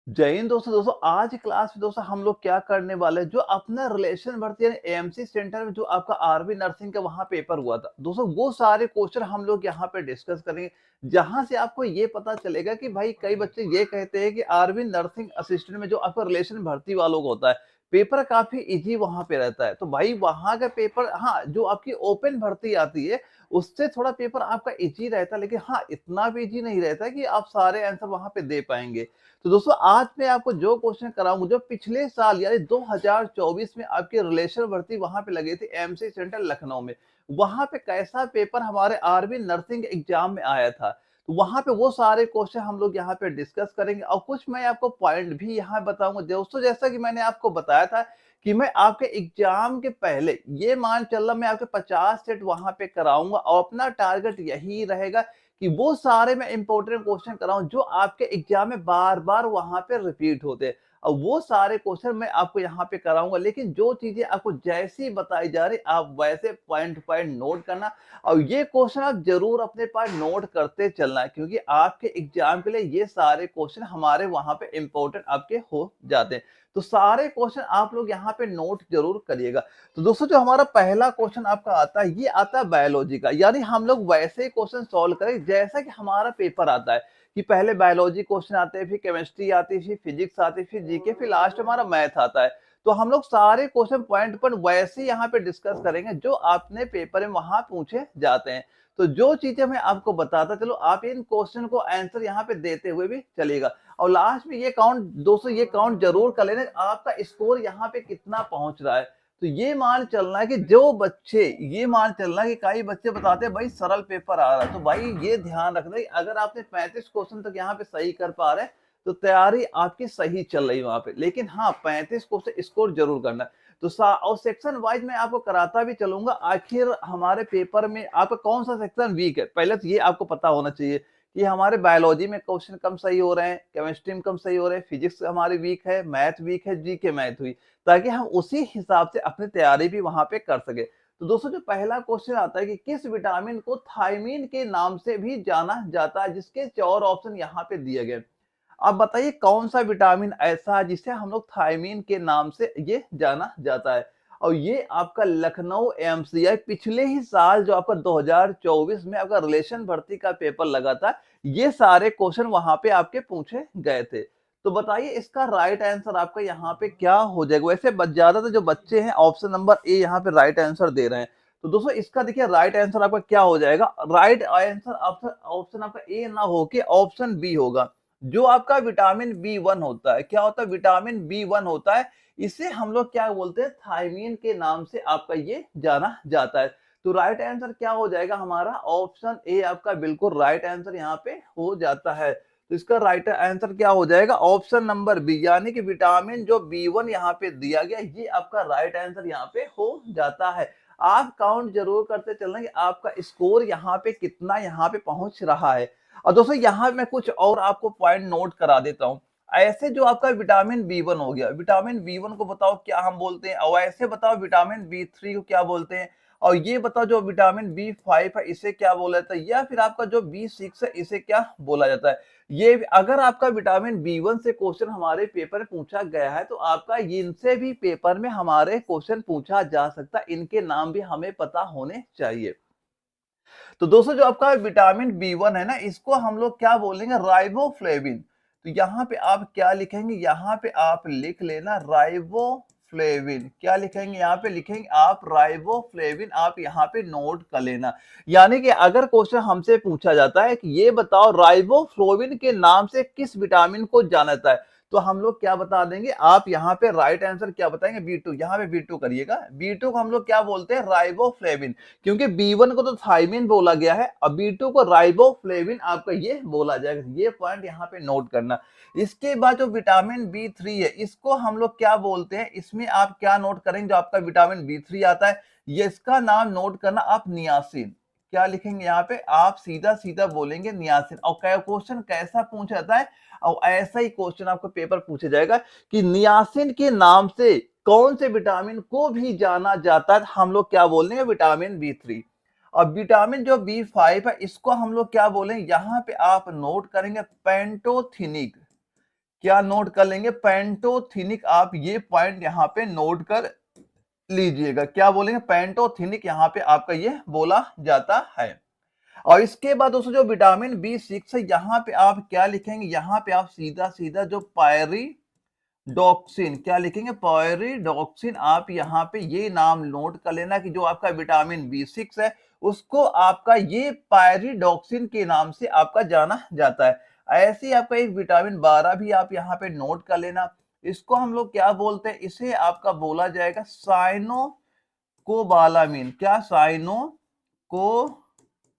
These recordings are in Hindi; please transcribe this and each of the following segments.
जय हिंद दोस्तों। आज की क्लास में दोस्तों हम लोग क्या करने वाले हैं, जो अपना रिलेशन भर्ती यानी एएमसी सेंटर में जो आपका आरबी नर्सिंग का वहां पेपर हुआ था दोस्तों, वो सारे क्वेश्चन हम लोग यहाँ पे डिस्कस करेंगे। जहां से आपको ये पता चलेगा कि भाई कई बच्चे ये कहते हैं कि आरबी नर्सिंग असिस्टेंट में जो आपका रिलेशन भर्ती वालों का होता है पेपर काफी इजी वहां पे रहता है। तो भाई वहां का पेपर, हाँ, जो आपकी ओपन भर्ती आती है उससे थोड़ा पेपर आपका इजी रहता है, लेकिन हाँ इतना भी इजी नहीं रहता कि आप सारे आंसर वहां पे दे पाएंगे। तो दोस्तों आज मैं आपको जो क्वेश्चन कराऊंगा जो पिछले साल यानी 2024 में आपके रिलेशन भर्ती वहां पे लगे थे एमसी सेंटर लखनऊ में, वहां पे कैसा पेपर हमारे आरबी नर्सिंग एग्जाम में आया था। तो वहां पे वो सारे क्वेश्चन हम लोग यहाँ पे डिस्कस करेंगे और कुछ मैं आपको पॉइंट भी यहाँ बताऊंगा। दोस्तों जैसा कि मैंने आपको बताया था कि मैं आपके एग्जाम के पहले ये मान चल रहा मैं आपके 50 सेट वहां पे कराऊंगा और अपना टारगेट यही रहेगा कि वो सारे मैं इंपॉर्टेंट क्वेश्चन कराऊं जो आपके एग्जाम में बार बार वहां पे रिपीट होते हैं। और वो सारे क्वेश्चन मैं आपको यहाँ पे कराऊंगा, लेकिन जो चीजें आपको जैसी बताई जा रही आप वैसे पॉइंट पॉइंट नोट करना। और ये क्वेश्चन आप जरूर अपने पास नोट करते चलना है, क्योंकि आपके एग्जाम के लिए ये सारे क्वेश्चन हमारे वहां पे इंपॉर्टेंट आपके हो जाते हैं। तो सारे क्वेश्चन आप लोग यहाँ पे नोट जरूर करिएगा। तो दोस्तों जो हमारा पहला क्वेश्चन आपका आता है ये आता है बायोलॉजी का, यानी हम लोग वैसे ही क्वेश्चन सॉल्व करें जैसा कि हमारा पेपर आता है कि पहले बायोलॉजी क्वेश्चन आते हैं, फिर केमिस्ट्री आती है, फिर फिजिक्स आती है, फिर जीके, फिर लास्ट हमारा मैथ आता है। तो हम लोग सारे क्वेश्चन पॉइंट पर वैसे ही यहाँ पे डिस्कस करेंगे जो आपने पेपर में वहां पूछे जाते हैं। तो जो चीजें मैं आपको बताता चलो आप इन क्वेश्चन को आंसर यहाँ पे देते हुए भी चलेगा। और लास्ट में ये काउंट दोस्तों, ये काउंट जरूर कर लेना आपका स्कोर यहाँ पे कितना पहुंच रहा है। तो ये मान चलना है कि जो बच्चे, ये मान चलना है कि कई बच्चे बताते हैं भाई सरल पेपर आ रहा है, तो भाई ये ध्यान रखना अगर आपने 35 क्वेश्चन तक यहाँ पे सही कर पा रहे हैं तो तैयारी आपकी सही चल रही है वहां पे। लेकिन हाँ 35 क्वेश्चन स्कोर जरूर करना है। तो और सेक्शन वाइज मैं आपको कराता भी चलूंगा आखिर हमारे पेपर में आपका कौन सा सेक्शन वीक है। पहले तो ये आपको पता होना चाहिए कि हमारे बायोलॉजी में क्वेश्चन कम सही हो रहे हैं, केमिस्ट्री में कम सही हो रहे हैं, फिजिक्स हमारी वीक है, मैथ वीक है, जीके मैथ हुई, ताकि हम उसी हिसाब से अपनी तैयारी भी वहां पे कर सके। तो दोस्तों जो पहला क्वेश्चन आता है कि किस विटामिन को थायमीन के नाम से भी जाना जाता है, जिसके 4 ऑप्शन यहाँ पे दिए गए। आप बताइए कौन सा विटामिन ऐसा है जिसे हम लोग थायमीन के नाम से ये जाना जाता है। और ये आपका लखनऊ एमसीआई पिछले ही साल जो आपका 2024 में आपका रिलेशन भर्ती का पेपर लगा था, ये सारे क्वेश्चन वहां पे आपके पूछे गए थे। तो बताइए इसका राइट आंसर आपका यहाँ पे क्या हो जाएगा। वैसे ज्यादातर जो बच्चे हैं ऑप्शन नंबर ए यहाँ पे राइट आंसर दे रहे हैं। तो दोस्तों इसका देखिए राइट आंसर आपका क्या हो जाएगा। राइट आंसर ऑप्शन आपका ए ना हो के ऑप्शन बी होगा। जो आपका विटामिन बी 1 होता है, क्या होता है, विटामिन बी 1 होता है, इसे हम लोग क्या बोलते हैं, थायमीन के नाम से आपका ये जाना जाता है। तो राइट आंसर क्या हो जाएगा हमारा, ऑप्शन ए आपका बिल्कुल राइट आंसर यहाँ पे हो जाता है। तो इसका राइट आंसर क्या हो जाएगा, ऑप्शन नंबर बी, यानी कि विटामिन जो बी 1 यहाँ पे दिया गया ये आपका राइट आंसर यहाँ पे हो जाता है। आप काउंट जरूर करते चलना कि आपका स्कोर यहाँ पे कितना यहाँ पे पहुंच रहा है। और दोस्तों यहाँ मैं कुछ और आपको पॉइंट नोट करा देता हूँ। ऐसे जो आपका विटामिन बी 1 हो गया, विटामिन बी 1 को बताओ क्या हम बोलते हैं, और ऐसे बताओ विटामिन बी 3 को क्या बोलते हैं, और ये बताओ जो विटामिन बी 5 है इसे क्या बोला जाता है, या फिर आपका जो बी 6 है इसे क्या बोला जाता है। ये अगर आपका विटामिन बी 1 से क्वेश्चन हमारे पेपर में पूछा गया है तो आपका इनसे भी पेपर में हमारे क्वेश्चन पूछा जा सकता है, इनके नाम भी हमें पता होने चाहिए। तो दोस्तों जो आपका विटामिन बी 1 है ना, इसको हम लोग क्या बोलेंगे, राइबोफ्लेविन। तो यहाँ पे आप क्या लिखेंगे, यहाँ पे आप लिख लेना राइबोफ्लेविन। क्या लिखेंगे, यहाँ पे लिखेंगे आप राइबोफ्लेविन, आप यहाँ पे नोट कर लेना। यानी कि अगर क्वेश्चन हमसे पूछा जाता है कि ये बताओ राइबोफ्लोविन के नाम से किस विटामिन को जाना जाता है, तो हम लोग क्या बता देंगे, आप यहाँ पे राइट आंसर क्या बताएंगे, बी 2। यहाँ पे बी 2 करिएगा, बी 2 को हम लोग क्या बोलते हैं, राइबोफ्लेविन। क्योंकि बी 1 को तो थायमिन बोला गया है, अब बी 2 को राइबोफ्लेविन आपका ये बोला जाएगा। ये पॉइंट यहाँ पे नोट करना। इसके बाद जो विटामिन बी 3 है इसको हम लोग क्या बोलते हैं, इसमें आप क्या नोट करेंगे, जो आपका विटामिन बी 3 आता है ये इसका नाम नोट करना आप, नियासिन। क्या लिखेंगे यहाँ पे, आप सीधा सीधा बोलेंगे नियासिन। और क्वेश्चन कैसा पूछा जाता है, और ऐसा ही क्वेश्चन आपको पेपर पूछा जाएगा कि नियासिन के नाम से कौन से विटामिन को भी जाना जाता है, हम लोग क्या बोलेंगे, विटामिन बी 3। और विटामिन जो बी 5 है इसको हम लोग क्या बोलेंगे, यहाँ पे आप नोट करेंगे पेंटोथिनिक। क्या नोट कर लेंगे? पेंटोथेनिक, आप ये पॉइंट यहाँ पे नोट कर लीजिएगा। क्या बोलेंगे? पेंटोथेनिक यहाँ पे आपका ये बोला जाता है। और इसके बाद दोस्तों जो विटामिन B6 है, यहाँ पे आप क्या लिखेंगे? यहाँ पे आप सीधा सीधा जो पायरिडॉक्सिन, क्या लिखेंगे? पायरिडॉक्सिन। आप यहाँ पे ये नाम नोट कर लेना कि जो आपका विटामिन B6 है उसको आपका ये पायरिडॉक्सिन के नाम से आपका जाना जाता है। ऐसे ही आपका एक विटामिन 12 भी आप यहाँ पे नोट कर लेना। इसको हम लोग क्या बोलते हैं? इसे आपका बोला जाएगा साइनोकोबालामीन। क्या? साइनो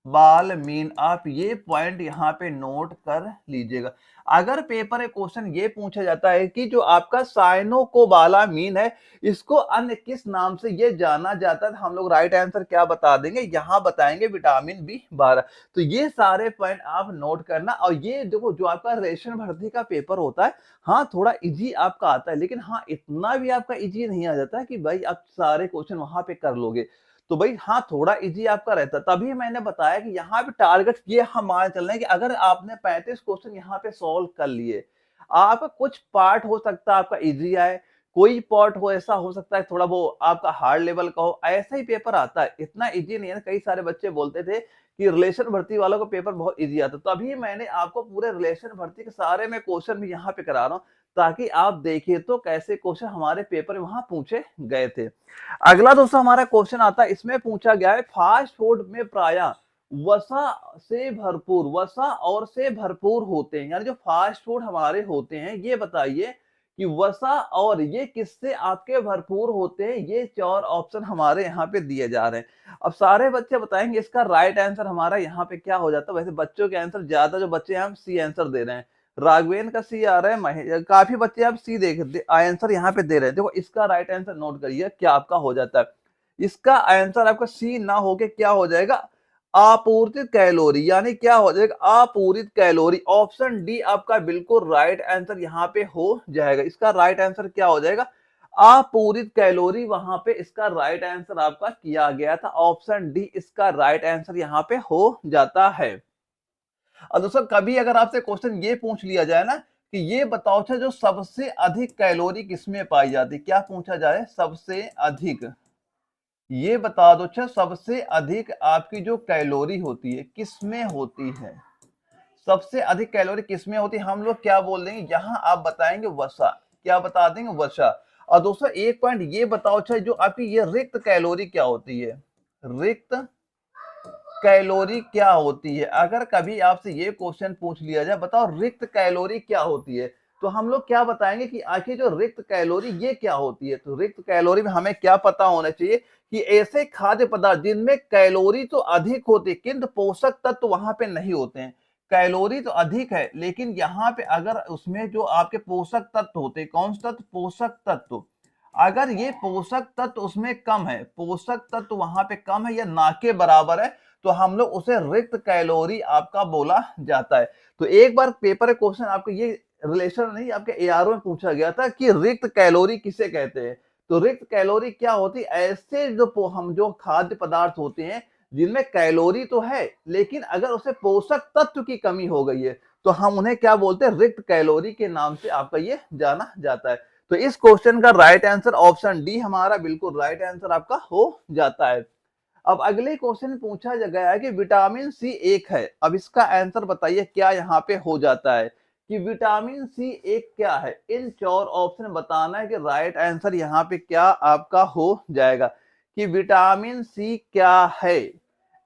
बालमीन। आप ये पॉइंट यहाँ पे नोट कर लीजिएगा। अगर पेपर में क्वेश्चन ये पूछा जाता है कि जो आपका साइनोकोबालामीन है इसको अन्य किस नाम से ये जाना जाता है, हम लोग राइट आंसर क्या बता देंगे? यहाँ बताएंगे विटामिन B12। तो ये सारे पॉइंट आप नोट करना। और ये देखो जो आपका रेशन भर्ती का पेपर होता है, हाँ थोड़ा इजी आपका आता है, लेकिन हाँ इतना भी आपका इजी नहीं आ जाता कि भाई आप सारे क्वेश्चन वहां पे कर लोगे। तो भाई हाँ थोड़ा इजी आपका रहता है, तभी मैंने बताया कि यहाँ पे टारगेट ये हम मान चल रहे हैं कि अगर आपने 35 क्वेश्चन यहाँ पे सॉल्व कर लिए, आपका कुछ पार्ट हो सकता है आपका इजी आए, कोई पार्ट हो ऐसा हो सकता है थोड़ा वो आपका हार्ड लेवल का हो, ऐसा ही पेपर आता है, इतना इजी नहीं है। कई सारे बच्चे बोलते थे कि रिलेशन भर्ती वालों का पेपर बहुत इजी आता है, तभी मैंने आपको पूरे रिलेशन भर्ती के सारे में क्वेश्चन भी यहाँ पे करा रहा हूँ, ताकि आप देखिए तो कैसे क्वेश्चन हमारे पेपर में वहां पूछे गए थे। अगला दोस्तों हमारा क्वेश्चन आता है, इसमें पूछा गया है फास्ट फूड में प्रायः वसा और से भरपूर होते हैं, यानी जो फास्ट फूड हमारे होते हैं ये बताइए कि वसा और ये किससे आपके भरपूर होते हैं। ये चार ऑप्शन हमारे यहाँ पे दिए जा रहे हैं। अब सारे बच्चे बताएंगे इसका राइट आंसर हमारा यहाँ पे क्या हो जाता है। वैसे बच्चों के आंसर ज्यादा, जो बच्चे हम सी आंसर दे रहे हैं, राघवेन का सी आ रहा है, काफी बच्चे आप सी देख आंसर यहाँ पे दे रहे हैं। देखो इसका राइट आंसर नोट करिए क्या आपका हो जाता है। इसका आंसर आपका सी ना होके क्या हो जाएगा? आपूर्तित कैलोरी, यानी क्या हो जाएगा? अपूरित कैलोरी। ऑप्शन डी आपका बिल्कुल राइट आंसर यहाँ पे हो जाएगा। इसका राइट आंसर क्या हो जाएगा? अपूरित कैलोरी, वहां पे इसका राइट आंसर आपका किया गया था। ऑप्शन डी इसका राइट आंसर यहाँ पे हो जाता है। और दोस्तों कभी अगर आपसे क्वेश्चन ये पूछ लिया जाए ना कि ये बताओ अच्छा जो सबसे अधिक कैलोरी किसमें पाई जाती है, क्या पूछा जाए? सबसे अधिक, ये बता दो अच्छा सबसे अधिक आपकी जो कैलोरी होती है किसमें होती है? सबसे अधिक कैलोरी किसमें होती है? हम लोग क्या बोल देंगे यहाँ? आप बताएंगे वसा। क्या बता देंगे? वसा। और दोस्तों एक पॉइंट ये बताओ अच्छा जो आपकी ये रिक्त कैलोरी क्या होती है? रिक्त कैलोरी क्या होती है? अगर कभी आपसे ये क्वेश्चन पूछ लिया जाए बताओ रिक्त कैलोरी क्या होती है, तो हम लोग क्या बताएंगे कि आखिर जो रिक्त कैलोरी ये क्या होती है? तो रिक्त कैलोरी में हमें क्या पता होना चाहिए कि ऐसे खाद्य पदार्थ जिनमें कैलोरी तो अधिक होती है किंतु पोषक तत्व वहां पे नहीं होते हैं। कैलोरी तो अधिक है लेकिन यहाँ पे अगर उसमें जो आपके पोषक तत्व होते हैं, कौन सा तत्व? पोषक तत्व। अगर ये पोषक तत्व उसमें कम है, पोषक तत्व वहां पे कम है या ना के बराबर है, तो हम लोग उसे रिक्त कैलोरी आपका बोला जाता है। तो एक बार पेपर क्वेश्चन आपके ये रिलेशन नहीं आपके एआरओ में पूछा गया था कि रिक्त कैलोरी किसे कहते हैं। तो रिक्त कैलोरी क्या होती है? ऐसे जो हम जो खाद्य पदार्थ होते हैं जिनमें कैलोरी तो है लेकिन अगर उसे पोषक तत्व की कमी हो गई है तो हम उन्हें क्या बोलते हैं? रिक्त कैलोरी के नाम से आपका ये जाना जाता है। तो इस क्वेश्चन का राइट आंसर ऑप्शन डी हमारा बिल्कुल राइट आंसर आपका हो जाता है। अब अगले क्वेश्चन में पूछा गया है कि विटामिन सी एक है। अब इसका आंसर बताइए क्या यहाँ पे हो जाता है कि विटामिन सी एक क्या है? इन चार ऑप्शन बताना है कि राइट आंसर यहाँ पे क्या आपका हो जाएगा कि विटामिन सी क्या है?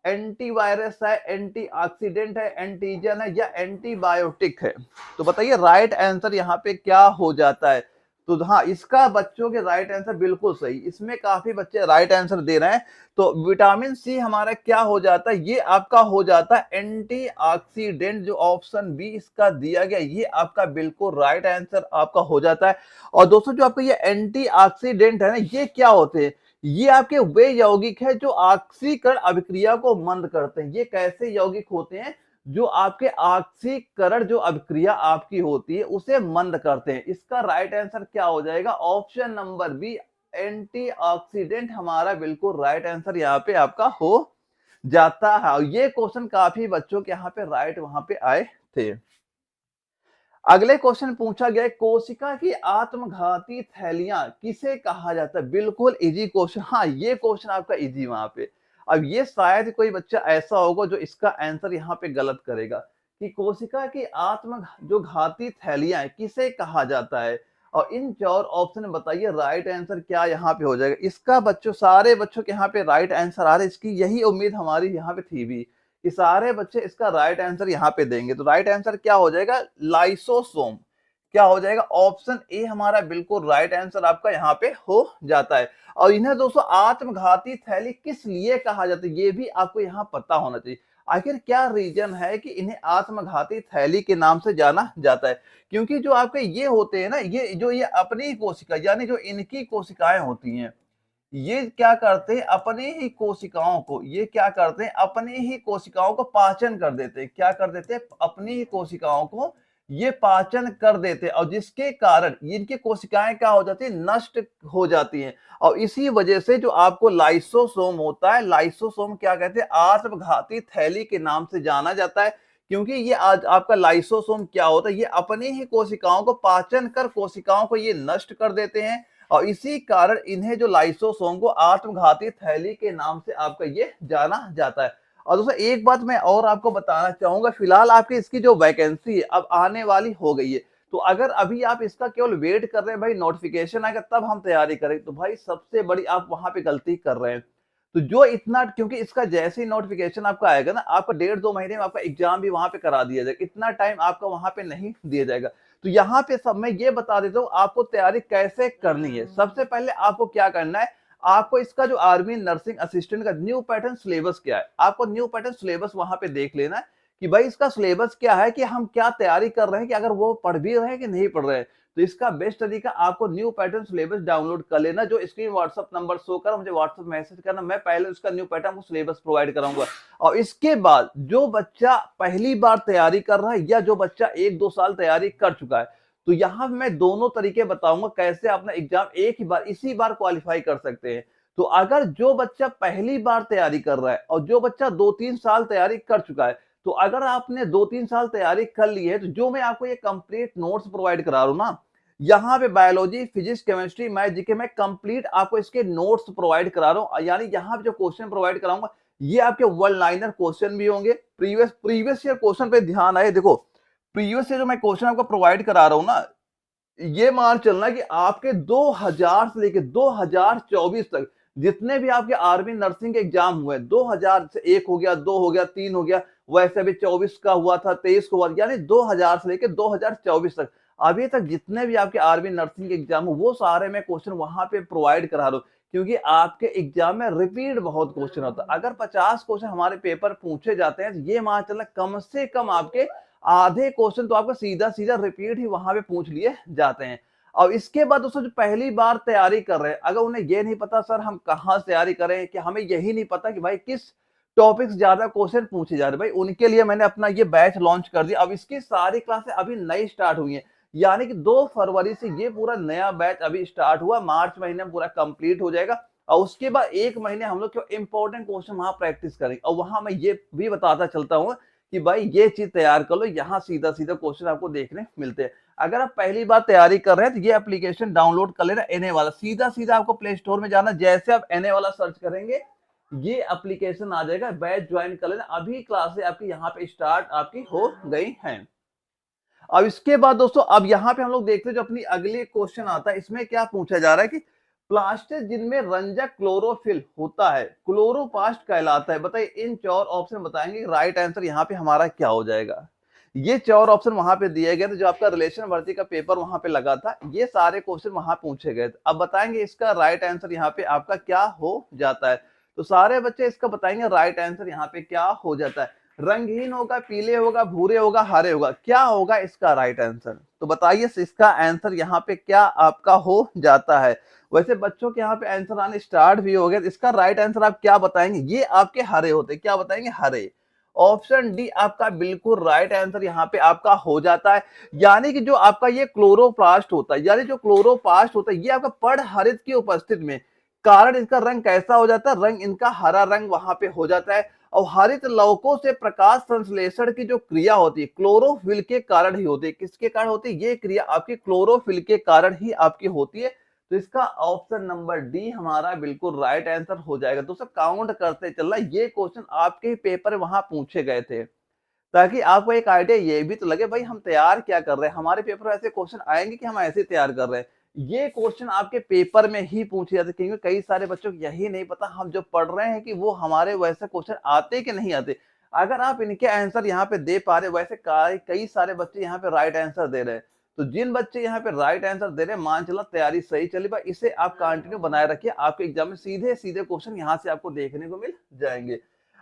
एंटीवायरस है, एंटीऑक्सीडेंट है, एंटीजन है या एंटीबायोटिक है? तो बताइए राइट आंसर यहाँ पे क्या हो जाता है? तो हाँ इसका बच्चों के राइट आंसर बिल्कुल सही, इसमें काफी बच्चे राइट आंसर दे रहे हैं। तो विटामिन सी हमारा क्या हो जाता है? ये आपका हो जाता है एंटीऑक्सीडेंट। जो ऑप्शन बी इसका दिया गया ये आपका बिल्कुल राइट आंसर आपका हो जाता है। और दोस्तों जो आपका ये एंटीऑक्सीडेंट है ना, ये क्या होते हैं? ये आपके वे यौगिक है जो ऑक्सीकरण अभिक्रिया को मंद करते हैं। ये कैसे यौगिक होते हैं? जो आपके ऑक्सीकरण जो अभिक्रिया आपकी होती है उसे मंद करते हैं। इसका राइट आंसर क्या हो जाएगा? ऑप्शन नंबर बी एंटीऑक्सीडेंट हमारा बिल्कुल राइट आंसर यहाँ पे आपका हो जाता है। ये क्वेश्चन काफी बच्चों के यहाँ पे राइट वहां पे आए थे। अगले क्वेश्चन पूछा गया है, कोशिका की आत्मघाती थैलियां किसे कहा जाता है? बिल्कुल इजी क्वेश्चन। हाँ, ये क्वेश्चन आपका इजी वहां पे। अब ये शायद कोई बच्चा ऐसा होगा जो इसका आंसर यहाँ पे गलत करेगा कि कोशिका की आत्म जो घाती थैलियां हैं किसे कहा जाता है। और इन चार ऑप्शन में बताइए राइट आंसर क्या यहाँ पे हो जाएगा। इसका बच्चों सारे बच्चों के यहाँ पे राइट आंसर आ रहे, इसकी यही उम्मीद हमारी यहाँ पे थी भी कि सारे बच्चे इसका राइट आंसर यहाँ पे देंगे। तो राइट आंसर क्या हो जाएगा? लाइसोसोम। क्या हो जाएगा? ऑप्शन ए हमारा बिल्कुल राइट आंसर आपका यहाँ पे हो जाता है। और इन्हें दोस्तों आत्मघाती थैली किस लिए कहा जाता है ये भी आपको यहाँ पता होना चाहिए। आखिर क्या रीजन है कि इन्हें आत्मघाती थैली के नाम से जाना जाता है? क्योंकि जो आपके ये होते हैं ना, ये अपनी कोशिका यानी जो इनकी कोशिकाएं होती हैं, ये क्या करते हैं? अपने ही कोशिकाओं को ये क्या करते हैं? अपनी ही कोशिकाओं को पाचन कर देते हैं। क्या कर देते हैं? अपनी ही कोशिकाओं को ये पाचन कर देते हैं और जिसके कारण इनकी कोशिकाएं क्या हो जाती है? नष्ट हो जाती हैं। और इसी वजह से जो आपको लाइसोसोम होता है, लाइसोसोम क्या कहते हैं? आत्मघाती थैली के नाम से जाना जाता है। क्योंकि ये आज आपका लाइसोसोम क्या होता है? ये अपनी ही कोशिकाओं को पाचन कर कोशिकाओं को ये नष्ट कर देते हैं और इसी कारण इन्हें जो लाइसोसोम को आत्मघाती थैली के नाम से आपका ये जाना जाता है। और दोस्तों एक बात मैं और आपको बताना चाहूंगा, फिलहाल आपकी इसकी जो वैकेंसी है अब आने वाली हो गई है। तो अगर अभी आप इसका केवल वेट कर रहे हैं भाई नोटिफिकेशन आएगा तब हम तैयारी करें, तो भाई सबसे बड़ी आप वहां पे गलती कर रहे हैं। तो जो इतना, क्योंकि इसका जैसे ही नोटिफिकेशन आपका आएगा ना, आपका 1.5-2 महीने में आपका एग्जाम भी वहां पे करा दिया जाएगा। इतना टाइम आपका वहां पे नहीं दिया जाएगा। तो यहाँ पे सब मैं ये बता देता हूँ आपको तैयारी कैसे करनी है। सबसे पहले आपको क्या करना है, आपको इसका जो आर्मी नर्सिंग असिस्टेंट का न्यू पैटर्न सिलेबस क्या है, आपको न्यू पैटर्न सिलेबस वहां पे देख लेना है कि भाई इसका सिलेबस क्या है, कि हम क्या तैयारी कर रहे हैं, कि अगर वो पढ़ भी रहे हैं कि नहीं पढ़ रहे हैं। तो इसका बेस्ट तरीका आपको न्यू पैटर्न सिलेबस डाउनलोड कर लेना, जो स्क्रीन व्हाट्सएप नंबर शो कर मुझे व्हाट्सएप मैसेज करना, मैं पहले उसका न्यू पैटर्न को सिलेबस प्रोवाइड कराऊंगा। और इसके बाद जो बच्चा पहली बार तैयारी कर रहा है या जो बच्चा 1-2 साल तैयारी कर चुका है, तो यहाँ मैं दोनों तरीके बताऊंगा कैसे अपना एग्जाम एक ही बार इसी बार क्वालिफाई कर सकते हैं। तो अगर जो बच्चा पहली बार तैयारी कर रहा है और जो बच्चा 2-3 साल तैयारी कर चुका है, तो अगर आपने 2-3 साल तैयारी कर ली है, तो जो मैं आपको ये कंप्लीट नोट्स प्रोवाइड करा रहा हूं ना, यहाँ पे biology physics chemistry math GK में कंप्लीट आपको इसके नोट्स प्रोवाइड करा रहा हूँ। यानी यहाँ पे जो क्वेश्चन प्रोवाइड कराऊंगा ये आपके वन लाइनर क्वेश्चन भी होंगे। प्रीवियस ईयर क्वेश्चन पे ध्यान आए, देखो प्रीवियस ईयर जो मैं क्वेश्चन आपको प्रोवाइड करा रहा हूँ ना, ये मान चलना कि आपके 2000 से लेके 2024 तक जितने भी आपके आर्मी नर्सिंग के एग्जाम हुए, 2000 से 1 हो गया, 2 हो गया, 3 हो गया, वैसे अभी 24 का हुआ था, 23 को हुआ, यानी 2000 से लेके 2024 तक अभी तक जितने भी आपके आर्मी नर्सिंग के एग्जाम हो, वो सारे मैं क्वेश्चन वहां पे प्रोवाइड करा रहा हूँ। क्योंकि आपके एग्जाम में रिपीट बहुत क्वेश्चन होता है। अगर 50 क्वेश्चन हमारे पेपर पूछे जाते हैं, तो ये मान चलना कम से कम आपके आधे क्वेश्चन तो आपका सीधा सीधा रिपीट ही वहां पे पूछ लिए जाते हैं। और इसके बाद दोस्तों जो पहली बार तैयारी कर रहे हैं, अगर उन्हें ये नहीं पता सर हम कहाँ से तैयारी करें, कि हमें यही नहीं पता कि भाई किस टॉपिक से ज्यादा क्वेश्चन पूछे जा रहे हैं, भाई उनके लिए मैंने अपना ये बैच लॉन्च कर दिया। अब इसकी सारी क्लासें अभी नई स्टार्ट हुई हैं, यानी कि 2 फरवरी से ये पूरा नया बैच अभी स्टार्ट हुआ, मार्च महीने में पूरा कंप्लीट हो जाएगा। और उसके बाद 1 महीने हम लोग इंपॉर्टेंट क्वेश्चन वहां प्रैक्टिस करेंगे। और वहां मैं ये भी बताता चलता हूँ कि भाई ये चीज तैयार कर लो, यहाँ सीधा सीधा क्वेश्चन आपको देखने मिलते हैं। अगर आप पहली बार तैयारी कर रहे हैं तो ये एप्लीकेशन डाउनलोड कर लेना, एनए वाला। सीधा सीधा आपको प्ले स्टोर में जाना, जैसे आप एनए वाला सर्च करेंगे ये एप्लीकेशन आ जाएगा, बैच ज्वाइन कर लेना। अभी क्लासेस आपकी यहाँ पे स्टार्ट आपकी हो गई हैं। अब इसके बाद दोस्तों अब यहाँ पे हम लोग देखते हैं जो अपनी अगले क्वेश्चन आता है, इसमें क्या पूछा जा रहा है कि प्लास्टिक जिनमें रंजक क्लोरोफिल होता है क्लोरोप्लास्ट कहलाता है। बताइए इन 4 ऑप्शन बताएंगे, राइट आंसर यहाँ पे हमारा क्या हो जाएगा। ये 4 ऑप्शन वहां पे दिए गए थे, जो आपका रिलेशन भर्ती का पेपर वहां पे लगा था, ये सारे क्वेश्चन वहां पूछे गए थे। अब बताएंगे इसका राइट आंसर यहाँ पे आपका क्या हो जाता है। तो सारे बच्चे इसका बताएंगे राइट आंसर यहाँ पे क्या हो जाता है। रंगीन होगा, पीले होगा, भूरे होगा, हरे होगा, क्या होगा इसका राइट आंसर। तो बताइए इसका आंसर यहाँ पे क्या आपका हो जाता है। वैसे बच्चों के यहाँ पे आंसर आने स्टार्ट भी हो गए, इसका राइट आंसर आप क्या बताएंगे। ये आपके हरे होते, क्या बताएंगे, हरे। ऑप्शन डी आपका बिल्कुल राइट आंसर यहाँ पे आपका हो जाता है। यानी कि जो आपका ये क्लोरोप्लास्ट होता है, यानी जो क्लोरोप्लास्ट होता है ये आपका पर्ण हरित की उपस्थिति में कारण इसका रंग कैसा हो जाता है, रंग इनका हरा रंग वहां पे हो जाता है। और हरित लवकों से प्रकाश संश्लेषण की जो क्रिया होती है क्लोरोफिल के कारण ही होती है। किसके कारण होती है? ये क्रिया आपकी क्लोरोफिल के कारण ही आपकी होती है। तो इसका ऑप्शन नंबर डी हमारा बिल्कुल राइट आंसर हो जाएगा। दोस्तों काउंट करते चलना, ये क्वेश्चन आपके पेपर वहां पूछे गए थे, ताकि आपको एक आइडिया ये भी तो लगे भाई हम तैयार क्या कर रहे हैं, हमारे पेपर में ऐसे क्वेश्चन आएंगे कि हम ऐसे तैयार कर रहे हैं। ये क्वेश्चन आपके पेपर में ही पूछे जाते, क्योंकि कई सारे बच्चों को यही नहीं पता हम जो पढ़ रहे हैं कि वो हमारे वैसे क्वेश्चन आते कि नहीं आते। अगर आप इनके आंसर यहाँ पे दे पा रहे, वैसे कई सारे बच्चे यहाँ पे राइट आंसर दे रहे हैं, तो जिन बच्चे यहाँ पे राइट आंसर दे रहे हैं मान चला तैयारी सही चली बा, इसे आप कंटिन्यू बनाए रखिए, आपके एग्जाम में सीधे सीधे क्वेश्चन यहाँ से आपको देखने को मिल जाएंगे।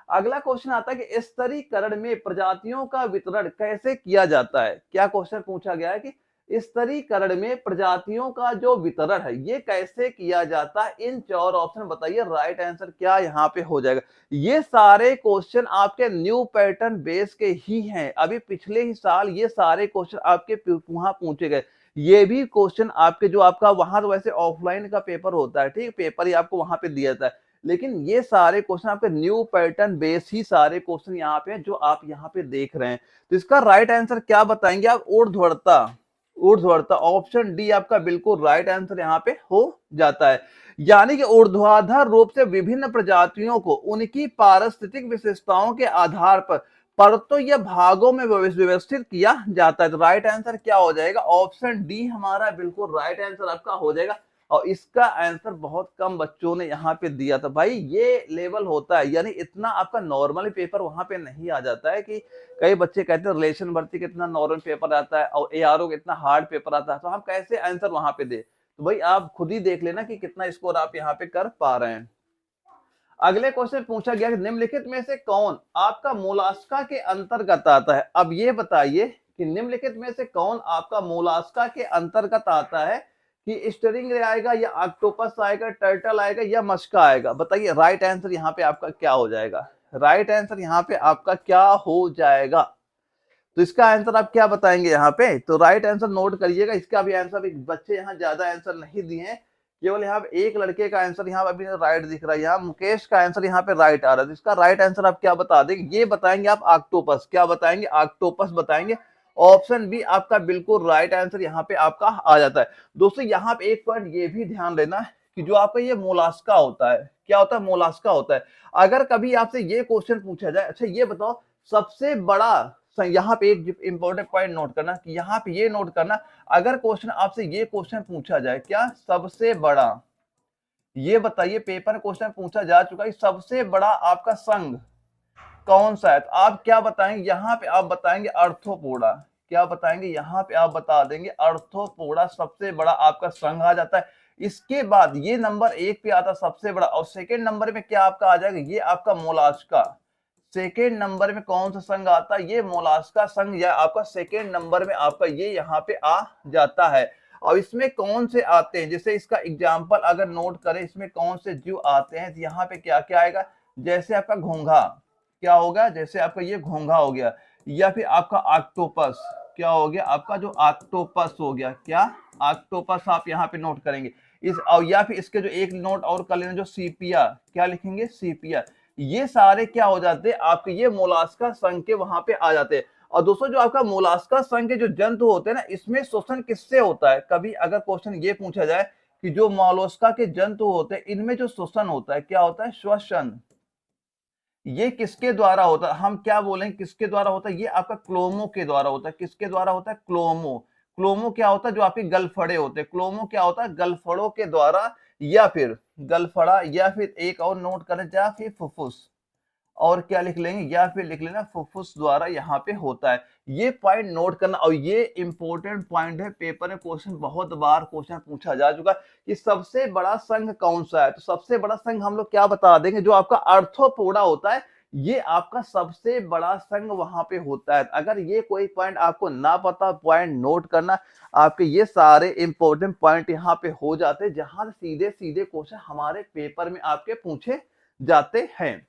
अगला क्वेश्चन आता है कि स्तरीकरण में प्रजातियों का वितरण कैसे किया जाता है। क्या क्वेश्चन पूछा गया है कि स्तरीकरण में प्रजातियों का जो वितरण है ये कैसे किया जाता है, इन चार ऑप्शन बताइए, राइट आंसर क्या यहाँ पे हो जाएगा। ये सारे क्वेश्चन आपके न्यू पैटर्न बेस के ही हैं, अभी पिछले ही साल ये सारे क्वेश्चन आपके वहां पूछे गए। ये भी क्वेश्चन आपके जो आपका वहां तो वैसे ऑफलाइन का पेपर होता है, ठीक, पेपर ही आपको वहां पे दिया जाता है, लेकिन ये सारे क्वेश्चन आपके न्यू पैटर्न बेस ही सारे क्वेश्चन यहाँ पे जो आप यहाँ पे देख रहे हैं। तो इसका राइट आंसर क्या बताएंगे आप? ऊर्ध्वता, ऊर्ध्वता ऑप्शन डी आपका बिल्कुल राइट आंसर यहाँ पे हो जाता है। यानी कि ऊर्ध्वाधर रूप से विभिन्न प्रजातियों को उनकी पारिस्थितिक विशेषताओं के आधार पर परतों या भागों में व्यवस्थित किया जाता है। तो राइट आंसर क्या हो जाएगा? ऑप्शन डी हमारा बिल्कुल राइट आंसर आपका हो जाएगा। और इसका आंसर बहुत कम बच्चों ने यहाँ पे दिया था। भाई ये लेवल होता है, यानी इतना आपका नॉर्मल पेपर वहां पे नहीं आ जाता है कि कई बच्चे कहते हैं रिलेशन भर्ती कितना नॉर्मल पेपर आता है और एआरओ कितना हार्ड पेपर आता है, तो हम कैसे आंसर वहां पे दे। तो भाई आप खुद ही देख लेना कि कितना स्कोर आप यहाँ पे कर पा रहे हैं। अगले क्वेश्चन पूछा गया कि निम्नलिखित में से कौन आपका मोलास्का के अंतर्गत आता है। अब ये बताइए कि निम्नलिखित में से कौन आपका मोलास्का के अंतर्गत आता है, कि स्टरिंग रे आएगा या ऑक्टोपस आएगा, टर्टल आएगा या मस्का आएगा। बताइए राइट आंसर यहाँ पे आपका क्या हो जाएगा? राइट आंसर यहाँ पे आपका क्या हो जाएगा? तो इसका आंसर आप क्या बताएंगे यहाँ पे? तो राइट आंसर नोट करिएगा, इसका भी आंसर, बच्चे यहाँ ज्यादा आंसर नहीं दिए हैं, केवल यहाँ पे एक लड़के का आंसर यहाँ अभी राइट दिख रहा है, यहाँ मुकेश का आंसर यहाँ पे राइट आ रहा है। तो इसका राइट आंसर आप क्या बता देंगे? ये बताएंगे आप ऑक्टोपस। क्या बताएंगे? ऑक्टोपस बताएंगे। ऑप्शन बी आपका बिल्कुल राइट आंसर यहाँ पे आपका आ जाता है। दोस्तों यहाँ पे एक पॉइंट ये भी ध्यान देना कि जो आपका ये मोलास्का होता है, क्या होता है? मोलास्का होता है। अगर कभी आपसे ये क्वेश्चन पूछा जाए, अच्छा ये बताओ सबसे बड़ा, यहाँ पे एक इंपॉर्टेंट पॉइंट नोट करना कि यहाँ पे ये नोट करना, अगर क्वेश्चन आपसे ये क्वेश्चन पूछा जाए, क्या सबसे बड़ा, ये बताइए पेपर में क्वेश्चन पूछा जा चुका है, सबसे बड़ा आपका संघ कौन सा है? तो आप क्या बताएंगे यहाँ पे? आप बताएंगे अर्थोपोडा। क्या बताएंगे? यहाँ पे आप बता देंगे अर्थोपोडा सबसे बड़ा आपका संघ आ जाता है। इसके बाद ये नंबर एक पे आता सबसे बड़ा, और सेकेंड नंबर में क्या आपका आ जाएगा? ये आपका मोलास्का। सेकेंड नंबर में कौन सा संघ आता है? ये मोलास्का संघ, या आपका सेकेंड नंबर में आपका ये यहाँ पे आ जाता है। और इसमें कौन से आते हैं, जैसे इसका एग्जाम्पल अगर नोट करें, इसमें कौन से जीव आते हैं, तो यहाँ पे क्या क्या आएगा? जैसे आपका घोंघा, क्या होगा? जैसे आपका ये घोंघा हो गया, या फिर आपका ऑक्टोपस, क्या हो गया? आपका जो ऑक्टोपस हो गया, क्या? ऑक्टोपस आप यहाँ पे नोट करेंगे इस, और या फिर इसके जो एक नोट और कर लेना, जो सीपिया, क्या लिखेंगे? सीपिया। ये सारे क्या हो जाते हैं आपके? ये मोलास्का संघ के वहां पे आ जाते हैं। और दोस्तों जो आपका मोलास्का संघ के जो जंतु होते हैं ना, इसमें शोषण किससे होता है? कभी अगर क्वेश्चन ये पूछा जाए कि जो मोलस्का के जंतु होते हैं इनमें जो शोषण होता है, क्या होता है? श्वसन। ये किसके द्वारा होता है? हम क्या बोलेंगे किसके द्वारा होता है? ये आपका क्लोमो के द्वारा होता है। किसके द्वारा होता है? क्लोमो। क्लोमो क्या होता है? जो आपके गलफड़े होते हैं, क्लोमो क्या होता है? गलफड़ों के द्वारा, या फिर गलफड़ा, या फिर एक और नोट करें, या फिर फुफ्फुस, और क्या लिख लेंगे? या फिर लिख लेना फुफ्फुस द्वारा यहाँ पे होता है। ये पॉइंट नोट करना, और ये इंपॉर्टेंट पॉइंट है, पेपर में क्वेश्चन बहुत बार क्वेश्चन पूछा जा चुका है कि सबसे बड़ा संघ कौन सा है। तो सबसे बड़ा संघ हम लोग क्या बता देंगे? जो आपका अर्थोपोडा होता है, ये आपका सबसे बड़ा संघ वहां पे होता है। अगर ये कोई पॉइंट आपको ना पता, पॉइंट नोट करना, आपके ये सारे इंपॉर्टेंट पॉइंट यहाँ पे हो जाते हैं, जहां सीधे सीधे क्वेश्चन हमारे पेपर में आपके पूछे जाते हैं।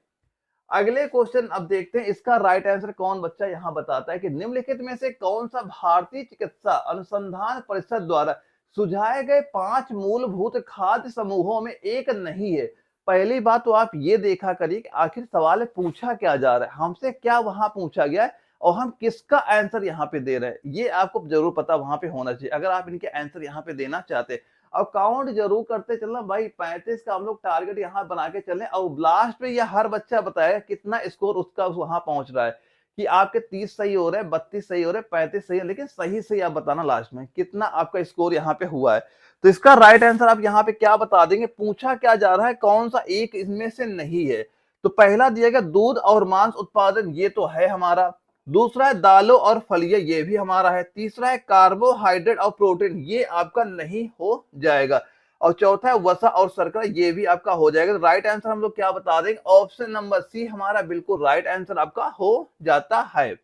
अगले क्वेश्चन अब देखते हैं, इसका राइट आंसर कौन बच्चा यहाँ बताता है कि निम्नलिखित में से कौन सा भारतीय चिकित्सा अनुसंधान परिषद द्वारा सुझाए गए 5 मूलभूत खाद्य समूहों में एक नहीं है। पहली बात तो आप ये देखा करिए कि आखिर सवाल में पूछा क्या जा रहा है, हमसे क्या वहाँ पूछा गया है और हम किसका आंसर यहाँ पे दे रहे हैं, ये आपको ज़रूर पता वहाँ पे होना चाहिए, अगर आप इनके आंसर यहाँ पे देना चाहते हैं। अब काउंट ज़रूर करते चलना भाई, 35 का हम लोग टारगेट यहाँ बना के चलें और लास्ट में ये हर बच्चा बताएगा कितना स्कोर उसका वहाँ पहुँच रहा है। कि आपके 30 सही हो रहे हैं, 32 सही हो रहे हैं, 35 सही है, लेकिन सही आप बताना लास्ट में कितना आपका स्कोर यहाँ पे हुआ है। तो इसका राइट आंसर आप यहाँ पे क्या बता देंगे, पूछा क्या जा रहा है, कौन सा एक इसमें से नहीं है। तो पहला दिया गया दूध और मांस उत्पादन, ये तो है हमारा। दूसरा है दालों और फलियां, ये भी हमारा है। तीसरा है कार्बोहाइड्रेट और प्रोटीन, ये आपका नहीं हो जाएगा। और चौथा है वसा और शर्करा, ये भी आपका हो जाएगा। तो राइट आंसर हम लोग क्या बता देंगे, ऑप्शन नंबर सी हमारा बिल्कुल राइट आंसर आपका हो जाता है।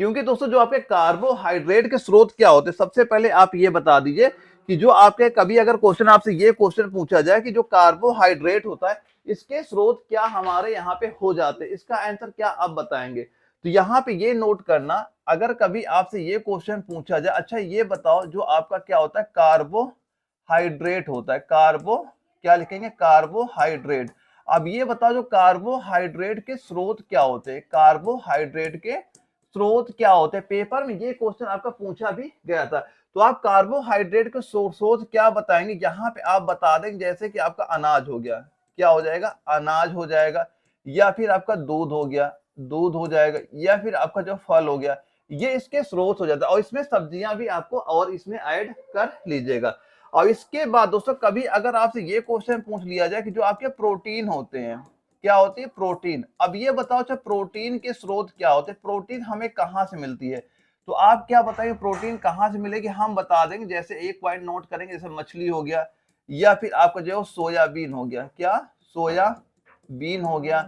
क्योंकि दोस्तों जो आपके कार्बोहाइड्रेट के स्रोत क्या होते हैं, सबसे पहले आप ये बता दीजिए कि जो आपके कभी अगर क्वेश्चन आपसे ये क्वेश्चन पूछा जाए कि जो कार्बोहाइड्रेट होता है इसके स्रोत क्या हमारे यहाँ पे हो जाते हैं, इसका आंसर क्या आप बताएंगे। तो यहाँ पे ये नोट करना, अगर कभी आपसे ये क्वेश्चन पूछा जाए, अच्छा ये बताओ जो आपका क्या होता है कार्बोहाइड्रेट होता है, कार्बो क्या लिखेंगे, कार्बोहाइड्रेट। अब ये बताओ जो कार्बोहाइड्रेट के स्रोत क्या होते हैं, कार्बोहाइड्रेट के स्रोत क्या होते हैं, पेपर में ये क्वेश्चन आपका पूछा भी गया था। तो आप कार्बोहाइड्रेट के स्रोत क्या बताएंगे, यहाँ पे आप बता देंगे जैसे कि आपका अनाज हो गया, क्या हो जाएगा, अनाज हो जाएगा, या फिर आपका दूध हो गया, दूध हो जाएगा, या फिर आपका जो फल हो गया, ये इसके स्रोत हो जाता है। और इसमें सब्जियां भी आपको और इसमें ऐड कर लीजिएगा। और इसके बाद दोस्तों कभी अगर आपसे ये क्वेश्चन पूछ लिया जाए कि जो आपके प्रोटीन होते हैं, क्या होती है, प्रोटीन। अब ये बताओ अच्छा प्रोटीन के स्रोत क्या होते हैं, प्रोटीन हमें कहाँ से मिलती है। तो आप क्या बताएंगे प्रोटीन कहाँ से मिलेगी, हम बता देंगे, जैसे एक पॉइंट नोट करेंगे, जैसे मछली हो गया, या फिर आपका जो सोयाबीन हो गया, क्या सोयाबीन हो गया।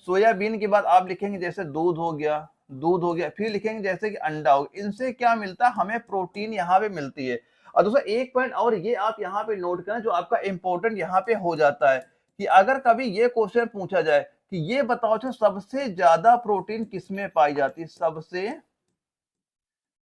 सोयाबीन के बाद आप लिखेंगे जैसे दूध हो गया, दूध हो गया, फिर लिखेंगे जैसे कि अंडा हो गया। इनसे क्या मिलता है, हमें प्रोटीन यहाँ पे मिलती है। और दोस्तों एक पॉइंट और ये आप यहाँ पे नोट करें जो आपका इंपॉर्टेंट यहाँ पे हो जाता है कि अगर कभी ये क्वेश्चन पूछा जाए कि ये बताओ अच्छा सबसे ज्यादा प्रोटीन किसमें पाई जाती है, सबसे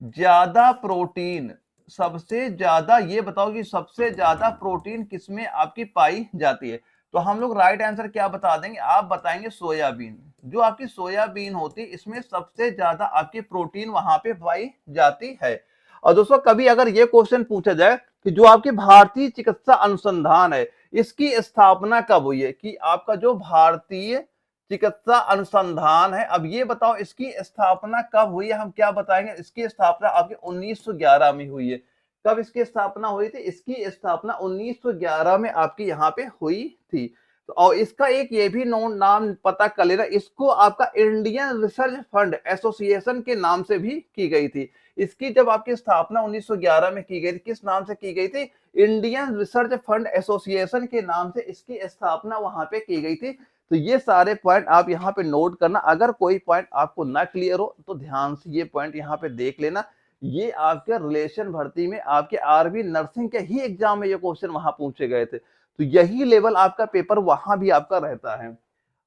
ज्यादा प्रोटीन, सबसे ज्यादा ये बताओ कि सबसे ज्यादा प्रोटीन किसमें आपकी पाई जाती है। तो हम लोग राइट आंसर क्या बता देंगे, आप बताएंगे सोयाबीन। जो आपकी सोयाबीन होती है इसमें सबसे ज्यादा आपकी प्रोटीन वहां पे पाई जाती है। और दोस्तों कभी अगर ये क्वेश्चन पूछा जाए कि जो आपकी भारतीय चिकित्सा अनुसंधान है इसकी स्थापना कब हुई है, कि आपका जो भारतीय चिकित्सा अनुसंधान है, अब ये बताओ इसकी स्थापना कब हुई है, हम क्या बताएंगे, इसकी स्थापना आपके 1911 में हुई है। कब इसकी स्थापना हुई थी, इसकी स्थापना 1911 में आपकी यहाँ पे हुई थी। तो और इसका एक ये भी नाम पता कर लेना, इसको आपका इंडियन रिसर्च फंड एसोसिएशन के नाम से भी की गई थी। इसकी जब आपकी स्थापना 1911 में की गई थी, किस नाम से की गई थी, इंडियन रिसर्च फंड एसोसिएशन के नाम से इसकी स्थापना वहां पे की गई थी। तो ये सारे पॉइंट आप यहाँ पे नोट करना, अगर कोई पॉइंट आपको ना क्लियर हो तो ध्यान से ये पॉइंट यहाँ पे देख लेना। ये आपके रिलेशन भर्ती में आपके आरबी नर्सिंग के ही एग्जाम में ये क्वेश्चन वहां पूछे गए थे, तो यही लेवल आपका पेपर वहां भी आपका रहता है।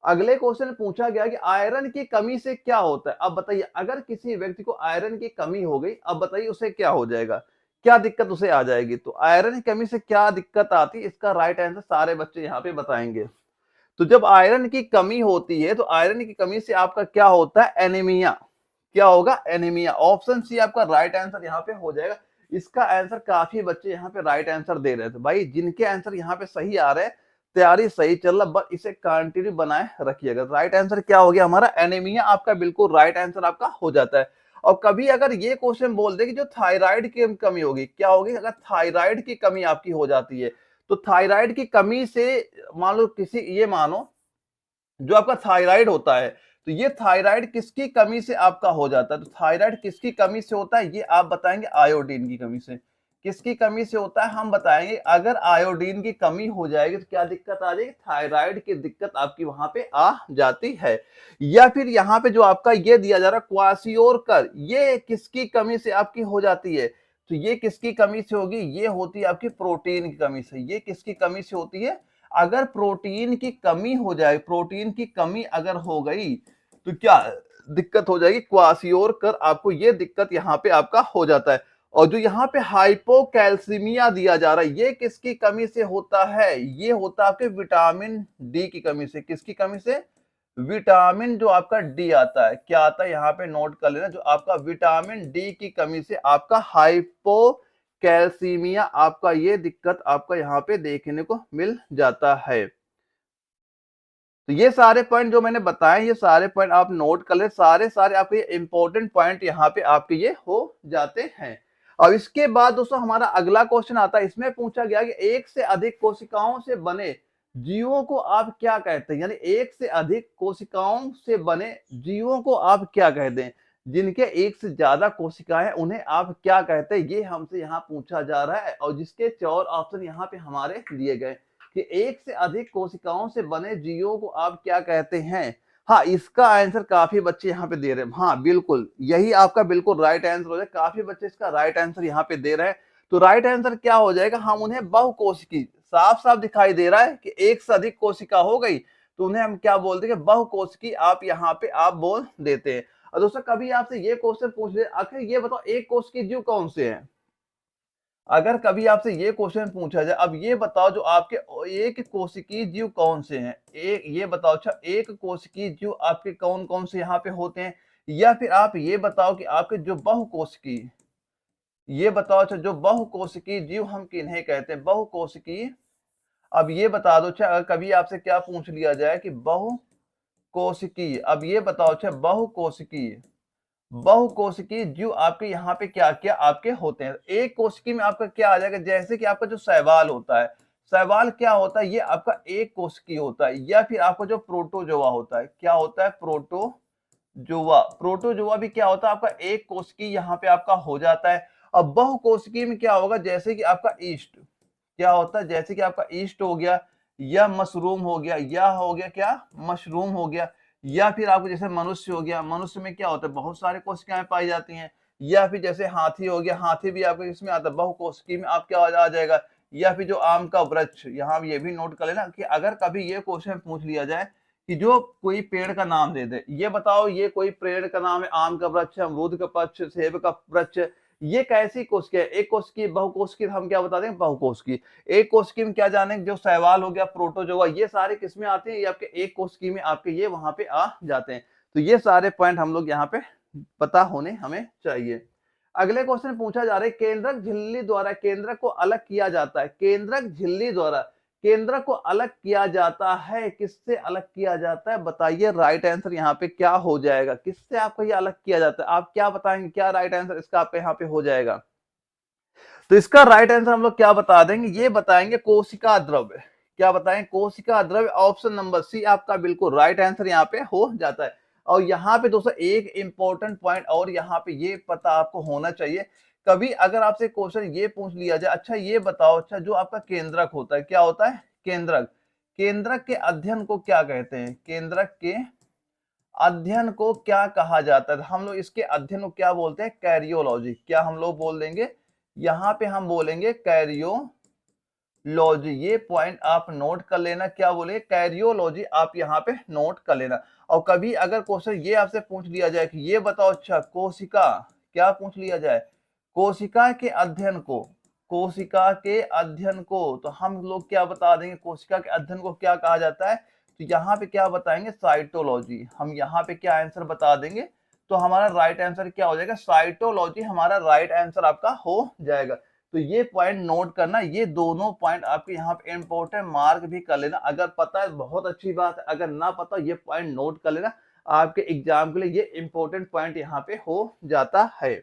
अगले क्वेश्चन में पूछा गया कि आयरन की कमी से क्या होता है। अब बताइए अगर किसी व्यक्ति को आयरन की कमी हो गई, अब बताइए उसे क्या हो जाएगा, क्या दिक्कत उसे आ जाएगी। तो आयरन की कमी से क्या दिक्कत आती है, इसका राइट आंसर सारे बच्चे यहाँ पे बताएंगे। तो जब आयरन की कमी होती है तो आयरन की कमी से आपका क्या होता है, एनीमिया। क्या होगा, एनीमिया। ऑप्शन सी आपका राइट आंसर यहाँ पे हो जाएगा। इसका आंसर काफी बच्चे यहाँ पे राइट आंसर दे रहे थे भाई, जिनके आंसर यहाँ पे सही आ रहे हैं तैयारी सही चल रहा, बस इसे कंटिन्यू बनाए रखिएगा। राइट आंसर क्या हो गया हमारा, एनीमिया आपका बिल्कुल राइट आंसर आपका हो जाता है। और कभी अगर ये क्वेश्चन बोल दे कि जो थायराइड की कमी होगी, क्या होगी, अगर थायराइड की कमी आपकी हो जाती है तो थायराइड की कमी से मान लो किसी, ये मानो जो आपका थायराइड होता है, तो ये थायराइड किसकी कमी से आपका हो जाता है, तो थायराइड किसकी कमी से होता है, ये आप बताएंगे आयोडीन की कमी से। किसकी कमी से होता है, हम बताएंगे अगर आयोडीन की कमी हो जाएगी तो क्या दिक्कत आ जाएगी, थायराइड की दिक्कत आपकी वहां पे आ जाती है। या फिर यहाँ पे जो आपका ये दिया जा रहा है क्वासियोरकर, ये किसकी कमी से आपकी हो जाती है, तो ये किसकी कमी से होगी, ये होती है आपकी प्रोटीन की कमी से। ये किसकी कमी से होती है, अगर प्रोटीन की कमी हो जाए, प्रोटीन की कमी अगर हो गई तो क्या दिक्कत हो जाएगी, क्वासियोरकर आपको ये दिक्कत यहाँ पे आपका हो जाता है। और जो यहाँ पे हाइपोकैल्सीमिया दिया जा रहा है, ये किसकी कमी से होता है? ये होता है आपके विटामिन डी की कमी से। किसकी कमी से? विटामिन जो आपका डी आता है, क्या आता है यहाँ पे नोट कर लेना, जो आपका विटामिन डी की कमी से आपका हाइपोकैल्सीमिया, आपका ये दिक्कत आपका यहाँ पे देखने को मिल जाता है। तो ये सारे पॉइंट जो मैंने बताए, ये सारे पॉइंट आप नोट कर ले, सारे आपके इंपॉर्टेंट पॉइंट यहाँ पे आपके ये हो जाते हैं। अब इसके बाद दोस्तों हमारा अगला क्वेश्चन आता है, इसमें पूछा गया कि एक से अधिक कोशिकाओं से बने जीवों को आप क्या कहते हैं? यानी एक से अधिक कोशिकाओं से बने जीवों को आप क्या कहते हैं? जिनके एक से ज्यादा कोशिकाएं हैं उन्हें आप क्या कहते हैं? ये हमसे यहाँ पूछा जा रहा है, और जिसके 4 ऑप्शन यहाँ पे हमारे दिए गए कि एक से अधिक कोशिकाओं से बने जीवों को आप क्या कहते हैं? हाँ, इसका आंसर काफी बच्चे यहाँ पे दे रहे हैं। हाँ, बिल्कुल यही आपका बिल्कुल राइट आंसर हो जाए। काफी बच्चे इसका राइट आंसर यहाँ पे दे रहे हैं। तो राइट आंसर क्या हो जाएगा? हम उन्हें बहुकोशिकी, साफ साफ दिखाई दे रहा है कि एक से अधिक कोशिका हो गई तो उन्हें हम क्या बोलते हैं? बहुकोशिकी आप यहाँ पे आप बोल देते हैं। और दोस्तों कभी आपसे ये क्वेश्चन पूछ ले, आखिर ये बताओ एक कोशिकीय जीव कौन से हैं? अगर कभी आपसे ये क्वेश्चन पूछा जाए, अब ये बताओ जो आपके एक कोशिकीय जीव कौन से हैं? एक ये बताओ, अच्छा एक कोशिकीय जीव आपके कौन कौन से यहाँ पे होते हैं? या फिर आप ये बताओ कि आपके जो बहुकोशिकीय, ये बताओ अच्छा जो बहुकोशिकीय जीव हम किन्हें कहते हैं? बहुकोशिकीय, अब ये बता दो अच्छा, अगर कभी आपसे क्या पूछ लिया जाए कि बहुकोशिकीय, अब ये बताओ अच्छा बहुकोशिकीय, बहुकोशिकीय जीव आपके यहाँ पे क्या क्या आपके होते हैं? एक कोशिकी में आपका क्या आ जाएगा? जैसे कि आपका जो शैवाल होता है, शैवाल क्या होता है? ये आपका एक कोशिकीय होता है। या फिर आपका जो प्रोटोजोआ होता है, क्या होता है? प्रोटोजोआ, प्रोटोजोआ भी क्या होता है? आपका एक कोशिकीय यहाँ पे आपका हो जाता है। अब बहुकोशिकीय में क्या होगा? जैसे कि आपका ईस्ट, क्या होता है? जैसे कि आपका ईस्ट हो गया, या मशरूम हो गया, या हो गया क्या? मशरूम हो गया। या फिर आपको जैसे मनुष्य हो गया, मनुष्य में क्या होता है? बहुत सारे कोशिकाएं पाई जाती हैं। या फिर जैसे हाथी हो गया, हाथी भी आपके इसमें आता है, बहुकोशिकीय में आप क्या आ जाएगा? या फिर जो आम का वृक्ष, यहाँ ये भी नोट कर लेना कि अगर कभी ये क्वेश्चन पूछ लिया जाए कि जो कोई पेड़ का नाम दे दे, ये बताओ ये कोई पेड़ का नाम है? आम का वृक्ष, अमरूद का वृक्ष, सेब का वृक्ष, ये कैसी कोशिकी है? एक कोशिकी, बहुकोशिकी, हम क्या बता दें? बहुकोशिकी। एक कोशिकी में क्या जाने, जो शैवाल हो गया, प्रोटोजोआ, ये सारे किसमें आते हैं? ये आपके एक कोशिकी में आपके ये वहां पे आ जाते हैं। तो ये सारे पॉइंट हम लोग यहाँ पे पता होने हमें चाहिए। अगले क्वेश्चन पूछा जा रहा है, केंद्रक झिल्ली द्वारा केंद्रक को अलग किया जाता है। केंद्रक झिल्ली द्वारा केंद्रक को अलग किया जाता है, किससे अलग किया जाता है? बताइए राइट आंसर यहाँ पे क्या हो जाएगा? किससे आपको ये अलग किया जाता है? आप क्या बताएंगे? क्या राइट आंसर इसका आपके यहाँ पे हो जाएगा? तो इसका राइट आंसर हम लोग क्या बता देंगे? ये बताएंगे कोशिका द्रव्य। क्या बताएं? कोशिका द्रव्य। ऑप्शन नंबर सी आपका बिल्कुल राइट आंसर यहाँ पे हो जाता है। और यहाँ पे दोस्तों एक इंपॉर्टेंट पॉइंट और यहाँ पे ये पता आपको होना चाहिए, कभी अगर आपसे क्वेश्चन ये पूछ लिया जाए, अच्छा ये बताओ, अच्छा जो आपका केंद्रक होता है, क्या होता है? केंद्रक। केंद्रक के अध्ययन को क्या कहते हैं? केंद्रक के अध्ययन को क्या कहा जाता है? हम लोग इसके अध्ययन को क्या बोलते हैं? कैरियोलॉजी। क्या हम लोग बोल देंगे? यहाँ पे हम बोलेंगे कैरियोलॉजी। ये पॉइंट आप नोट कर लेना। क्या बोले? कैरियोलॉजी आप यहाँ पे नोट कर लेना। और कभी अगर क्वेश्चन ये आपसे पूछ लिया जाए कि ये बताओ अच्छा कोशिका, क्या पूछ लिया जाए? कोशिका के अध्ययन को, कोशिका के अध्ययन को, तो हम लोग क्या बता देंगे? कोशिका के अध्ययन को क्या कहा जाता है? तो यहाँ पे क्या बताएंगे? साइटोलॉजी। हम यहाँ पे क्या आंसर बता देंगे? तो हमारा राइट आंसर क्या हो जाएगा? साइटोलॉजी हमारा राइट आंसर आपका हो जाएगा। तो ये पॉइंट नोट करना, ये दोनों पॉइंट आपके यहाँ पे इंपॉर्टेंट मार्क भी कर लेना। अगर पता है बहुत अच्छी बात है, अगर ना पता ये पॉइंट नोट कर लेना, आपके एग्जाम के लिए ये इंपॉर्टेंट पॉइंट यहाँ पे हो जाता है।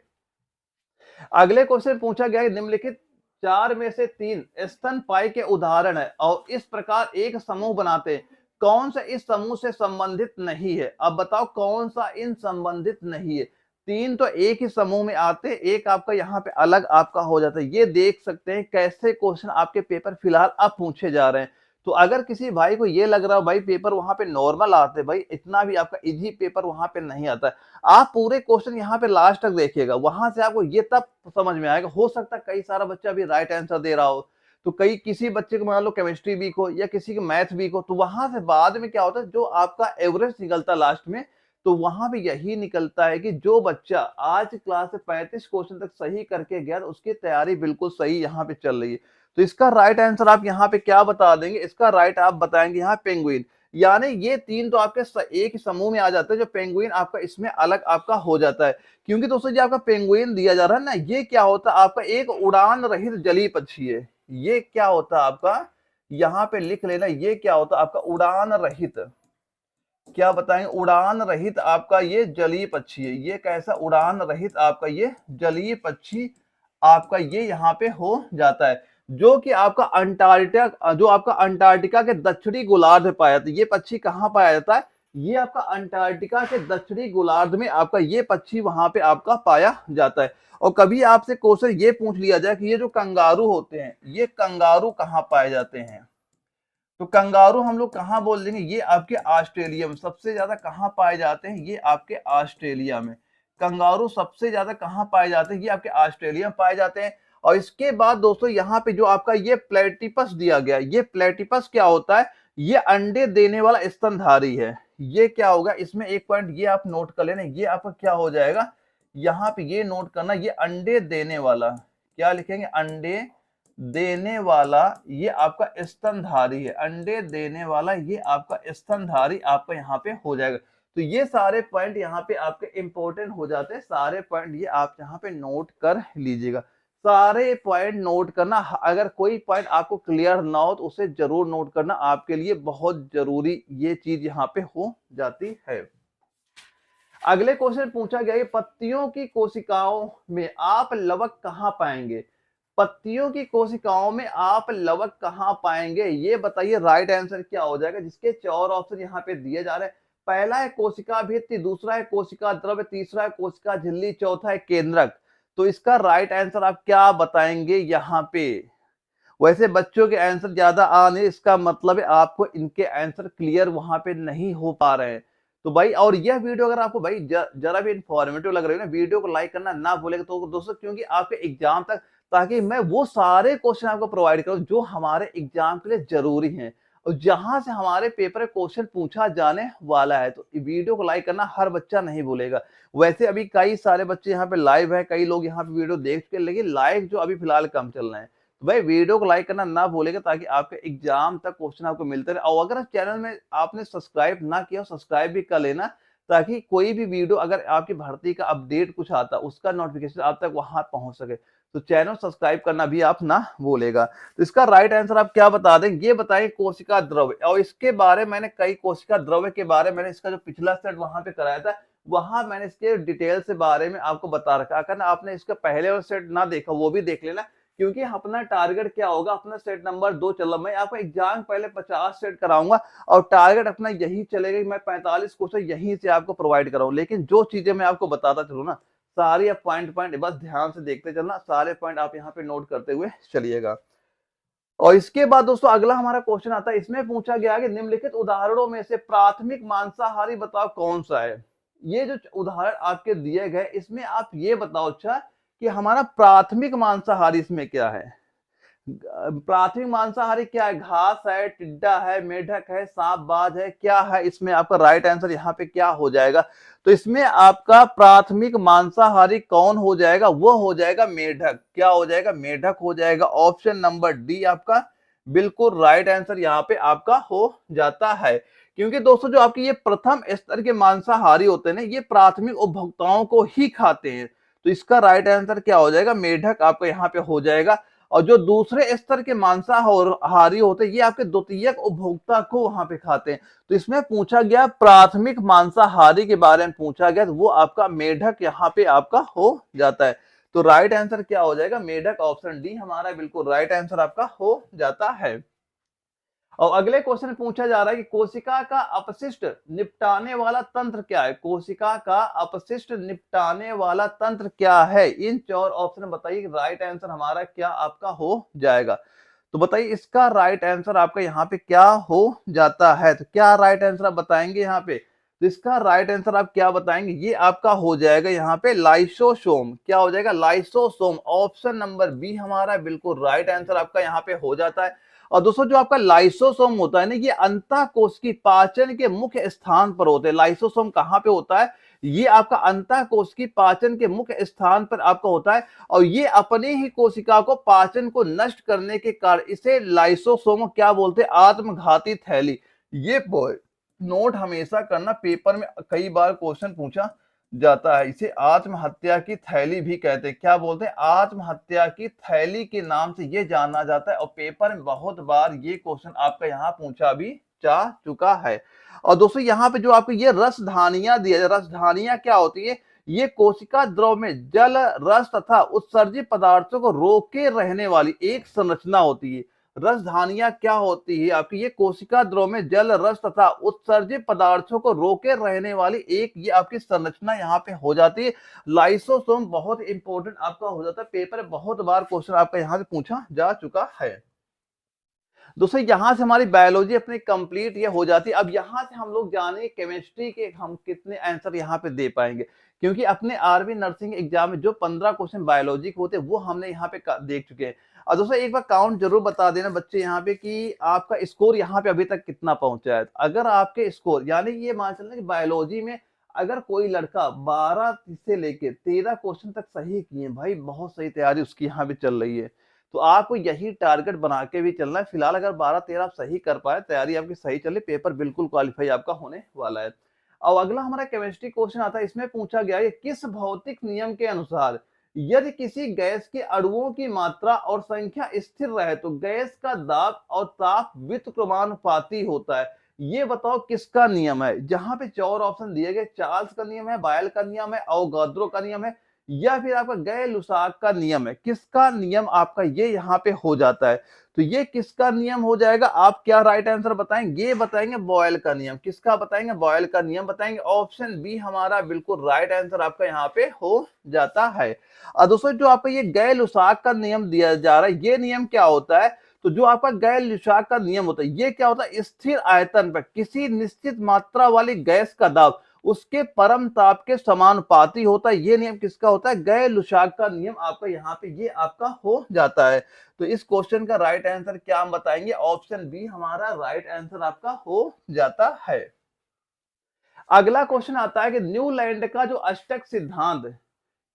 अगले क्वेश्चन पूछा गया है, निम्नलिखित 4 में से 3 स्तनपायी के उदाहरण है और इस प्रकार एक समूह बनाते हैं, कौन सा इस समूह से संबंधित नहीं है? अब बताओ कौन सा इन संबंधित नहीं है? 3 तो एक ही समूह में आते हैं, एक आपका यहाँ पे अलग आपका हो जाता है। ये देख सकते हैं कैसे क्वेश्चन आपके पेपर फिलहाल अब पूछे जा रहे हैं। तो अगर किसी भाई को ये लग रहा हो भाई पेपर वहां पे नॉर्मल आते, भाई इतना भी आपका इजी पेपर वहां पे नहीं आता है, आप पूरे क्वेश्चन यहाँ पे लास्ट तक देखिएगा, वहां से आपको ये तब समझ में आएगा। हो सकता है कई सारा बच्चा भी राइट आंसर दे रहा हो, तो कई किसी बच्चे को मान लो केमिस्ट्री वीक हो या किसी की मैथ वीक हो, तो वहां से बाद में क्या होता है, जो आपका एवरेज निकलता लास्ट में, तो वहां पे यही निकलता है कि जो बच्चा आज क्लास से 35 क्वेश्चन तक सही करके गया, तो उसकी तैयारी बिल्कुल सही यहाँ पे चल रही है। तो इसका राइट आंसर आप यहाँ पे क्या बता देंगे? इसका राइट आप बताएंगे यहाँ पेंगुइन। यानी ये तीन तो आपके एक ही समूह में आ जाते हैं, जो पेंगुइन आपका इसमें अलग आपका हो जाता है। क्योंकि दोस्तों जो आपका पेंगुइन दिया जा रहा है ना, ये क्या होता है? आपका एक उड़ान रहित जलीय पक्षी है। ये क्या होता है आपका? यहाँ पे लिख लेना, ये क्या होता है आपका? उड़ान रहित। क्या बताएंगे? उड़ान रहित आपका ये जलीय पक्षी है। ये कैसा उड़ान रहित आपका ये जलीय पक्षी आपका ये यहाँ पे हो जाता है, जो कि आपका अंटार्कटिका, जो आपका अंटार्कटिका के दक्षिणी गोलार्ध में पाया जाता है। ये पक्षी कहाँ पाया जाता है? ये आपका अंटार्कटिका के दक्षिणी गोलार्ध में आपका ये पक्षी वहां पे आपका पाया जाता है। और कभी आपसे क्वेश्चन ये पूछ लिया जाए कि ये जो कंगारू होते हैं, ये कंगारू कहाँ पाए जाते हैं? तो कंगारू हम लोग कहाँ बोल देंगे? ये आपके ऑस्ट्रेलिया में सबसे ज्यादा कहाँ पाए जाते हैं? ये आपके ऑस्ट्रेलिया में। कंगारू सबसे ज्यादा कहाँ पाए जाते हैं? ये आपके ऑस्ट्रेलिया में पाए जाते हैं। और इसके बाद दोस्तों यहाँ पे जो आपका ये प्लेटिपस दिया गया, ये प्लेटिपस क्या होता है? ये अंडे देने वाला स्तनधारी है। ये क्या होगा? इसमें एक पॉइंट ये आप नोट कर लेना, ये आपका क्या हो जाएगा? यहाँ पे ये नोट करना, ये अंडे देने वाला, क्या लिखेंगे? अंडे देने वाला, ये आपका स्तनधारी है। अंडे देने वाला ये आपका स्तनधारी आपका यहाँ पे हो जाएगा। तो ये सारे पॉइंट यहाँ पे आपके इंपॉर्टेंट हो जाते हैं। सारे पॉइंट ये आप यहाँ पे नोट कर लीजिएगा। सारे पॉइंट नोट करना, अगर कोई पॉइंट आपको क्लियर ना हो तो उसे जरूर नोट करना, आपके लिए बहुत जरूरी ये चीज यहाँ पे हो जाती है। अगले क्वेश्चन पूछा गया है, पत्तियों की कोशिकाओं में आप लवक कहाँ पाएंगे? पत्तियों की कोशिकाओं में आप लवक कहाँ पाएंगे? ये बताइए राइट आंसर क्या हो जाएगा? जिसके 4 ऑप्शन यहाँ पे दिए जा रहे हैं। पहला है कोशिका भित्ति, दूसरा है कोशिका द्रव्य, तीसरा है कोशिका झिल्ली, चौथा है केंद्रक। तो इसका राइट आंसर आप क्या बताएंगे यहाँ पे? वैसे बच्चों के आंसर ज्यादा आ नहीं, इसका मतलब है आपको इनके आंसर क्लियर वहां पे नहीं हो पा रहे हैं। तो भाई, और यह वीडियो अगर आपको भाई जरा भी इंफॉर्मेटिव लग रही है ना, वीडियो को लाइक करना ना भूलेगा। तो दोस्तों क्योंकि आपके एग्जाम तक, ताकि मैं वो सारे क्वेश्चन आपको प्रोवाइड करूं जो हमारे एग्जाम के लिए जरूरी हैं और जहां से हमारे पेपर में क्वेश्चन पूछा जाने वाला है। तो वीडियो को लाइक करना हर बच्चा नहीं भूलेगा। वैसे अभी कई सारे बच्चे यहाँ पे लाइव है, कई लोग यहाँ पे वीडियो देख के, लेकिन लाइव जो अभी फिलहाल कम चल रहे हैं। तो भाई वीडियो को लाइक करना ना भूलेगा, ताकि आपके एग्जाम तक क्वेश्चन आपको मिलते रहे। और अगर चैनल में आपने सब्सक्राइब ना किया, सब्सक्राइब भी कर लेना, ताकि कोई भी वीडियो अगर आपकी भर्ती का अपडेट कुछ आता, उसका नोटिफिकेशन आप तक वहां पहुंच सके। तो चैनल सब्सक्राइब करना भी आप ना भूलेगा। तो इसका राइट आंसर आप क्या बता दें? ये बताइए कोशिका द्रव्य। और इसके बारे में मैंने कई कोशिका द्रव्य के बारे में इसका जो पिछला सेट वहां पे कराया था, वहां मैंने इसके डिटेल से बारे में आपको बता रखा। अगर आपने इसका पहले वाला सेट ना देखा, वो भी देख लेना। क्योंकि अपना टारगेट क्या होगा? अपना सेट नंबर 2 चल रहा, मैं आपको एग्जाम पहले 50 सेट कराऊंगा और टारगेट अपना यही चलेगा कि मैं 45 क्वेश्चन यहीं से आपको प्रोवाइड कराऊं। लेकिन जो चीजें मैं आपको बताता चलूं ना, सारी आप पॉइंट पॉइंट बस ध्यान से देखते चलना, सारे पॉइंट आप यहाँ पे नोट करते हुए चलिएगा। और इसके बाद दोस्तों अगला हमारा क्वेश्चन आता है। इसमें पूछा गया है कि निम्नलिखित उदाहरणों में से प्राथमिक मांसाहारी बताओ कौन सा है? ये जो उदाहरण आपके दिए गए, इसमें आप ये बताओ अच्छा कि हमारा प्राथमिक मांसाहारी इसमें क्या है? प्राथमिक मांसाहारी क्या है? घास है, टिड्डा है, मेढक है, सांप बाज है, क्या है? इसमें आपका राइट आंसर यहाँ पे क्या हो जाएगा? तो इसमें आपका प्राथमिक मांसाहारी कौन हो जाएगा? वो हो जाएगा मेढक। क्या हो जाएगा? मेढक हो जाएगा। ऑप्शन नंबर डी आपका बिल्कुल राइट आंसर यहाँ पे आपका हो जाता है। क्योंकि दोस्तों जो आपके ये प्रथम स्तर के मांसाहारी होते हैं ना, ये प्राथमिक उपभोक्ताओं को ही खाते हैं। तो इसका राइट आंसर क्या हो जाएगा? मेढक आपका यहाँ पे हो जाएगा। और जो दूसरे स्तर के मांसाहारी होते हैं, ये आपके द्वितीयक उपभोक्ता को वहां पे खाते हैं। तो इसमें पूछा गया प्राथमिक मांसाहारी के बारे में पूछा गया, तो वो आपका मेढक यहाँ पे आपका हो जाता है। तो राइट आंसर क्या हो जाएगा? मेढक। ऑप्शन डी हमारा बिल्कुल राइट आंसर आपका हो जाता है। और अगले क्वेश्चन में पूछा जा रहा है कि कोशिका का अपशिष्ट निपटाने वाला तंत्र क्या है? कोशिका का अपशिष्ट निपटाने वाला तंत्र क्या है? इन 4 ऑप्शन में बताइए राइट आंसर हमारा क्या आपका हो जाएगा। तो बताइए इसका राइट आंसर आपका यहाँ पे क्या हो जाता है? तो क्या राइट आंसर आप बताएंगे यहाँ पे? तो इसका राइट आंसर आप क्या बताएंगे? ये आपका हो जाएगा यहाँ पे लाइसोसोम। क्या हो जाएगा? लाइसोसोम। ऑप्शन नंबर बी हमारा बिल्कुल राइट आंसर आपका यहाँ पे हो जाता है। और दोस्तों जो आपका लाइसोसोम होता है ना, ये अंतःकोश की पाचन के मुख्य स्थान पर होते हैं। लाइसोसोम कहाँ पे होता है? ये आपका अंतःकोश की पाचन के मुख्य स्थान पर आपका होता है, और ये अपने ही कोशिका को पाचन को नष्ट करने के कारण इसे लाइसोसोम क्या बोलते हैं? आत्मघाती थैली। ये नोट हमेशा करना, पेपर में कई बार क्वेश्चन पूछा जाता है। इसे आत्महत्या की थैली भी कहते हैं। क्या बोलते हैं? आत्महत्या की थैली के नाम से ये जाना जाता है, और पेपर में बहुत बार ये क्वेश्चन आपका यहाँ पूछा भी जा चुका है। और दोस्तों यहाँ पे जो आपको ये रसधानियां दिया जाए, रसधानियां क्या होती है? ये कोशिका द्रव में जल, रस तथा उत्सर्जित पदार्थों को रोके रहने वाली एक संरचना होती है। रसधानियां क्या होती है आपकी? ये कोशिका द्रव में जल, रस तथा उत्सर्जित पदार्थों को रोके रहने वाली एक ये आपकी संरचना यहाँ पे हो जाती है। लाइसोसोम बहुत इंपॉर्टेंट आपका हो जाता है, पेपर में बहुत बार क्वेश्चन आपका यहाँ से पूछा जा चुका है। दोस्तों यहाँ से हमारी बायोलॉजी अपनी कंप्लीट ये हो जाती है। अब यहाँ से हम लोग जाने केमिस्ट्री के हम कितने आंसर यहाँ पे दे पाएंगे, क्योंकि अपने आरबी नर्सिंग एग्जाम में जो 15 क्वेश्चन बायोलॉजी के होते हैं वो हमने यहाँ पे देख चुके हैं। और दोस्तों एक बार काउंट जरूर बता देना बच्चे यहाँ पे कि आपका स्कोर यहाँ पे अभी तक कितना पहुंचा है। अगर आपके स्कोर यानी ये मान चलना कि बायोलॉजी में अगर कोई लड़का 12 से लेके 13 क्वेश्चन तक सही किए, भाई बहुत सही तैयारी उसकी यहाँ पे चल रही है। तो आपको यही टारगेट बना के भी चलना है। फिलहाल अगर 12-13 आप सही कर पाए, तैयारी आपकी सही चले, पेपर बिल्कुल क्वालिफाई आपका होने वाला है। और अगला हमारा केमिस्ट्री क्वेश्चन आता है। इसमें पूछा गया है किस भौतिक नियम के अनुसार यदि किसी गैस के अणुओं की मात्रा और संख्या स्थिर रहे तो गैस का दाब और ताप व्युत्क्रमानुपाती होता है। ये बताओ किसका नियम है? जहां पे 4 ऑप्शन दिए गए, चार्ल्स का नियम है, बायल का नियम है, अवोगाद्रो का नियम है, या फिर आपका गै लुसाक का नियम है। किसका नियम आपका ये यहाँ पे हो जाता है? तो ये किसका नियम हो जाएगा? आप क्या राइट आंसर बताएंगे? ये बताएंगे बॉयल का नियम। किसका बताएंगे? बॉयल का नियम बताएंगे। ऑप्शन बी हमारा बिल्कुल राइट आंसर आपका यहाँ पे हो जाता है। और दोस्तों जो आपका ये गै लुसाक का नियम दिया जा रहा है, ये नियम क्या होता है? तो जो आपका गै लुसाक का नियम होता है, ये क्या होता है? स्थिर आयतन पर किसी निश्चित मात्रा वाली गैस का दाब उसके परम ताप के समानुपाती होता है। ये नियम किसका होता है? गै लुसाक का नियम आपका यहाँ पे ये आपका हो जाता है। तो इस क्वेश्चन का राइट आंसर क्या हम बताएंगे? ऑप्शन बी हमारा राइट आंसर आपका हो जाता है। अगला क्वेश्चन आता है कि न्यूलैंड का जो अष्टक सिद्धांत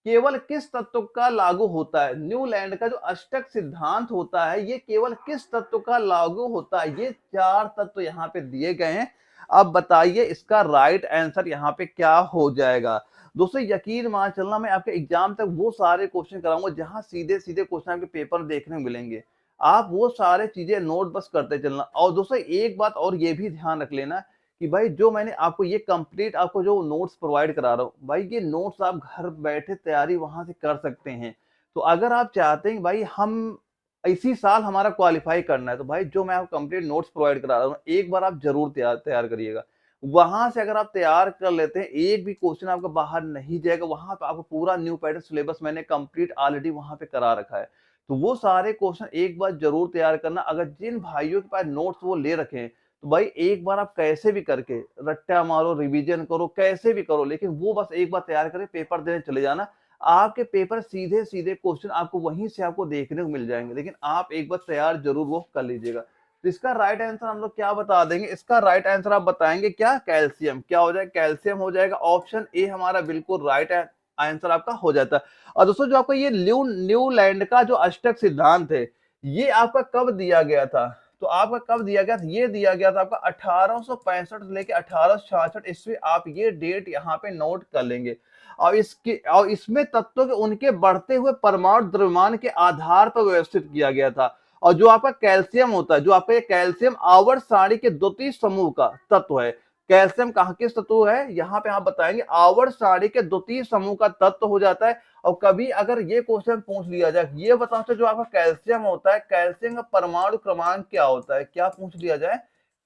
केवल किस तत्व का लागू होता है? न्यूलैंड का जो अष्टक सिद्धांत होता है ये केवल किस तत्व का लागू होता है? ये 4 तत्व यहाँ पे दिए गए हैं। अब बताइए इसका राइट आंसर यहाँ पे क्या हो जाएगा? दोस्तों यकीन मान चलना, मैं आपके एग्जाम तक वो सारे क्वेश्चन कराऊंगा जहां सीधे सीधे क्वेश्चन आपके पेपर में देखने को मिलेंगे। आप वो सारे चीजें नोट बस करते चलना। और दोस्तों एक बात और ये भी ध्यान रख लेना कि भाई जो मैंने आपको ये कंप्लीट आपको जो नोट्स प्रोवाइड करा रहा हूँ, भाई ये नोट्स आप घर बैठे तैयारी वहां से कर सकते हैं। तो अगर आप चाहते हैं भाई हम इसी साल हमारा क्वालिफाई करना है, तो भाई जो मैं आपको कंप्लीट नोट्स प्रोवाइड करा रहा हूँ एक बार आप जरूर तैयार तैयार करिएगा। वहां से अगर आप तैयार कर लेते हैं, एक भी क्वेश्चन आपका बाहर नहीं जाएगा। वहां पे आपको पूरा न्यू पैटर्न सिलेबस मैंने कंप्लीट ऑलरेडी वहां पे करा रखा है। तो वो सारे क्वेश्चन एक बार जरूर तैयार करना। अगर जिन भाइयों के पास नोट्स वो ले रखे हैं, तो भाई एक बार आप कैसे भी करके रट्टा मारो, रिवीजन करो, कैसे भी करो, लेकिन वो बस एक बार तैयार करके पेपर देने चले जाना। आपके पेपर सीधे सीधे क्वेश्चन आपको वहीं से आपको देखने को मिल जाएंगे, लेकिन आप एक बार तैयार जरूर वो कर लीजिएगा। तो इसका राइट आंसर हम लोग क्या बता देंगे? इसका राइट आंसर आप बताएंगे क्या? कैल्शियम। क्या हो जाएगा? कैल्शियम हो जाएगा। ऑप्शन ए हमारा बिल्कुल राइट आंसर आपका हो जाता है। और दोस्तों जो आपको ये न्यूलैंड का जो अष्टक सिद्धांत है, ये आपका कब दिया गया था? तो आपका कब दिया गया था? ये दिया गया था आपका 1865 से लेके 1866 ईस्वी। आप ये डेट यहाँ पे नोट कर लेंगे। और इसमें तत्वों के उनके बढ़ते हुए परमाणु द्रव्यमान के आधार पर व्यवस्थित किया गया था। और जो आपका कैल्शियम होता है, जो आपका ये कैल्शियम आवर्त सारणी के द्वितीय समूह का तत्व है। कैल्शियम कहाँ किस तत्व है? यहाँ पे आप बताएंगे आवर्त सारणी के द्वितीय समूह का तत्व हो जाता है। और कभी अगर ये क्वेश्चन पूछ लिया जाए, ये बताओ जो आपका कैल्शियम होता है, कैल्शियम का परमाणु क्रमांक क्या होता है? क्या पूछ लिया जाए?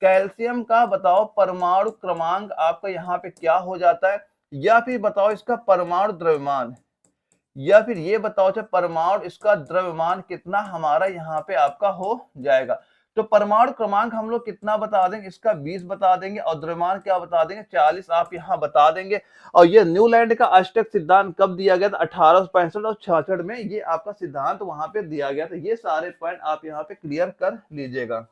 कैल्शियम का बताओ परमाणु क्रमांक आपका यहाँ पे क्या हो जाता है? या फिर बताओ इसका परमाणु द्रव्यमान, या फिर ये बताओ चाहे परमाणु इसका द्रव्यमान कितना हमारा यहाँ पे आपका हो जाएगा। तो परमाणु क्रमांक हम लोग कितना बता देंगे, इसका 20 बता देंगे, और द्रव्यमान क्या बता देंगे, 40 आप यहाँ बता देंगे। और ये न्यूलैंड का अष्टक सिद्धांत कब दिया गया था, 1865 और 66 में ये आपका सिद्धांत वहां पे दिया गया था। ये सारे पॉइंट आप यहाँ पे क्लियर कर लीजिएगा।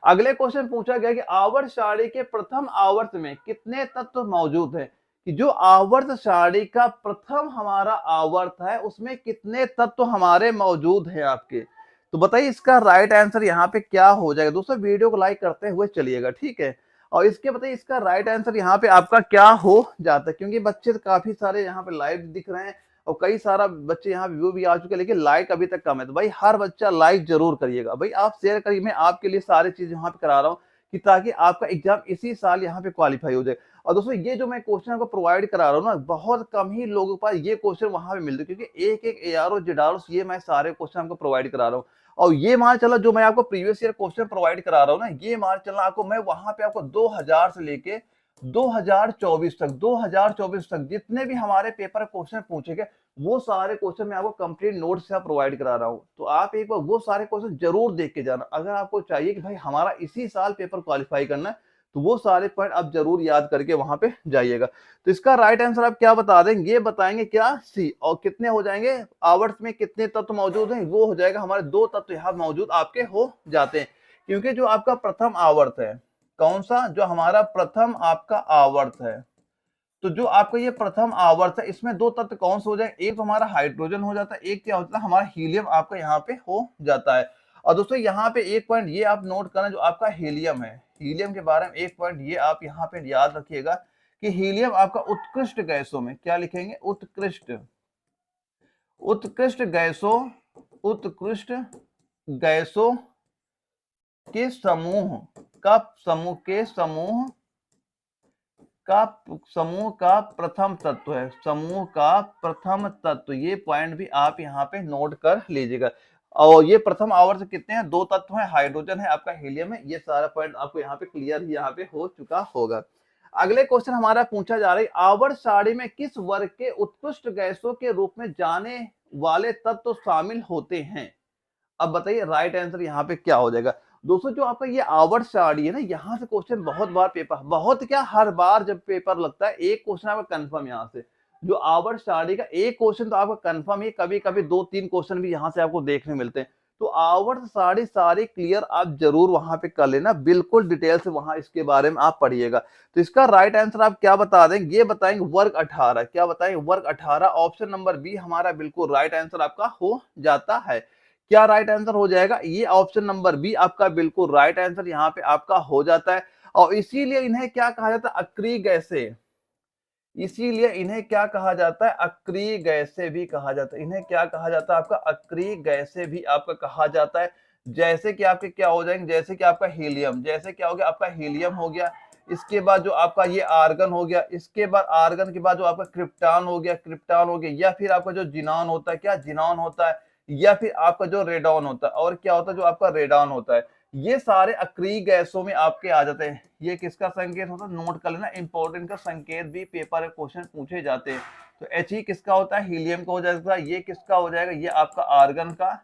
अगले क्वेश्चन पूछा गया कि आवर्त सारणी के प्रथम आवर्त में कितने तत्व मौजूद हैं, कि जो आवर्त सारणी का प्रथम हमारा आवर्त है उसमें कितने तत्व हमारे मौजूद हैं आपके। तो बताइए इसका राइट आंसर यहाँ पे क्या हो जाएगा। दोस्तों वीडियो को लाइक करते हुए चलिएगा, ठीक है। और इसके बताइए इसका राइट आंसर यहाँ पे आपका क्या हो जाता है, क्योंकि बच्चे तो काफी सारे यहाँ पे लाइव दिख रहे हैं और कई सारा बच्चे यहाँ व्यू भी आ चुके हैं, लेकिन लाइक अभी तक कम है। तो भाई हर बच्चा लाइक जरूर करिएगा, भाई आप शेयर करिए। मैं आपके लिए सारी चीज यहाँ पे करा रहा हूँ कि ताकि आपका एग्जाम इसी साल यहाँ पे क्वालिफाई हो जाए। और दोस्तों ये जो मैं क्वेश्चन आपको प्रोवाइड करा रहा हूँ ना, बहुत कम ही लोगों के पास ये क्वेश्चन वहां पे मिलते हैं, क्योंकि एक एक एआरओ जेडारो ये मैं सारे क्वेश्चन आपको प्रोवाइड करा रहा हूँ। और ये मान चला जो मैं आपको प्रीवियस ईयर क्वेश्चन प्रोवाइड करा रहा हूँ ना, ये मान चला आपको मैं वहां पे आपको 2000 से लेके 2024 तक जितने भी हमारे पेपर क्वेश्चन पूछे गए वो सारे क्वेश्चन मैं आपको कंप्लीट नोट से प्रोवाइड करा रहा हूँ। तो आप एक बार वो सारे क्वेश्चन जरूर देख के जाना। अगर आपको चाहिए कि भाई हमारा इसी साल पेपर क्वालिफाई करना है, तो वो सारे पॉइंट आप जरूर याद करके वहां पे जाइएगा। तो इसका राइट आंसर आप क्या बता देंगे, ये बताएंगे क्या, सी। और कितने हो जाएंगे, आवर्त में कितने तत्व मौजूद हैं, वो हो जाएगा हमारे 2 तत्व यहाँ मौजूद आपके हो जाते हैं। क्योंकि जो आपका प्रथम आवर्त है, कौन सा, जो हमारा प्रथम आपका आवर्त है, तो जो आपका ये प्रथम आवर्त है इसमें 2 तत्व कौन से हो जाए, एक तो हमारा हाइड्रोजन हो जाता है, एक क्या होता है हमारा हीलियम आपका यहाँ पे हो जाता है। और दोस्तों यहाँ पे एक पॉइंट ये आप नोट करना, जो आपका हीलियम है, हीलियम के बारे में एक पॉइंट ये आप यहाँ पे याद रखिएगा कि हीलियम आपका उत्कृष्ट गैसों में, क्या लिखेंगे, उत्कृष्ट, उत्कृष्ट गैसों, उत्कृष्ट गैसों के समूह का, समूह का प्रथम तत्व है, समूह का प्रथम तत्व। ये पॉइंट भी आप यहाँ पे नोट कर लीजिएगा। और ये प्रथम आवर्त कितने हैं, 2 तत्व हैं, हाइड्रोजन है आपका, हीलियम है। ये सारा पॉइंट आपको यहाँ पे क्लियर यहाँ पे हो चुका होगा। अगले क्वेश्चन हमारा पूछा जा रहा है, आवर्त सारणी में किस वर्ग के उत्कृष्ट गैसों के रूप में जाने वाले तत्व शामिल होते हैं। अब बताइए राइट आंसर यहाँ पे क्या हो जाएगा। दोस्तों जो आपका ये आवर्त सारणी है ना, यहाँ से क्वेश्चन बहुत बार पेपर, बहुत क्या, हर बार जब पेपर लगता है एक क्वेश्चन आपका कंफर्म यहाँ से, जो आवर्त सारणी का एक क्वेश्चन तो आपका कंफर्म ही, कभी कभी 2-3 क्वेश्चन भी यहाँ से आपको देखने मिलते हैं। तो आवर्त सारणी सारी क्लियर आप जरूर वहां पे कर लेना, बिल्कुल डिटेल से वहां इसके बारे में आप पढ़िएगा। तो इसका राइट आंसर आप क्या बता देंगे, ये बताएंगे वर्ग 18, क्या बताएंगे, वर्ग 18। ऑप्शन नंबर बी हमारा बिल्कुल राइट आंसर आपका हो जाता है। क्या राइट आंसर हो जाएगा, ये ऑप्शन नंबर बी आपका बिल्कुल राइट आंसर यहाँ पे आपका हो जाता है। और इसीलिए इन्हें क्या कहा जाता है, अक्रिय गैसें, इसीलिए इन्हें क्या कहा जाता है, अक्रिय गैसें भी कहा जाता है। इन्हें क्या कहा जाता है आपका, अक्रिय गैसें भी आपका कहा जाता है। जैसे कि आपके क्या हो जाएंगे, जैसे कि आपका हीलियम, जैसे क्या हो गया आपका हीलियम हो गया, इसके बाद जो आपका ये आर्गन हो गया, इसके बाद आर्गन के बाद जो आपका क्रिप्टॉन हो गया, क्रिप्टॉन हो गया, या फिर आपका जो जिनॉन होता है, क्या जिनॉन होता है, या फिर आपका जो रेडॉन होता है, और क्या होता है जो आपका रेडॉन होता है। ये सारे अक्रिय गैसों में आपके आ जाते हैं। ये किसका संकेत होता है, नोट कर लेना, इंपॉर्टेंट का संकेत भी पेपर में क्वेश्चन पूछे जाते हैं। तो एच ही किसका होता है, हीलियम का हो जाएगा। ये किसका हो जाएगा, ये आपका आर्गन का,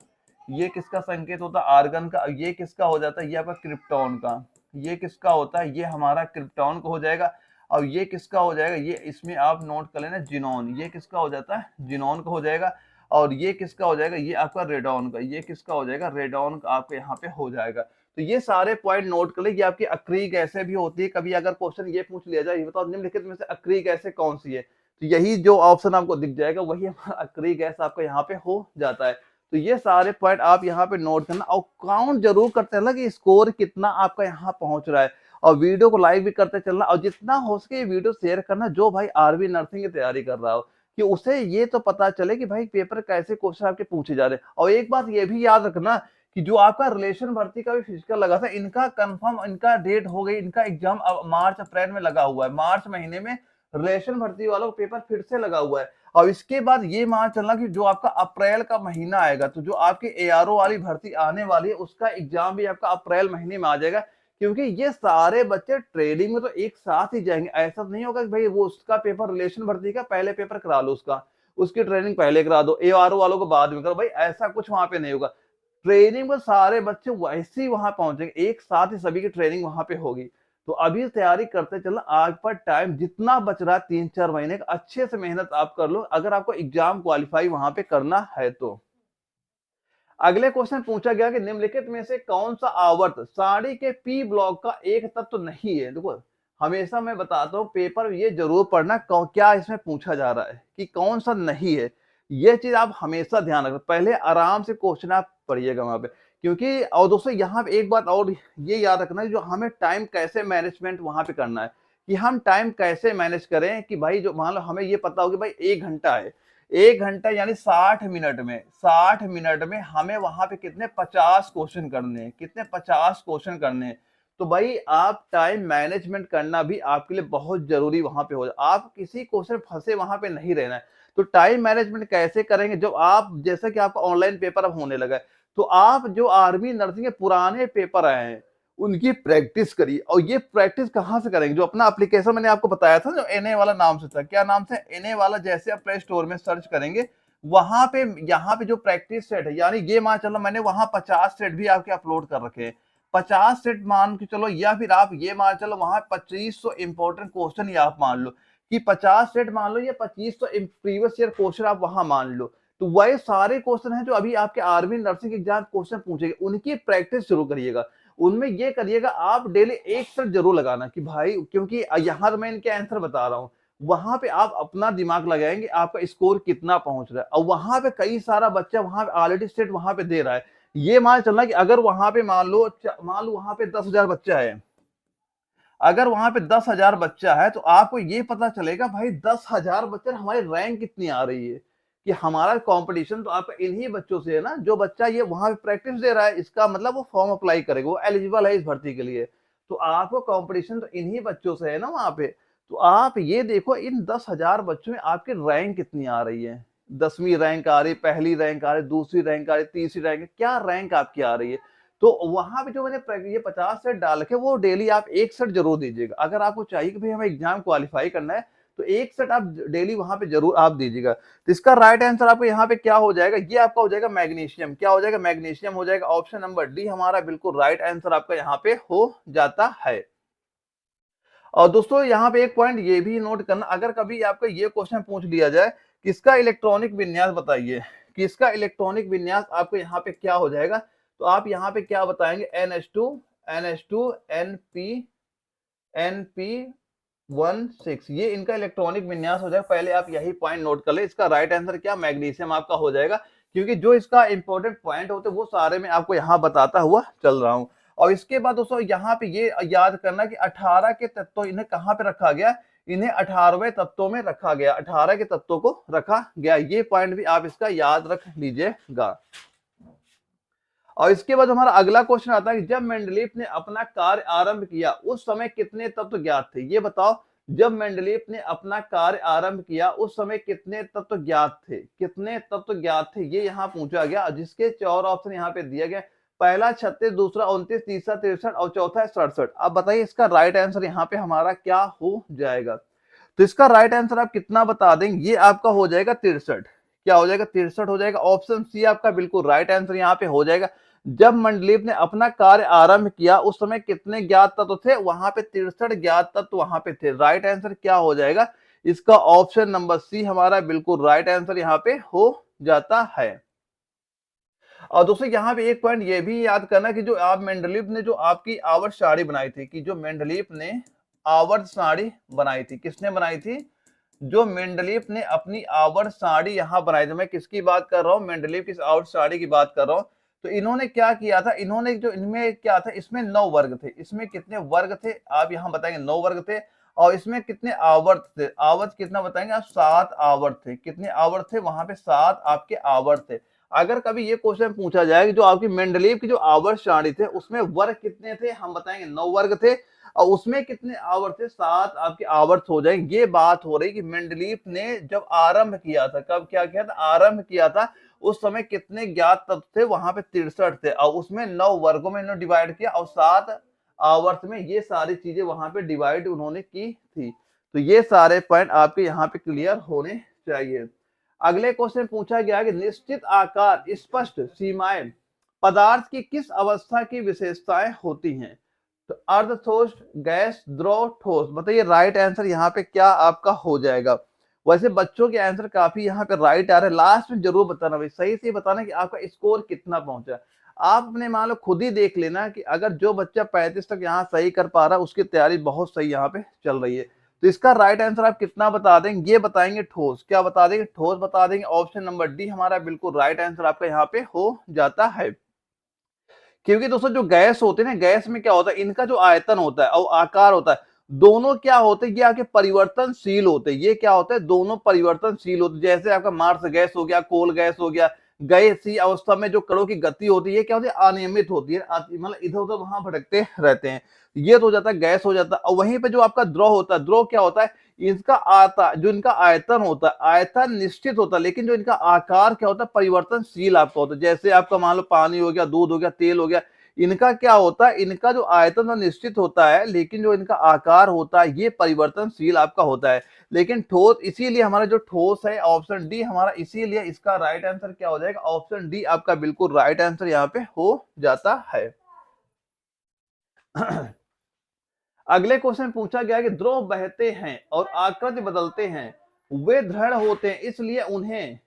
ये किसका संकेत होता है, आर्गन का। ये किसका हो जाता है, ये आपका क्रिप्टॉन का। ये किसका होता है, ये हमारा क्रिप्टॉन का हो जाएगा। और ये किसका हो जाएगा, ये इसमें आप नोट कर लेना जिनॉन। ये किसका हो जाता है, जिनॉन का हो जाएगा। और ये किसका हो जाएगा, ये आपका रेडॉन का। ये किसका हो जाएगा, रेडॉन का आपके यहाँ पे हो जाएगा। तो ये सारे पॉइंट नोट कर ले, ये आपकी अक्रिय गैसें भी होती है। कभी अगर क्वेश्चन ये पूछ लिया जाए, ये बताओ निम्नलिखित में से अक्रिय गैसें कौन सी है, तो यही जो ऑप्शन आपको दिख जाएगा वही अक्रिय गैस आपका यहाँ पे हो जाता है। तो ये सारे पॉइंट आप यहाँ पे नोट करना और काउंट जरूर करते रहना कि स्कोर कितना आपका यहाँ पहुंच रहा है। और वीडियो को लाइक भी करते चलना, और जितना हो सके वीडियो शेयर करना जो भाई आरबी नर्सिंग की तैयारी कर रहा हो, कि उसे ये तो पता चले कि भाई पेपर कैसे क्वेश्चन आपके पूछे जा रहे हैं। और एक बात ये भी याद रखना कि जो आपका रिलेशन भर्ती का भी फिजिकल लगा था, इनका कंफर्म, इनका डेट हो गई, इनका एग्जाम अब मार्च अप्रैल में लगा हुआ है। मार्च महीने में रिलेशन भर्ती वालों को पेपर फिर से लगा हुआ है। और इसके बाद ये मान चलना कि जो आपका अप्रैल का महीना आएगा, तो जो आपके एआरओ वाली भर्ती आने वाली है उसका एग्जाम भी आपका अप्रैल महीने में आ जाएगा। क्योंकि ये सारे बच्चे ट्रेडिंग में तो एक साथ ही जाएंगे। ऐसा नहीं होगा कि भाई वो उसका पेपर रिलेशन भर्ती का पहले पेपर करा लो, उसका उसकी ट्रेनिंग पहले करा दो, एआरओ वालों को बाद में करो, भाई ऐसा कुछ वहां पे नहीं होगा। ट्रेनिंग में सारे बच्चे वैसे ही वहां पहुंचेंगे, एक साथ ही सभी की ट्रेनिंग वहां पे होगी। तो अभी तैयारी करते चलना, आज पर टाइम जितना बच रहा है 3-4 महीने का, अच्छे से मेहनत आप कर लो अगर आपको एग्जाम क्वालिफाई वहां पे करना है तो। अगले क्वेश्चन पूछा गया कि निम्नलिखित में से कौन सा आवर्त सारणी के पी ब्लॉक का एक तत्व नहीं है। देखो, हमेशा मैं बताता हूँ पेपर में ये जरूर पढ़ना क्या इसमें पूछा जा रहा है कि कौन सा नहीं है। ये चीज आप हमेशा ध्यान रखना, पहले आराम से क्वेश्चन आप पढ़िएगा वहां पे। क्योंकि और दोस्तों यहाँ पे एक बात और ये याद रखना है, जो हमें टाइम कैसे मैनेजमेंट वहां पे करना है, कि हम टाइम कैसे मैनेज करें कि भाई जो मान लो हमें ये पता हो कि भाई 1 घंटा है, 1 घंटा यानी 60 मिनट में, 60 मिनट में हमें वहां पे कितने 50 क्वेश्चन करने हैं, कितने 50 क्वेश्चन करने हैं। तो भाई आप टाइम मैनेजमेंट करना भी आपके लिए बहुत जरूरी वहां पे हो जाए, आप किसी क्वेश्चन फंसे वहां पे नहीं रहना है। तो टाइम मैनेजमेंट कैसे करेंगे, जब आप जैसा कि आपका ऑनलाइन पेपर अब होने लगा है, तो आप जो आर्मी नर्सिंग के पुराने पेपर आए हैं उनकी प्रैक्टिस करिए। और ये प्रैक्टिस कहाँ से करेंगे, जो अपना एप्लीकेशन मैंने आपको बताया था जो एनए वाला नाम से था, क्या नाम से, एनए वाला, जैसे आप प्ले स्टोर में सर्च करेंगे वहां पे यहाँ पे जो प्रैक्टिस सेट है, यानी ये मान चलो मैंने वहां 50 सेट भी आपके अपलोड कर रखे हैं, 50 सेट मान के चलो, या फिर आप ये मान चलो वहां 2500 इंपॉर्टेंट क्वेश्चन ही आप मान लो कि 50 सेट मान लो, या 2500 प्रीवियस ईयर क्वेश्चन आप वहां मान लो। तो वही सारे क्वेश्चन हैं जो अभी आपके आर्मी नर्सिंग एग्जाम क्वेश्चन पूछेंगे, उनकी प्रैक्टिस शुरू करिएगा। उनमें ये करिएगा आप डेली एक सेट जरूर लगाना कि भाई, क्योंकि यहाँ मैं इनके आंसर बता रहा हूँ, वहां पे आप अपना दिमाग लगाएंगे आपका स्कोर कितना पहुंच रहा है, और वहां पे कई सारा बच्चा वहां पे ऑलरेडी सेट वहां पे दे रहा है। ये मान चलना कि अगर वहां पे मान लो वहां पे 10,000 बच्चा है, अगर वहां पे 10,000 बच्चा है तो आपको ये पता चलेगा भाई 10,000 बच्चे हमारी रैंक कितनी आ रही है, कि हमारा कंपटीशन तो आपका इन्हीं बच्चों से है ना। जो बच्चा ये वहां पे प्रैक्टिस दे रहा है, इसका मतलब वो फॉर्म अप्लाई करेगा, वो एलिजिबल है इस भर्ती के लिए। तो आपको कंपटीशन तो इन्हीं बच्चों से है ना वहां पे। तो आप ये देखो इन 10,000 बच्चों में आपकी रैंक कितनी आ रही है, 10वीं रैंक आ रही, पहली रैंक आ रही, दूसरी रैंक आ रही, तीसरी रैंक, क्या रैंक आपकी आ रही है। तो वहां पे जो मैंने ये 50 सेट डाल के, वो डेली आप एक सेट जरूर दीजिएगा। अगर आपको चाहिए कि भाई हमें एग्जाम क्वालिफाई करना है, तो एक सेट आप डेली वहां पे जरूर आप दीजिएगा। तो इसका राइट आंसर आपको यहाँ पे क्या हो जाएगा, ये आपका हो जाएगा मैग्नीशियम। क्या हो जाएगा, मैग्नीशियम हो जाएगा। ऑप्शन नंबर डी हमारा बिल्कुल राइट आंसर आपका यहाँ पे हो जाता है। और दोस्तों यहाँ पे एक पॉइंट ये भी नोट करना, अगर कभी आपका ये क्वेश्चन पूछ लिया जाए किसका इलेक्ट्रॉनिक विन्यास बताइए, किसका इलेक्ट्रॉनिक विन्यास, आपको यहाँ पे क्या हो जाएगा, तो आप यहाँ पे क्या बताएंगे, NH2 NH2 NP NP16, ये इनका इलेक्ट्रॉनिक विन्यास हो जाएगा। पहले आप यही पॉइंट नोट कर ले, इसका राइट आंसर क्या, मैग्नीशियम आपका हो जाएगा। क्योंकि जो इसका इंपॉर्टेंट पॉइंट होते हैं वो सारे मैं आपको यहाँ बताता हुआ चल रहा हूँ। और इसके बाद दोस्तों यहाँ पे ये याद करना कि 18 के तत्व इन्हें कहाँ पे रखा गया, इन्हें 18वें तत्वों में रखा गया, 18 के तत्वों को रखा गया। ये पॉइंट भी आप इसका याद रख लीजिएगा। और इसके बाद हमारा अगला क्वेश्चन आता है कि जब मेंडलीव ने अपना कार्य आरंभ किया उस समय कितने तत्व ज्ञात थे। ये बताओ, जब मेंडलीव ने अपना कार्य आरंभ किया उस समय कितने तत्व ज्ञात थे, कितने तत्व ज्ञात थे, ये यहाँ पूछा गया। जिसके 4 ऑप्शन यहाँ पे दिया गया, पहला 36, दूसरा 29, तीसरा 63 और चौथा 67। अब बताइए इसका राइट आंसर यहाँ पे हमारा क्या हो जाएगा। तो इसका राइट आंसर आप कितना बता देंगे, ये आपका हो जाएगा 63। क्या हो जाएगा, 63 हो जाएगा। ऑप्शन सी आपका बिल्कुल राइट आंसर यहाँ पे हो जाएगा। जब मंडलीप ने अपना कार्य आरंभ किया उस समय कितने ज्ञात तत्व थे, वहां पे 63 ज्ञात तत्व वहां पे थे। राइट आंसर क्या हो जाएगा, इसका ऑप्शन नंबर सी हमारा बिल्कुल राइट आंसर यहाँ पे हो जाता है। और दोस्तों यहाँ पे एक पॉइंट ये भी याद करना कि जो आप मेंडलीव ने जो आपकी आवर्त सारणी बनाई थी, कि जो मेंडलीव ने आवर्त सारणी बनाई थी, किसने बनाई थी, जो मेंडलीव ने अपनी आवर्त सारणी यहाँ बनाई थी। मैं किसकी बात कर रहा हूँ, मेंडलीव की आवर्त सारणी की बात कर रहा हूँ। तो इन्होंने क्या किया था, इन्होंने जो इनमें क्या था, इसमें 9 वर्ग थे। इसमें कितने वर्ग थे आप यहाँ बताएंगे, 9 वर्ग थे। और इसमें कितने आवर्त थे, आवर्त कितना बताएंगे आप, 7 आवर्त थे। कितने आवर्त थे वहां पे, 7 आपके आवर्त थे। अगर कभी ये क्वेश्चन पूछा जाए कि जो आपकी मेंडलीव की जो आवर्त सारणी थे उसमें वर्ग कितने थे, हम बताएंगे 9 वर्ग थे। और उसमें कितने आवर्त थे, 7 आपके आवर्त हो जाएंगे। ये बात हो रही कि मेंडलीव ने जब आरंभ किया था, कब क्या किया था, आरंभ किया था, उस समय कितने ज्ञात तत्व थे, वहां पे 63 थे। और उसमें 9 वर्गों में इन्होंने डिवाइड किया, और 7 आवर्त में ये सारी चीजें वहां पे डिवाइड उन्होंने की थी। तो ये सारे पॉइंट आपके यहाँ पे क्लियर होने चाहिए। अगले क्वेश्चन पूछा गया कि निश्चित आकार, स्पष्ट सीमाएं पदार्थ की किस अवस्था की विशेषताएं होती हैं? तो अर्ध ठोस, गैस, द्रव, ठोस। बताइए राइट आंसर यहाँ पे क्या आपका हो जाएगा? वैसे बच्चों के आंसर काफी यहाँ पे राइट आ रहे हैं, लास्ट में जरूर बताना भाई, सही से बताना कि आपका स्कोर कितना पहुंचा। आप अपने मान लो खुद ही देख लेना कि अगर जो बच्चा 35 तक यहाँ सही कर पा रहा है उसकी तैयारी बहुत सही यहाँ पे चल रही है। तो इसका राइट आंसर आप कितना बता देंगे? ये बताएंगे ठोस। क्या बता देंगे? ठोस बता देंगे। ऑप्शन नंबर डी हमारा बिल्कुल राइट आंसर आपका यहाँ पे हो जाता है। क्योंकि दोस्तों जो गैस होते हैं ना, गैस में क्या होता है, इनका जो आयतन होता है और आकार होता है, दोनों क्या होते हैं, ये आपके परिवर्तनशील होते हैं। ये क्या होता है, दोनों परिवर्तनशील होते हैं। जैसे आपका मार्स गैस हो गया, कोल गैस हो गया, गैसीय अवस्था में जो कणों की गति होती है ये क्या होती है, अनियमित होती है, मतलब इधर उधर वहां भटकते रहते हैं। ये तो हो जाता है गैस हो जाता है। और वहीं पे जो आपका द्रव होता है, द्रव क्या होता है, इसका आता जो इनका आयतन होता है, आयतन निश्चित होता है, लेकिन जो इनका आकार क्या होता है, परिवर्तनशील आपका होता है। जैसे आपका मान लो पानी हो गया, दूध हो गया, तेल हो गया, इनका क्या होता है, इनका जो आयतन तो निश्चित होता है, लेकिन जो इनका आकार होता है ये परिवर्तनशील आपका होता है। लेकिन ठोस, इसीलिए हमारा जो ठोस है ऑप्शन डी हमारा, इसीलिए इसका राइट आंसर क्या हो जाएगा, ऑप्शन डी आपका बिल्कुल राइट आंसर यहाँ पे हो जाता है। अगले क्वेश्चन पूछा गया कि द्रव बहते हैं और आकृति बदलते हैं, वे दृढ़ होते हैं, इसलिए उन्हें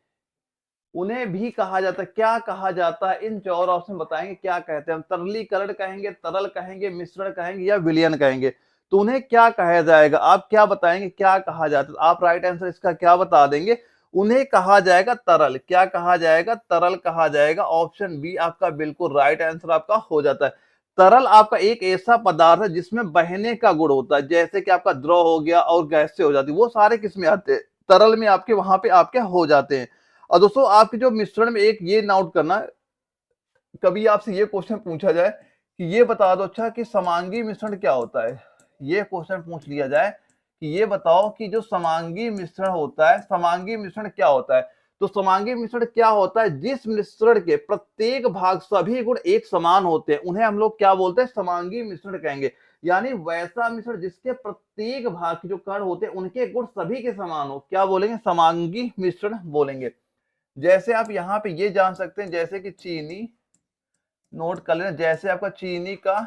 उन्हें भी कहा जाता है, क्या कहा जाता है? इन चार ऑप्शन बताएंगे क्या कहते हैं हम? तरलीकरण कहेंगे, तरल कहेंगे, मिश्रण कहेंगे या विलयन कहेंगे? तो उन्हें क्या कहा जाएगा? आप क्या बताएंगे, क्या कहा जाता है? आप राइट आंसर इसका क्या बता देंगे? उन्हें कहा जाएगा तरल। क्या कहा जाएगा? तरल कहा जाएगा। ऑप्शन बी आपका बिल्कुल राइट आंसर आपका हो जाता है। तरल आपका एक ऐसा पदार्थ है जिसमें बहने का गुण होता है, जैसे कि आपका द्रव हो गया और गैस से हो जाती है, वो सारे किसमें आते हैं, तरल में आपके वहां पे आपके हो जाते हैं। और दोस्तों आपके जो मिश्रण में एक ये नोट करना, कभी आपसे ये क्वेश्चन पूछा जाए कि ये बता दो अच्छा कि समांगी मिश्रण क्या होता है, ये क्वेश्चन पूछ लिया जाए कि ये बताओ कि जो समांगी मिश्रण होता है, समांगी मिश्रण क्या होता है? तो समांगी मिश्रण क्या होता है, जिस मिश्रण के प्रत्येक भाग सभी गुण एक समान होते हैं, उन्हें हम लोग क्या बोलते हैं, समांगी मिश्रण कहेंगे। यानी वैसा मिश्रण जिसके प्रत्येक भाग के जो कण होते हैं उनके गुण सभी के समान हो, क्या बोलेंगे, समांगी मिश्रण बोलेंगे। जैसे आप यहाँ पे ये जान सकते हैं, जैसे कि चीनी, नोट कर लेना, जैसे आपका चीनी का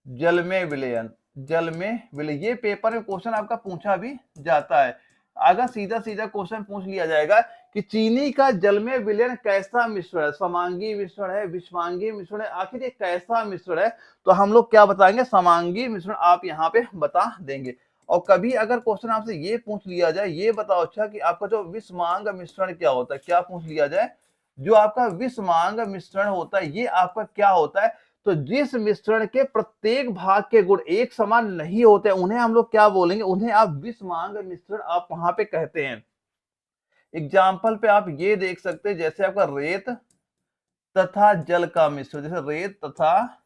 जल में विलयन, जल में विलय, ये पेपर में क्वेश्चन आपका पूछा भी जाता है। अगर सीधा सीधा क्वेश्चन पूछ लिया जाएगा कि चीनी का जल में विलयन कैसा मिश्रण है, समांगी मिश्रण है, विषमांगी मिश्रण है, आखिर ये कैसा मिश्रण है, तो हम लोग क्या बताएंगे, समांगी मिश्रण आप यहाँ पे बता देंगे। और कभी अगर क्वेश्चन आपसे ये पूछ लिया जाए, ये बताओ अच्छा कि आपका जो विषमांग मिश्रण क्या होता है, क्या पूछ लिया जाए, जो आपका विषमांग मिश्रण होता है ये आपका क्या होता है, तो जिस मिश्रण के प्रत्येक भाग के गुण एक समान नहीं होते उन्हें हम लोग क्या बोलेंगे, उन्हें आप विषमांग मिश्रण आप वहां पे कहते हैं। एग्जाम्पल पे आप ये देख सकते हैं, जैसे आपका रेत तथा जल का मिश्रण, जैसे रेत तथा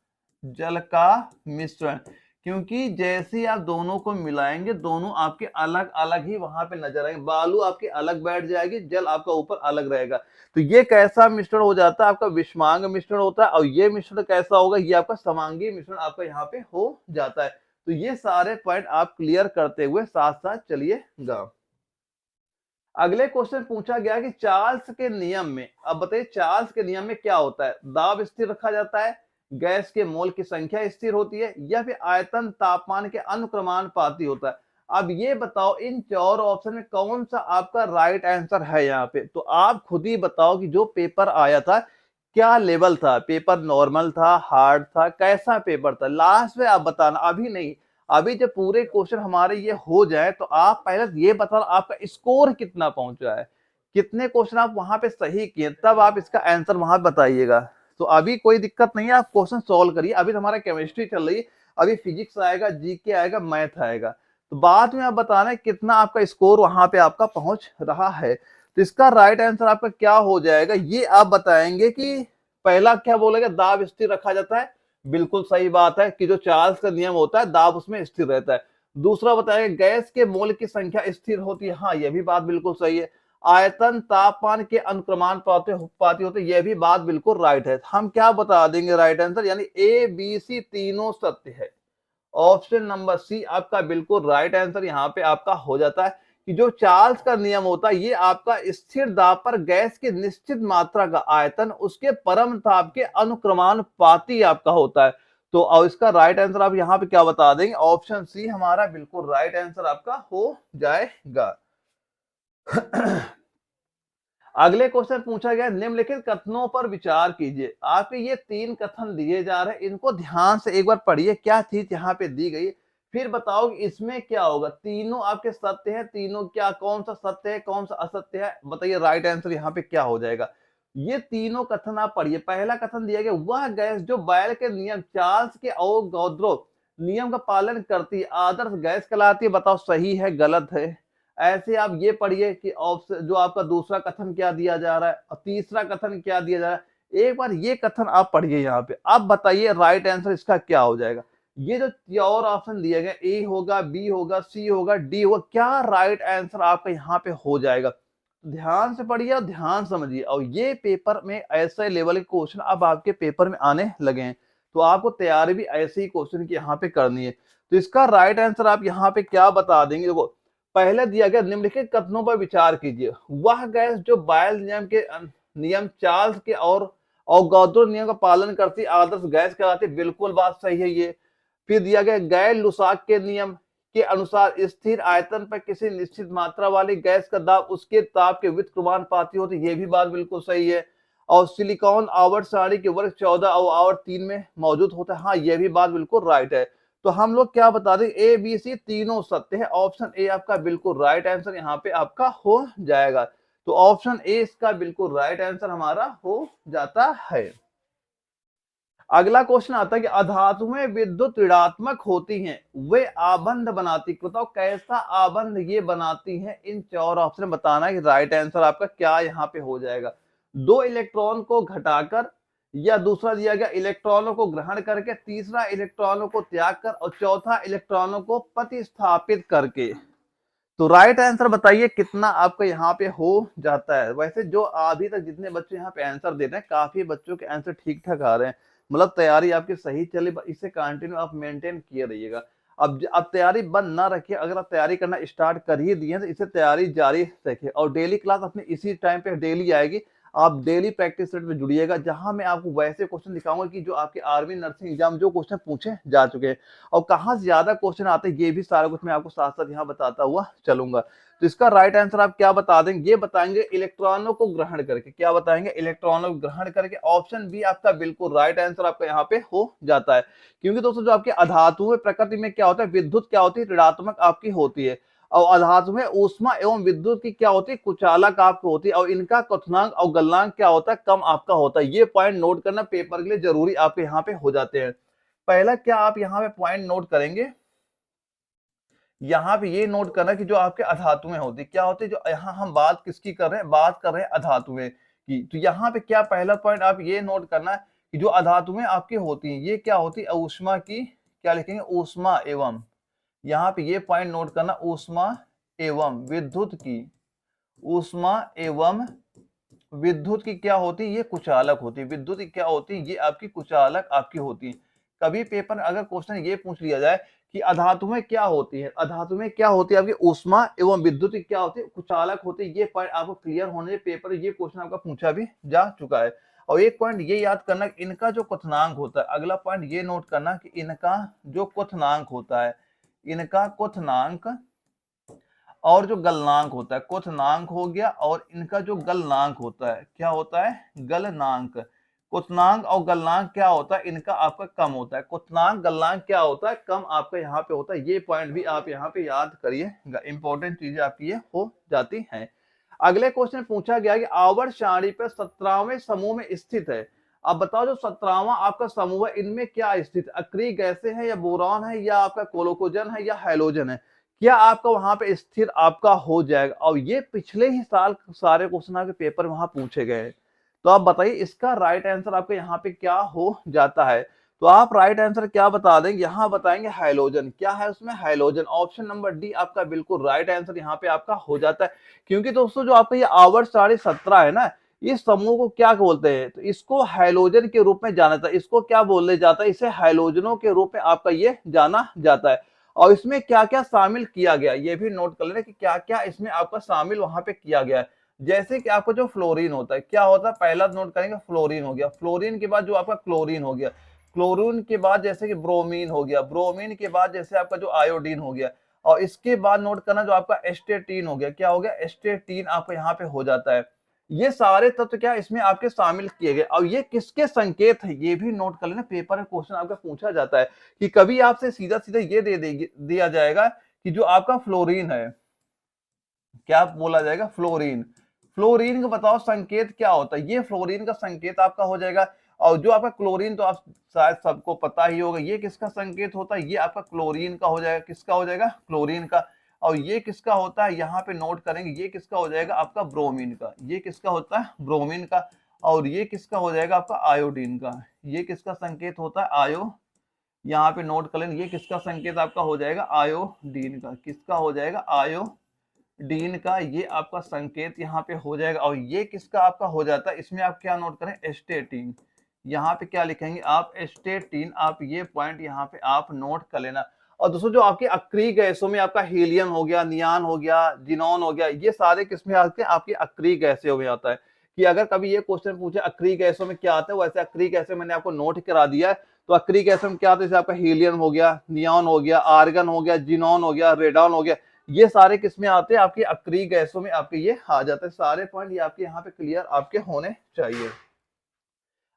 जल का मिश्रण, क्योंकि जैसे आप दोनों को मिलाएंगे दोनों आपके अलग अलग ही वहां पे नजर आएंगे, बालू आपके अलग बैठ जाएगी, जल आपका ऊपर अलग रहेगा। तो ये कैसा मिश्रण हो जाता है, आपका विषमांग मिश्रण होता है। और ये मिश्रण कैसा होगा, ये आपका समांगी मिश्रण आपका यहाँ पे हो जाता है। तो ये सारे पॉइंट आप क्लियर करते हुए साथ साथ चलिएगा। अगले क्वेश्चन पूछा गया कि चार्ल्स के नियम में, अब बताइए चार्ल्स के नियम में क्या होता है, दाब स्थिर रखा जाता है, गैस के मोल की संख्या स्थिर होती है, या फिर आयतन तापमान के अनुक्रमानुपाती होता है? अब ये बताओ इन चार ऑप्शन में कौन सा आपका राइट आंसर है यहाँ पे, तो आप खुद ही बताओ कि जो पेपर आया था क्या लेवल था, पेपर नॉर्मल था, हार्ड था, कैसा पेपर था, लास्ट में आप बताना, अभी नहीं। अभी जब पूरे क्वेश्चन हमारे ये हो जाए तो आप पहले ये बताना आपका स्कोर कितना पहुंचा है, कितने क्वेश्चन आप वहां पे सही किए, तब आप इसका आंसर वहां बताइएगा। तो अभी कोई दिक्कत नहीं है, आप क्वेश्चन सॉल्व करिए। अभी तो हमारा केमिस्ट्री चल रही है, अभी फिजिक्स आएगा, जीके आएगा, मैथ आएगा, तो बाद में आप बताना कितना आपका स्कोर वहां पे आपका पहुंच रहा है। तो इसका राइट आंसर आपका क्या हो जाएगा, ये आप बताएंगे कि पहला क्या बोलेगा, दाब स्थिर रखा जाता है, बिल्कुल सही बात है कि जो चार्ल्स का नियम होता है दाब उसमें स्थिर रहता है। दूसरा बताएगा गैस के मोल की संख्या स्थिर होती है, हाँ यह भी बात बिल्कुल सही है। आयतन तापमान के अनुक्रमानुपाती होते, यह भी बात बिल्कुल राइट है। हम क्या बता देंगे राइट आंसर, यानी ए बी सी तीनों सत्य है। ऑप्शन नंबर सी आपका बिल्कुल राइट आंसर यहाँ पे आपका हो जाता है, कि जो चार्ल्स का नियम होता है ये आपका स्थिर दाब पर गैस की निश्चित मात्रा का आयतन उसके परम ताप के अनुक्रमानुपाती आपका होता है। तो अब इसका राइट आंसर आप यहाँ पे क्या बता देंगे? ऑप्शन सी हमारा बिल्कुल राइट आंसर आपका हो जाएगा। अगले क्वेश्चन पूछा गया, निम्नलिखित कथनों पर विचार कीजिए। आपके ये 3 कथन दिए जा रहे हैं, इनको ध्यान से एक बार पढ़िए, क्या चीज यहाँ पे दी गई, फिर बताओ कि इसमें क्या होगा। तीनों आपके सत्य है, तीनों क्या, कौन सा सत्य है, कौन सा असत्य है, बताइए राइट आंसर यहाँ पे क्या हो जाएगा। ये तीनों कथन आप पढ़िए। पहला कथन दिया गया, वह गैस जो बायल के नियम चार्ल्स के अवोगाद्रो नियम का पालन करती है आदर्श गैस कहलाती है। बताओ सही है गलत है। ऐसे आप ये पढ़िए कि ऑप्शन जो आपका दूसरा कथन क्या दिया जा रहा है और तीसरा कथन क्या दिया जा रहा है। एक बार ये कथन आप पढ़िए यहाँ पे, अब बताइए राइट आंसर इसका क्या हो जाएगा। ये जो और ऑप्शन दिए गए, ए होगा, बी होगा, सी होगा, डी होगा, क्या राइट आंसर आपका यहाँ पे हो जाएगा। ध्यान से पढ़िए और ध्यान समझिए, और ये पेपर में ऐसे लेवल के क्वेश्चन अब आपके पेपर में आने लगे हैं, तो आपको तैयारी भी ऐसे ही क्वेश्चन की यहाँ पे करनी है। तो इसका राइट आंसर आप यहाँ पे क्या बता देंगे। देखो पहले दिया गया, निम्नलिखित कथनों पर विचार कीजिए। वह गैस जो बायल नियम के नियम चार्ल्स के और अवोगाद्रो नियम का पालन करती आदर्श गैस कहलाती, बिल्कुल बात सही है ये। फिर दिया गया, गैर लुसाक के नियम के अनुसार स्थिर आयतन पर किसी निश्चित मात्रा वाली गैस का दाब उसके ताप के व्युत्क्रमानुपाती होती है, ये भी बात बिल्कुल सही है। और सिलिकॉन आवर्त सारणी के वर्ग 14 और आवर्त 3 में मौजूद होता है, हाँ ये भी बात बिल्कुल राइट है। तो हम लोग क्या बता दें, ए बी सी तीनों सत्य है। ऑप्शन ए आपका बिल्कुल राइट आंसर यहाँ पे आपका हो जाएगा। तो ऑप्शन ए इसका बिल्कुल राइट आंसर हमारा हो जाता है। अगला क्वेश्चन आता है कि अधातुएं विद्युत ऋणात्मक होती हैं, वे आबंध बनाती, बताओ कैसा आबंध ये बनाती हैं। इन 4 ऑप्शन में बताना है कि राइट आंसर आपका क्या यहाँ पे हो जाएगा। 2 इलेक्ट्रॉन को घटाकर, या दूसरा दिया गया इलेक्ट्रॉनों को ग्रहण करके, तीसरा इलेक्ट्रॉनों को त्याग कर, और चौथा इलेक्ट्रॉनों को प्रतिस्थापित करके। तो राइट आंसर बताइए कितना आपका यहाँ पे हो जाता है। वैसे जो अभी तक जितने बच्चे यहाँ पे आंसर दे रहे हैं, काफी बच्चों के आंसर ठीक ठाक आ रहे हैं, मतलब तैयारी आपकी सही चले, इसे कंटिन्यू आप मेंटेन किए रहिएगा। अब तैयारी बंद ना रखिए, अगर आप तैयारी करना स्टार्ट कर ही दिए तो इसे तैयारी जारी रखिए। और डेली क्लास अपनी इसी टाइम पे डेली आएगी, आप डेली प्रैक्टिस सेट में जुड़िएगा, जहां मैं आपको वैसे क्वेश्चन दिखाऊंगा कि जो आपके आर्मी नर्सिंग एग्जाम जो क्वेश्चन पूछे जा चुके हैं, और कहाँ से ज्यादा क्वेश्चन आते हैं ये भी सारा कुछ मैं आपको साथ साथ यहाँ बताता हुआ चलूंगा। तो इसका राइट आंसर आप क्या बता देंगे, ये बताएंगे इलेक्ट्रॉनों को ग्रहण करके। क्या बताएंगे, इलेक्ट्रॉनों को ग्रहण करके। ऑप्शन बी आपका बिल्कुल राइट आंसर आपका यहाँ पे हो जाता है। क्योंकि दोस्तों जो आपके अधातु प्रकृति में क्या होता है, विद्युत क्या होती है, ऋणात्मक आपकी होती है, और अधातु में ऊष्मा एवं विद्युत की क्या होती है, कुचालक आपको होती है, और इनका क्वथनांक और गलनांक क्या होता है, कम आपका होता है। ये पॉइंट नोट करना पेपर के लिए जरूरी आपके यहाँ पे हो जाते हैं। पहला क्या आप यहाँ पे पॉइंट नोट करेंगे, यहाँ पे ये नोट करना कि जो आपके अधातुएं होती क्या होती है, जो यहाँ हम बात किसकी कर रहे हैं, बात कर रहे हैं अधातुएं की। तो यहाँ पे क्या पहला पॉइंट आप ये नोट करना है कि जो अधातुएं आपकी होती हैं ये क्या होती है, ऊष्मा की, क्या लिखेंगे, ऊष्मा एवं, यहाँ पे ये पॉइंट नोट करना, ऊष्मा एवं विद्युत की, ऊष्मा एवं विद्युत की क्या होती है, ये कुचालक होती है। विद्युत की क्या होती है, ये आपकी कुचालक आपकी होती है। कभी पेपर में अगर क्वेश्चन ये पूछ लिया जाए कि अधातु में क्या होती है, अधातु में क्या होती है आपकी ऊष्मा एवं विद्युत की क्या होती है, कुचालक होती है, ये पॉइंट आपको क्लियर होने पेपर ये क्वेश्चन आपका पूछा भी जा चुका है। और एक पॉइंट ये याद करना, इनका जो क्वथनांक होता है, अगला पॉइंट ये नोट करना कि इनका जो क्वथनांक होता है, इनका क्वथनांक और जो गलनांक होता है, क्वथनांक हो गया, और इनका जो गलनांक होता है, क्या होता है, गलनांक। क्वथनांक और गलनांक क्या होता है, इनका आपका कम होता है। क्वथनांक गलनांक क्या होता है, कम आपका यहाँ पे होता है। ये पॉइंट भी आप यहाँ पे याद करिएगा, इंपॉर्टेंट चीजें आपकी ये हो जाती हैं। अगले क्वेश्चन पूछा गया कि आवर्त सारणी पर 17वें समूह में स्थित है। अब बताओ जो 17वां आपका समूह है, इनमें क्या स्थित, अक्रिय गैसें हैं, या बोरॉन है, या आपका कोलोकोजन है, या हैलोजन है, क्या आपका वहां पे स्थिर आपका हो जाएगा। और ये पिछले ही साल सारे क्वेश्चन आपके पेपर में वहां पूछे गए हैं। तो आप बताइए इसका राइट आंसर आपके यहाँ पे क्या हो जाता है। तो आप राइट आंसर क्या बता देंगे, यहाँ बताएंगे हैलोजन। क्या है उसमें, हैलोजन। ऑप्शन नंबर डी आपका बिल्कुल राइट आंसर यहाँ पे आपका हो जाता है। क्योंकि दोस्तों जो आपका ये आवर्त सारणी 17 है ना, इस समूह को क्या बोलते हैं, तो इसको हैलोजन के रूप में जाना जाता है। इसको क्या बोले जाता है, इसे हैलोजनों के रूप में आपका ये जाना जाता है। और इसमें क्या-क्या शामिल किया गया, ये भी नोट कर लेना कि क्या-क्या इसमें आपका शामिल वहाँ पे किया गया है। जैसे कि आपका जो फ्लोरीन होता है, क्या होता है? पहला नोट करेंगे फ्लोरीन हो गया, फ्लोरीन के बाद जो आपका क्लोरीन हो गया, क्लोरीन के बाद जैसे कि ब्रोमीन हो गया, ब्रोमीन के बाद जैसे आपका जो आयोडीन हो गया, और इसके बाद नोट करना जो आपका एस्टेटीन हो गया, क्या हो गया? एस्टेटीन आपका यहाँ पे हो जाता है। ये सारे तत्व क्या इसमें आपके शामिल किए गए, और ये किसके संकेत है ये भी नोट कर लेना, पेपर में क्वेश्चन आपका पूछा जाता है कि कभी आपसे सीधा-सीधा ये दिया जाएगा कि जो आपका फ्लोरीन है, क्या बोला जाएगा? फ्लोरीन। फ्लोरीन का बताओ संकेत क्या होता है? ये फ्लोरीन का संकेत आपका हो जाएगा। और जो आपका क्लोरीन तो आप शायद सबको पता ही होगा, ये किसका संकेत होता है? ये आपका क्लोरीन का हो जाएगा। किसका हो जाएगा? क्लोरीन का। और ये किसका होता है? यहाँ पे नोट करेंगे, ये किसका हो जाएगा? आपका ब्रोमीन का। ये किसका होता है? ब्रोमीन का। और ये किसका हो जाएगा? आपका आयोडीन का। ये किसका संकेत होता है? आयो, यहाँ पे नोट कर लेंगे, ये किसका संकेत आपका हो जाएगा? आयोडीन का। किसका हो जाएगा? आयोडीन का। ये आपका संकेत यहाँ पे हो जाएगा। और ये किसका आपका हो जाता है? इसमें आप क्या नोट करें? एस्टेटीन। यहाँ पे क्या लिखेंगे आप? एस्टेटीन। आप ये पॉइंट यहाँ पे आप नोट कर लेना। और दोस्तों जो आपके अक्रिय गैसों में आपका हीलियम हो गया, नियान हो गया, जिनॉन हो गया, ये सारे किसमें आते हैं? आपके अक्रिय गैसों में आता है। कि अगर कभी ये क्वेश्चन पूछे अक्रिय गैसों में क्या आता है, वैसे अक्रिय गैसें मैंने आपको नोट करा दिया है। तो अक्रिय गैसों में क्या आता है? जैसे आपका हीलियम हो गया, नियॉन हो गया, आर्गन हो गया, जिनॉन हो गया, रेडॉन हो गया, ये सारे किसमें आते हैं? आपके अक्रिय गैसों में आपके ये आ जाते हैं। सारे पॉइंट ये आपके यहाँ पे क्लियर आपके होने चाहिए।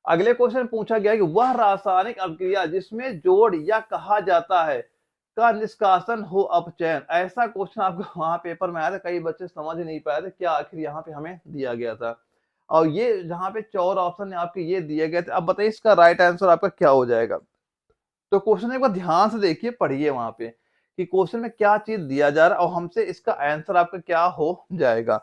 अगले क्वेश्चन पूछा गया कि वह रासायनिक अभिक्रिया जिसमें जोड़ या कहा जाता है का निष्कासन हो अपचयन। ऐसा क्वेश्चन आपको वहां पेपर में आया था, कई बच्चे समझ नहीं पाए थे क्या आखिर यहाँ पे हमें दिया गया था। और ये जहाँ पे 4 ऑप्शन आपके ये दिए गए थे, अब बताइए इसका राइट आंसर आपका क्या हो जाएगा। तो क्वेश्चन एक बार ध्यान से देखिए, पढ़िए वहां पे कि क्वेश्चन में क्या चीज दिया जा रहा है और हमसे इसका आंसर आपका क्या हो जाएगा।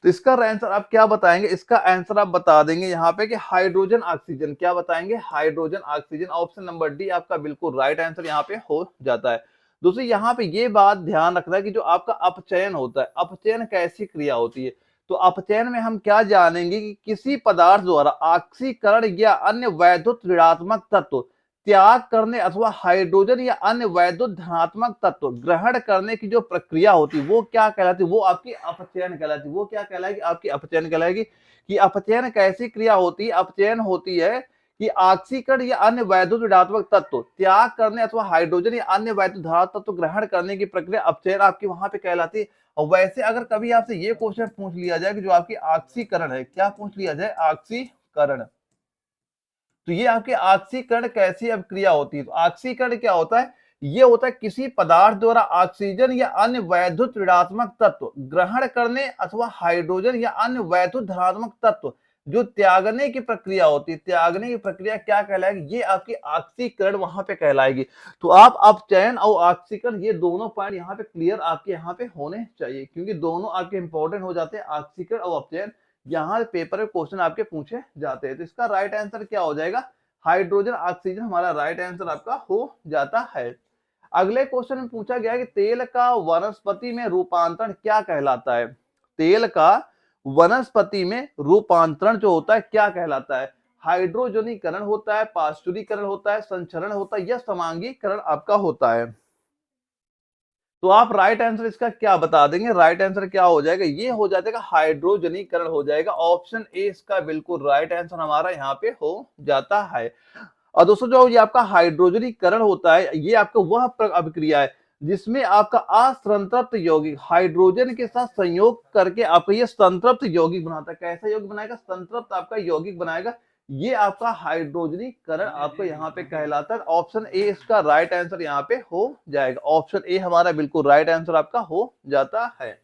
तो इसका आंसर आप क्या बताएंगे? इसका आंसर आप बता देंगे यहाँ पे कि हाइड्रोजन ऑक्सीजन। क्या बताएंगे? Hydrogen oxygen. Option number D आपका बिल्कुल राइट आंसर यहाँ पे हो जाता है। दोस्तों यहाँ पे ये बात ध्यान रखना है कि जो आपका अपचयन होता है, अपचयन कैसी क्रिया होती है? तो अपचयन में हम क्या जानेंगे कि किसी पदार्थ द्वारा ऑक्सीकरण या अन्य वैद्युत ऋणात्मक तत्व त्याग करने अथवा हाइड्रोजन या अन्य वैद्युत धनात्मक तत्व ग्रहण करने की जो प्रक्रिया होती है वो क्या कहलाती है? वो आपकी अपचयन कहलाती है। वो क्या कहलाएगी? आपकी अपचयन कहलाएगी। कि अपचयन कैसी क्रिया होती है? अपचयन होती है कि ऑक्सीकरण या अन्य वैद्युत ऋणात्मक तत्व त्याग करने अथवा हाइड्रोजन या अन्य वैद्युत धनात्मक तत्व ग्रहण करने की प्रक्रिया अपचयन आपकी वहां पे कहलाती है। और वैसे अगर कभी आपसे ये क्वेश्चन पूछ लिया जाए कि जो आपकी ऑक्सीकरण है, क्या पूछ लिया जाए? ऑक्सीकरण। तो ये आपके ऑक्सीकरण कैसी अभिक्रिया होती है? तो ऑक्सीकरण क्या होता है? ये होता है किसी पदार्थ द्वारा ऑक्सीजन या अन्य वैद्युत ऋणात्मक तत्व ग्रहण करने अथवा हाइड्रोजन या अन्य वैद्युत धनात्मक तत्व जो त्यागने की प्रक्रिया होती है, त्यागने की प्रक्रिया क्या कहलाएगी? ये आपकी ऑक्सीकरण वहां पे कहलाएगी। तो आप अपचयन और ऑक्सीकरण ये दोनों पॉइंट यहाँ पे क्लियर आपके यहाँ पे होने चाहिए, क्योंकि दोनों आपके इंपॉर्टेंट हो जाते हैं, ऑक्सीकरण और अपचयन। यहाँ पेपर में क्वेश्चन आपके पूछे जाते हैं। तो इसका राइट आंसर क्या हो जाएगा? हाइड्रोजन ऑक्सीजन हमारा राइट आंसर आपका हो जाता है। अगले क्वेश्चन में पूछा गया कि तेल का वनस्पति में रूपांतरण क्या कहलाता है? तेल का वनस्पति में रूपांतरण जो होता है क्या कहलाता है? हाइड्रोजनीकरण होता है, पास्चुरीकरण होता है, संचरण होता है या समांगीकरण आपका होता है? तो आप राइट आंसर इसका क्या बता देंगे? राइट आंसर क्या हो जाएगा? ये हो जाएगा हाइड्रोजनीकरण हो जाएगा। ऑप्शन ए इसका बिल्कुल राइट आंसर हमारा यहाँ पे हो जाता है। और दोस्तों जो ये आपका हाइड्रोजनीकरण होता है, ये आपका वह अभिक्रिया है जिसमें आपका असंतृप्त यौगिक हाइड्रोजन के साथ संयोग करके आपका ये संतृप्त यौगिक बनाता है। कैसा यौगिक बनाएगा? संतृप्त आपका यौगिक बनाएगा। ये आपका हाइड्रोजनीकरण आपको यहाँ पे कहलाता है। ऑप्शन ए इसका राइट आंसर यहाँ पे हो जाएगा। ऑप्शन ए हमारा बिल्कुल राइट आंसर आपका हो जाता है।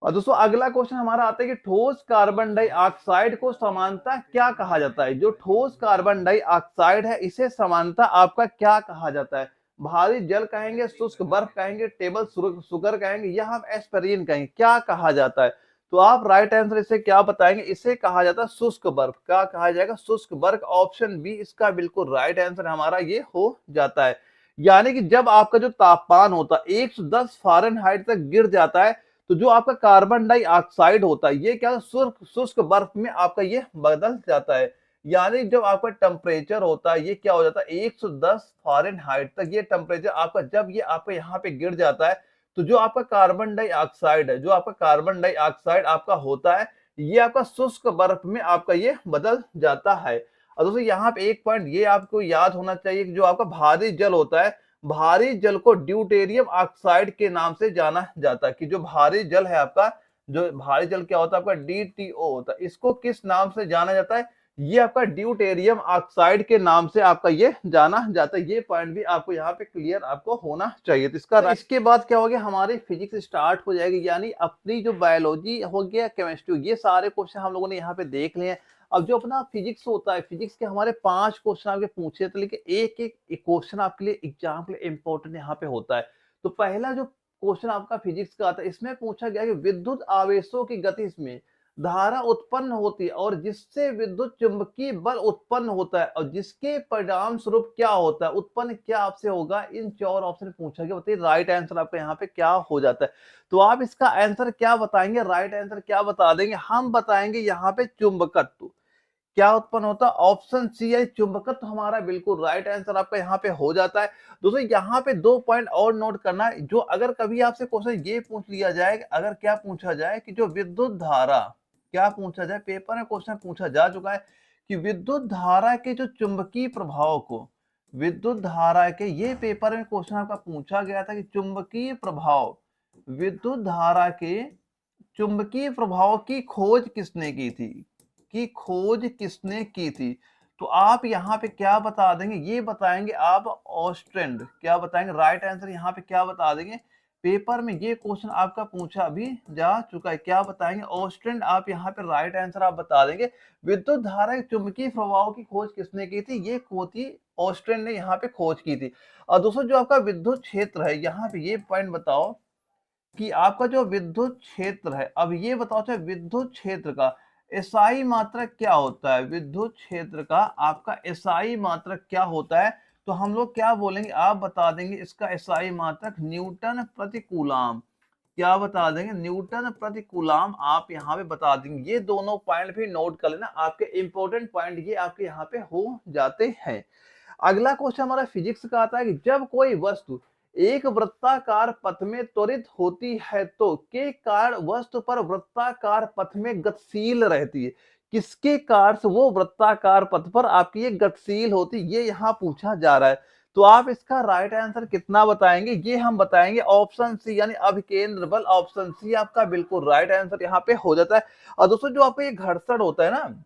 और दोस्तों अगला क्वेश्चन हमारा आता है कि ठोस कार्बन डाइऑक्साइड को सामान्यतः क्या कहा जाता है? जो ठोस कार्बन डाइऑक्साइड है इसे सामान्यतः आपका क्या कहा जाता है? भारी जल कहेंगे, शुष्क बर्फ कहेंगे, टेबल शुगर कहेंगे या हम एस्पिरिन कहेंगे? क्या कहा जाता है? तो आप राइट आंसर इसे क्या बताएंगे? इसे कहा जाता है शुष्क बर्फ। क्या कहा जाएगा? शुष्क बर्फ। ऑप्शन बी इसका बिल्कुल राइट आंसर हमारा ये हो जाता है। यानी कि जब आपका जो तापमान होता है 110 फ़ारेनहाइट तक गिर जाता है, तो जो आपका कार्बन डाइऑक्साइड होता है ये क्या शुष्क बर्फ में आपका ये बदल जाता है। यानी जब आपका टेम्परेचर होता है ये क्या हो जाता है 110 फ़ारेनहाइट तक ये टेम्परेचर आपका जब ये आपका यहाँ पे गिर जाता है, तो जो आपका कार्बन डाइऑक्साइड है, जो आपका कार्बन डाइऑक्साइड आपका होता है, ये आपका शुष्क बर्फ में आपका ये बदल जाता है। और दोस्तों यहाँ पे एक पॉइंट ये आपको याद होना चाहिए कि जो आपका भारी जल होता है, भारी जल को ड्यूटेरियम ऑक्साइड के नाम से जाना जाता है कि जो भारी जल है आपका, जो भारी जल क्या होता है आपका DTO होता है। इसको किस नाम से जाना जाता है? ये आपका ड्यूटेरियम ऑक्साइड के नाम से आपका ये जाना जाता है। ये पॉइंट भी आपको यहाँ पे क्लियर आपको होना चाहिए। तो इसके बाद क्या हो गया, हमारी फिजिक्स स्टार्ट हो जाएगी, यानी अपनी जो बायोलॉजी हो गया, केमिस्ट्री, ये सारे क्वेश्चन हम लोगों ने यहाँ पे देख लिए हैं। अब जो अपना फिजिक्स होता है, फिजिक्स के हमारे 5 क्वेश्चन आपके पूछे थे, लेकिन एक क्वेश्चन आपके लिए एग्जाम के लिए इंपॉर्टेंट यहाँ पे होता है। तो पहला जो क्वेश्चन आपका फिजिक्स का आता है, इसमें पूछा गया कि विद्युत आवेशों की गति में धारा उत्पन्न होती है और जिससे विद्युत चुंबकीय बल उत्पन्न होता है और जिसके परिणाम स्वरूप क्या होता है, उत्पन्न क्या आपसे होगा, इन 4 ऑप्शन पूछा गया। बताइए राइट आंसर आपका यहाँ पे क्या हो जाता है। तो आप इसका आंसर क्या बताएंगे, राइट आंसर क्या बता देंगे? हम बताएंगे यहाँ पे चुंबकत्व क्या उत्पन्न होता है, ऑप्शन सी है चुंबकत्व हमारा बिल्कुल राइट आंसर आपका यहाँ पे हो जाता है। दोस्तों यहाँ पे 2 पॉइंट और नोट करना है, जो अगर कभी आपसे क्वेश्चन ये पूछ लिया जाए, अगर क्या पूछा जाए कि जो विद्युत धारा, क्या पूछा जाए, पेपर में क्वेश्चन पूछा जा चुका है कि विद्युत धारा के जो चुंबकीय प्रभाव को, विद्युत धारा के, ये पेपर में क्वेश्चन आपका पूछा गया था कि चुंबकीय प्रभाव, विद्युत धारा के चुंबकीय प्रभाव की खोज किसने की थी, की खोज किसने की थी? तो आप यहाँ पे क्या बता देंगे, ये बताएंगे आप ऑस्ट्रेंड, क्या बताएंगे राइट आंसर यहाँ पे क्या बता देंगे? पेपर में ये क्वेश्चन आपका पूछा भी जा चुका है, क्या बताएंगे? ऑस्ट्रेंड आप यहाँ पे राइट आंसर आप बता देंगे। विद्युत धारा के चुंबकीय प्रभाव की खोज किसने की थी? ये खोजी ऑस्ट्रेंड ने यहाँ पे खोज की थी। और दोस्तों जो आपका विद्युत क्षेत्र है, यहाँ पे ये पॉइंट बताओ कि आपका जो विद्युत क्षेत्र है, अब ये बताओ चाहे विद्युत क्षेत्र का एसआई मात्रक क्या होता है, विद्युत क्षेत्र का आपका एसआई मात्रक क्या होता है? तो हम लोग क्या बोलेंगे, आप बता देंगे इसका एसआई मात्रक न्यूटन प्रति कूलाम, क्या बता देंगे? न्यूटन प्रति कूलाम आप यहाँ पे बता देंगे। ये दोनों पॉइंट भी नोट कर लेना, आपके इंपॉर्टेंट पॉइंट ये आपके यहाँ पे हो जाते हैं। अगला क्वेश्चन हमारा फिजिक्स का आता है कि जब कोई वस्तु एक वृत्ताकार पथ में त्वरित होती है तो के कारण वस्तु पर वृत्ताकार पथ में गतिशील रहती है, किसके कारण से वो वृत्ताकार पथ पर आपकी ये गतिशील होती, ये यहाँ पूछा जा रहा है। तो आप इसका राइट आंसर कितना बताएंगे? ये हम बताएंगे ऑप्शन सी यानी अभिकेंद्र बल, ऑप्शन सी आपका बिल्कुल राइट आंसर यहाँ पे हो जाता है। और दोस्तों जो आपका ये घर्षण होता है ना,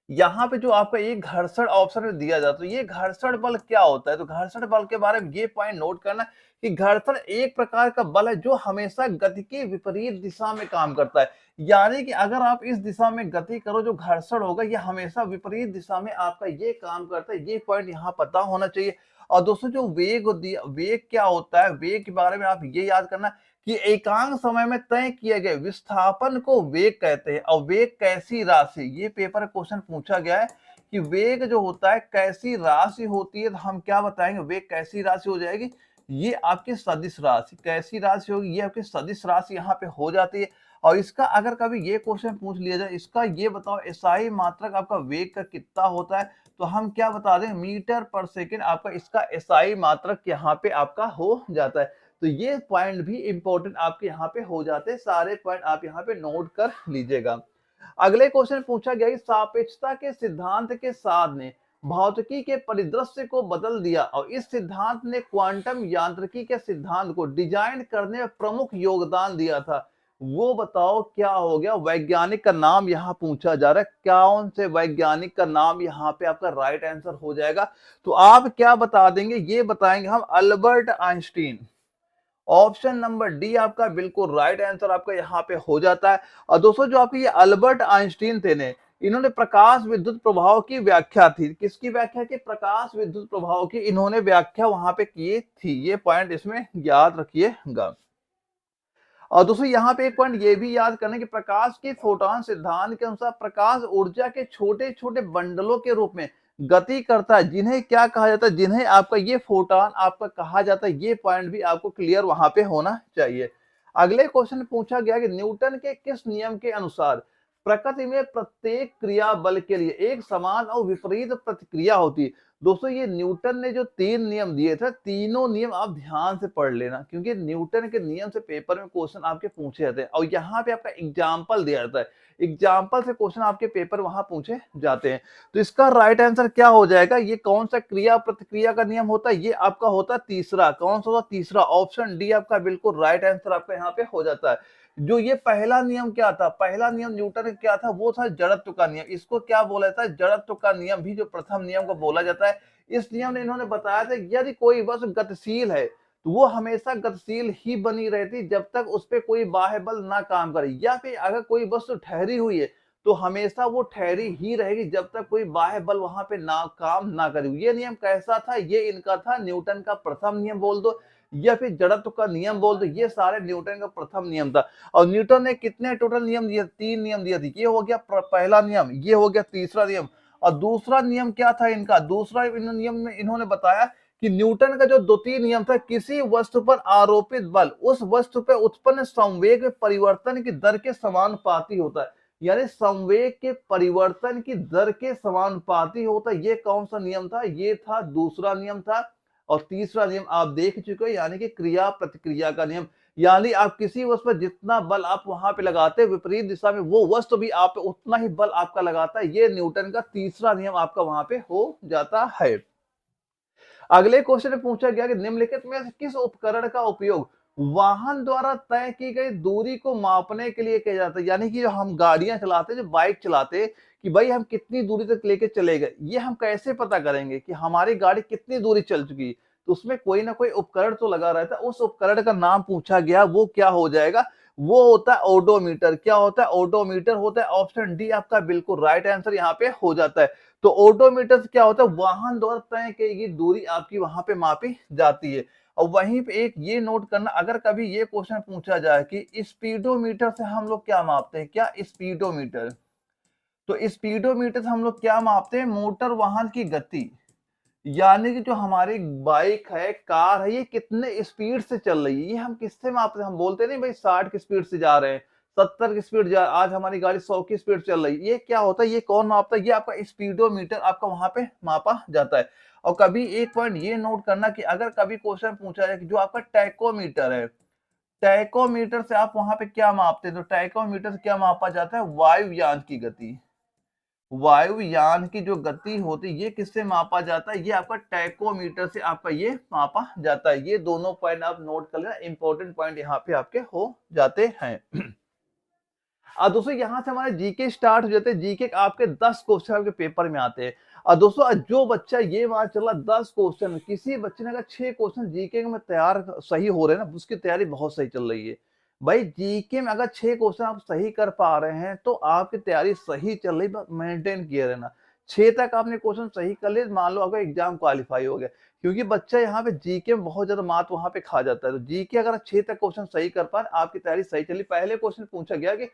यहाँ पे जो आपका एक घर्षण ऑप्शन में दिया जाता है, ये घर्षण बल क्या होता है? तो घर्षण बल के बारे में ये पॉइंट नोट करना कि घर्षण एक प्रकार का बल है जो हमेशा गति के विपरीत दिशा में काम करता है। यानी कि अगर आप इस दिशा में गति करो, जो घर्षण होगा ये हमेशा विपरीत दिशा में आपका ये काम करता है। ये पॉइंट यहाँ पता होना चाहिए। और दोस्तों जो वेग क्या होता है, वेग के बारे में आप ये याद करना कि एकांक समय में तय किए गए विस्थापन को वेग कहते हैं। और वेग कैसी राशि, ये पेपर क्वेश्चन पूछा गया है कि वेग जो होता है कैसी राशि होती है, तो हम क्या बताएंगे वेग कैसी राशि हो जाएगी? ये आपकी सदिश राशि, कैसी राशि होगी? ये आपकी सदिश राशि यहाँ पे हो जाती है। और इसका अगर कभी ये क्वेश्चन पूछ लिया जाए, इसका ये बताओ एसआई मात्रक आपका वेग का कितना होता है? तो हम क्या बता दें, मीटर पर सेकेंड आपका इसका एसआई मात्रक यहाँ पे आपका हो जाता है। तो ये पॉइंट भी इंपॉर्टेंट आपके यहाँ पे हो जाते हैं, सारे पॉइंट आप यहाँ पे नोट कर लीजिएगा। अगले क्वेश्चन पूछा गया कि सापेक्षता के सिद्धांत के साथ ने भौतिकी के परिदृश्य को बदल दिया और इस सिद्धांत ने क्वांटम यांत्रिकी के सिद्धांत को डिजाइन करने में प्रमुख योगदान दिया था, वो बताओ क्या हो गया? वैज्ञानिक का नाम यहाँ पूछा जा रहा है, कौन से वैज्ञानिक का नाम यहाँ पे आपका राइट आंसर हो जाएगा? तो आप क्या बता देंगे? ये बताएंगे हम Albert Einstein, option number D आपका बिल्कुल राइट आंसर आपका यहाँ पे हो जाता है। और दोस्तों जो आपके ये अल्बर्ट आइंस्टीन थे ने, इन्होंने प्रकाश विद्युत प्रभाव की व्याख्या थी, किसकी व्याख्या की? प्रकाश विद्युत प्रभाव की इन्होंने व्याख्या वहां पे की थी। ये पॉइंट इसमें याद रखिएगा। और दोस्तों यहाँ पे एक पॉइंट ये भी याद करना कि प्रकाश के फोटॉन सिद्धांत के अनुसार प्रकाश ऊर्जा के छोटे छोटे बंडलों के रूप में गति करता है, जिन्हें क्या कहा जाता है? जिन्हें आपका ये फोटॉन आपका कहा जाता है। ये पॉइंट भी आपको क्लियर वहां पे होना चाहिए। अगले क्वेश्चन पूछा गया कि न्यूटन के किस नियम के अनुसार प्रकृति में प्रत्येक क्रिया बल के लिए एक समान और विपरीत प्रतिक्रिया होती है। दोस्तों ये न्यूटन ने जो 3 नियम दिए थे, तीनों नियम आप ध्यान से पढ़ लेना, क्योंकि न्यूटन के नियम से पेपर में क्वेश्चन आपके पूछे जाते हैं और यहाँ पे आपका एग्जाम्पल दिया जाता है। एग्जाम्पल से क्वेश्चन आपके पेपर वहां पूछे जाते हैं। तो इसका राइट आंसर क्या हो जाएगा? ये कौन सा क्रिया प्रतिक्रिया का नियम होता है? ये आपका होता है तीसरा। कौन सा होता? तीसरा। ऑप्शन डी आपका बिल्कुल राइट आंसर आपका यहाँ पे हो जाता है। जो ये पहला नियम क्या था? पहला नियम न्यूटन का क्या था? वो था जड़त्व का नियम। इसको क्या बोला जाता है? जड़त्व का नियम भी जो प्रथम नियम को बोला जाता है। इस नियम ने इन्होंने बताया था यदि कोई वस्तु गतिशील है तो वो हमेशा गतिशील ही बनी रहती जब तक उस पर कोई बाह्य बल ना काम करे, या फिर अगर कोई वस्तु ठहरी हुई है तो हमेशा वो ठहरी ही रहेगी जब तक कोई बाह्य बल वहां पे ना काम ना करे। ये नियम कैसा था? ये इनका था न्यूटन का प्रथम नियम बोल दो या फिर जड़त्व का नियम बोल दो, ये सारे न्यूटन का प्रथम नियम था। और न्यूटन ने कितने टोटल नियम दिए? 3 नियम दिए थे। ये हो गया पहला नियम, ये हो गया तीसरा नियम, और दूसरा नियम क्या था इनका? दूसरा नियम में इन्होंने बताया कि न्यूटन का जो द्वितीय नियम था, किसी वस्तु पर आरोपित बल उस वस्तु पर उत्पन्न संवेग परिवर्तन की दर के समानुपाती होता है। यानी संवेग के परिवर्तन की दर के समानुपाती होता है। ये कौन सा नियम था? ये था दूसरा नियम था। और तीसरा नियम आप देख चुके हो, यानी कि क्रिया प्रतिक्रिया का नियम। यानी आप किसी वस्तु पर जितना बल आप वहां पे लगाते हैं, विपरीत दिशा में वो वस्तु भी आप पे उतना ही बल आपका लगाता है। ये न्यूटन का तीसरा नियम आपका वहां पे हो जाता है। अगले क्वेश्चन में पूछा गया कि निम्नलिखित में से किस उपकरण का उपयोग वाहन द्वारा तय की गई दूरी को मापने के लिए किया जाता है? यानी कि जो हम गाड़ियां चलाते हैं, जो बाइक चलाते हैं, कि भाई हम कितनी दूरी तक लेके चले गए, ये हम कैसे पता करेंगे कि हमारी गाड़ी कितनी दूरी चल चुकी है? तो उसमें कोई ना कोई उपकरण तो लगा रहता है। उस उपकरण का नाम पूछा गया, वो क्या हो जाएगा? वो होता है ओडोमीटर। क्या होता है? ओडोमीटर होता है। ऑप्शन डी आपका बिल्कुल राइट आंसर यहाँ पे हो जाता है। तो ओडोमीटर से क्या होता है? वाहन द्वारा तय की गई दूरी आपकी वहां पे मापी जाती है। और वहीं पे एक ये नोट करना, अगर कभी ये क्वेश्चन पूछा जाए कि स्पीडोमीटर से हम लोग क्या मापते हैं? क्या स्पीडोमीटर? तो स्पीडोमीटर से हम लोग क्या मापते हैं? मोटर वाहन की गति। यानी कि जो हमारी बाइक है, कार है, ये कितने स्पीड से चल रही है, ये हम किससे मापते हैं? हम बोलते नहीं भाई 60 की स्पीड से जा रहे हैं, 70 की स्पीड जा, आज हमारी गाड़ी 100 की स्पीड चल रही है। ये क्या होता है? ये कौन मापता है? ये आपका स्पीडोमीटर आपका वहां पे मापा जाता है। और कभी एक पॉइंट ये नोट करना कि अगर कभी क्वेश्चन पूछा जाए कि जो आपका टैकोमीटर है, टैकोमीटर से आप वहां पे क्या मापते हैं? तो टैकोमीटर से क्या मापा जाता है? वायुयान की गति। वायुयान की जो गति होती है, ये किससे मापा जाता है? ये आपका टैकोमीटर से आपका ये मापा जाता है। ये दोनों पॉइंट आप नोट कर लेना, इंपॉर्टेंट पॉइंट यहाँ पे आपके हो जाते हैं। और दोस्तों यहाँ से हमारे जीके स्टार्ट हो जाते हैं। जीके आपके 10 क्वेश्चन आपके पेपर में आते हैं। और दोस्तों जो बच्चा ये मान चला 10 क्वेश्चन, किसी बच्चे ने अगर 6 क्वेश्चन जीके में तैयार सही हो रहे हैं ना, उसकी तैयारी बहुत सही चल रही है। भाई जीके में अगर 6 क्वेश्चन आप सही कर पा रहे हैं तो आपकी तैयारी सही चल रही, बस मेंटेन किए रहना। 6 तक आपने क्वेश्चन सही कर लिए, मान लो अगर एग्जाम क्वालिफाई हो गया, क्योंकि बच्चा यहाँ पे जीके में बहुत ज्यादा मात वहां पे खा जाता है। तो जीके अगर 6 तक क्वेश्चन सही कर पा रहे, आपकी तैयारी सही चली। पहले क्वेश्चन पूछा गया कि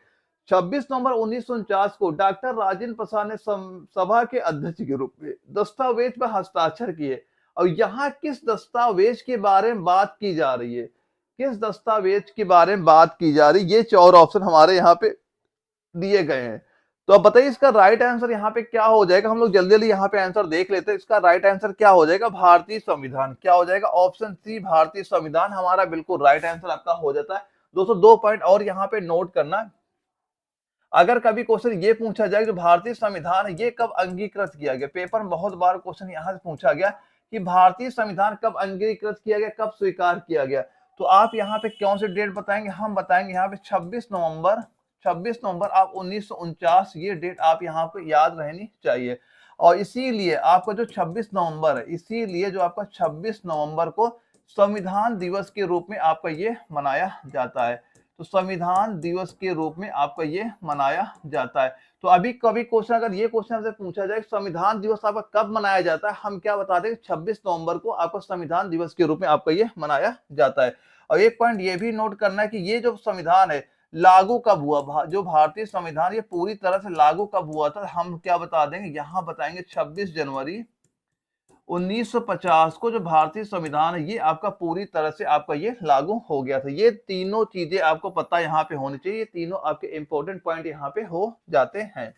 26 नवंबर 1949 को डॉक्टर राजेंद्र प्रसाद ने सभा के अध्यक्ष के रूप में दस्तावेज पर हस्ताक्षर किए, और यहाँ किस दस्तावेज के बारे में बात की जा रही है? किस दस्तावेज के बारे में बात की जा रही है? ये 4 ऑप्शन हमारे यहाँ पे दिए गए हैं। तो अब बताइए इसका राइट आंसर यहाँ पे क्या हो जाएगा? हम लोग जल्दी जल्दी यहाँ पे आंसर देख लेते हैं। इसका राइट आंसर क्या हो जाएगा? भारतीय संविधान। क्या हो जाएगा? ऑप्शन सी भारतीय संविधान हमारा बिल्कुल राइट आंसर आपका हो जाता है। दोस्तों 2 पॉइंट और यहाँ पे नोट करना, अगर कभी क्वेश्चन ये पूछा जाए जो भारतीय संविधान है ये कब अंगीकृत किया गया, पेपर में बहुत बार क्वेश्चन यहाँ से पूछा गया कि भारतीय संविधान कब अंगीकृत किया गया, कब स्वीकार किया गया, तो आप यहाँ पे कौन से डेट बताएंगे? हम बताएंगे यहाँ पे 26 नवंबर आप 1949, ये डेट आप यहाँ पे याद रहनी चाहिए। और इसीलिए आपका जो 26 नवंबर है, इसीलिए जो आपका 26 नवंबर को संविधान दिवस के रूप में आपका ये मनाया जाता है। तो संविधान दिवस के रूप में आपका ये मनाया जाता है। तो अभी कभी क्वेश्चन, अगर ये क्वेश्चन आपसे पूछा जाए संविधान दिवस आपका कब मनाया जाता है, हम क्या बता दें? 26 नवंबर को आपका संविधान दिवस के रूप में आपका ये मनाया जाता है। और एक पॉइंट ये भी नोट करना है कि ये जो संविधान है लागू कब हुआ, जो भारतीय संविधान ये पूरी तरह से लागू कब हुआ था, हम क्या बता देंगे? यहाँ बताएंगे 26 जनवरी 1950 को जो भारतीय संविधान है ये आपका पूरी तरह से आपका ये लागू हो गया था। ये तीनों चीजें आपको पता यहाँ पे होनी चाहिए, ये तीनों आपके इंपॉर्टेंट पॉइंट यहाँ पे हो जाते हैं।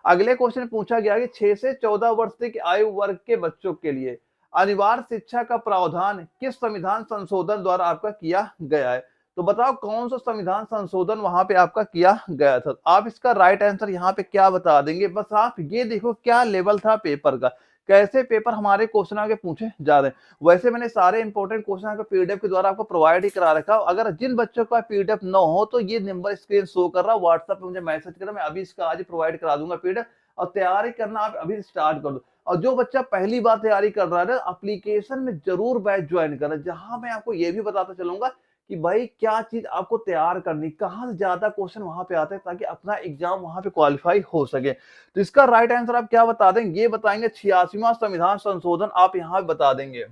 अगले क्वेश्चन पूछा गया कि 6 से 14 वर्ष तक की आयु वर्ग के बच्चों के लिए अनिवार्य शिक्षा का प्रावधान किस संविधान संशोधन द्वारा आपका किया गया है? तो बताओ कौन सा संविधान संशोधन वहां पे आपका किया गया था? आप इसका राइट आंसर यहाँ पे क्या बता देंगे? बस आप ये देखो क्या लेवल था पेपर का, कैसे पेपर हमारे क्वेश्चन आगे पूछे जा रहे हैं। वैसे मैंने सारे इंपॉर्टेंट क्वेश्चन आपको पीडीएफ के द्वारा आपको प्रोवाइड ही करा रखा। अगर जिन बच्चों का पीडीएफ न हो तो ये नंबर स्क्रीन शो कर रहा है, व्हाट्सएप पे मुझे मैसेज करें, मैं अभी इसका आज प्रोवाइड करा दूंगा पीडीएफ। और तैयारी करना आप अभी स्टार्ट कर दो। और जो बच्चा पहली बार तैयारी कर रहा है ना, एप्लीकेशन में जरूर बैच ज्वाइन करें, जहां मैं आपको ये भी बताता चलूंगा कि भाई क्या चीज आपको तैयार करनी, कहाँ से ज्यादा क्वेश्चन वहां पे आते हैं, ताकि अपना एग्जाम वहां पे क्वालिफाई हो सके। तो इसका राइट आंसर आप क्या बता देंगे? ये बताएंगे 86वां संविधान संशोधन आप यहाँ बता देंगे।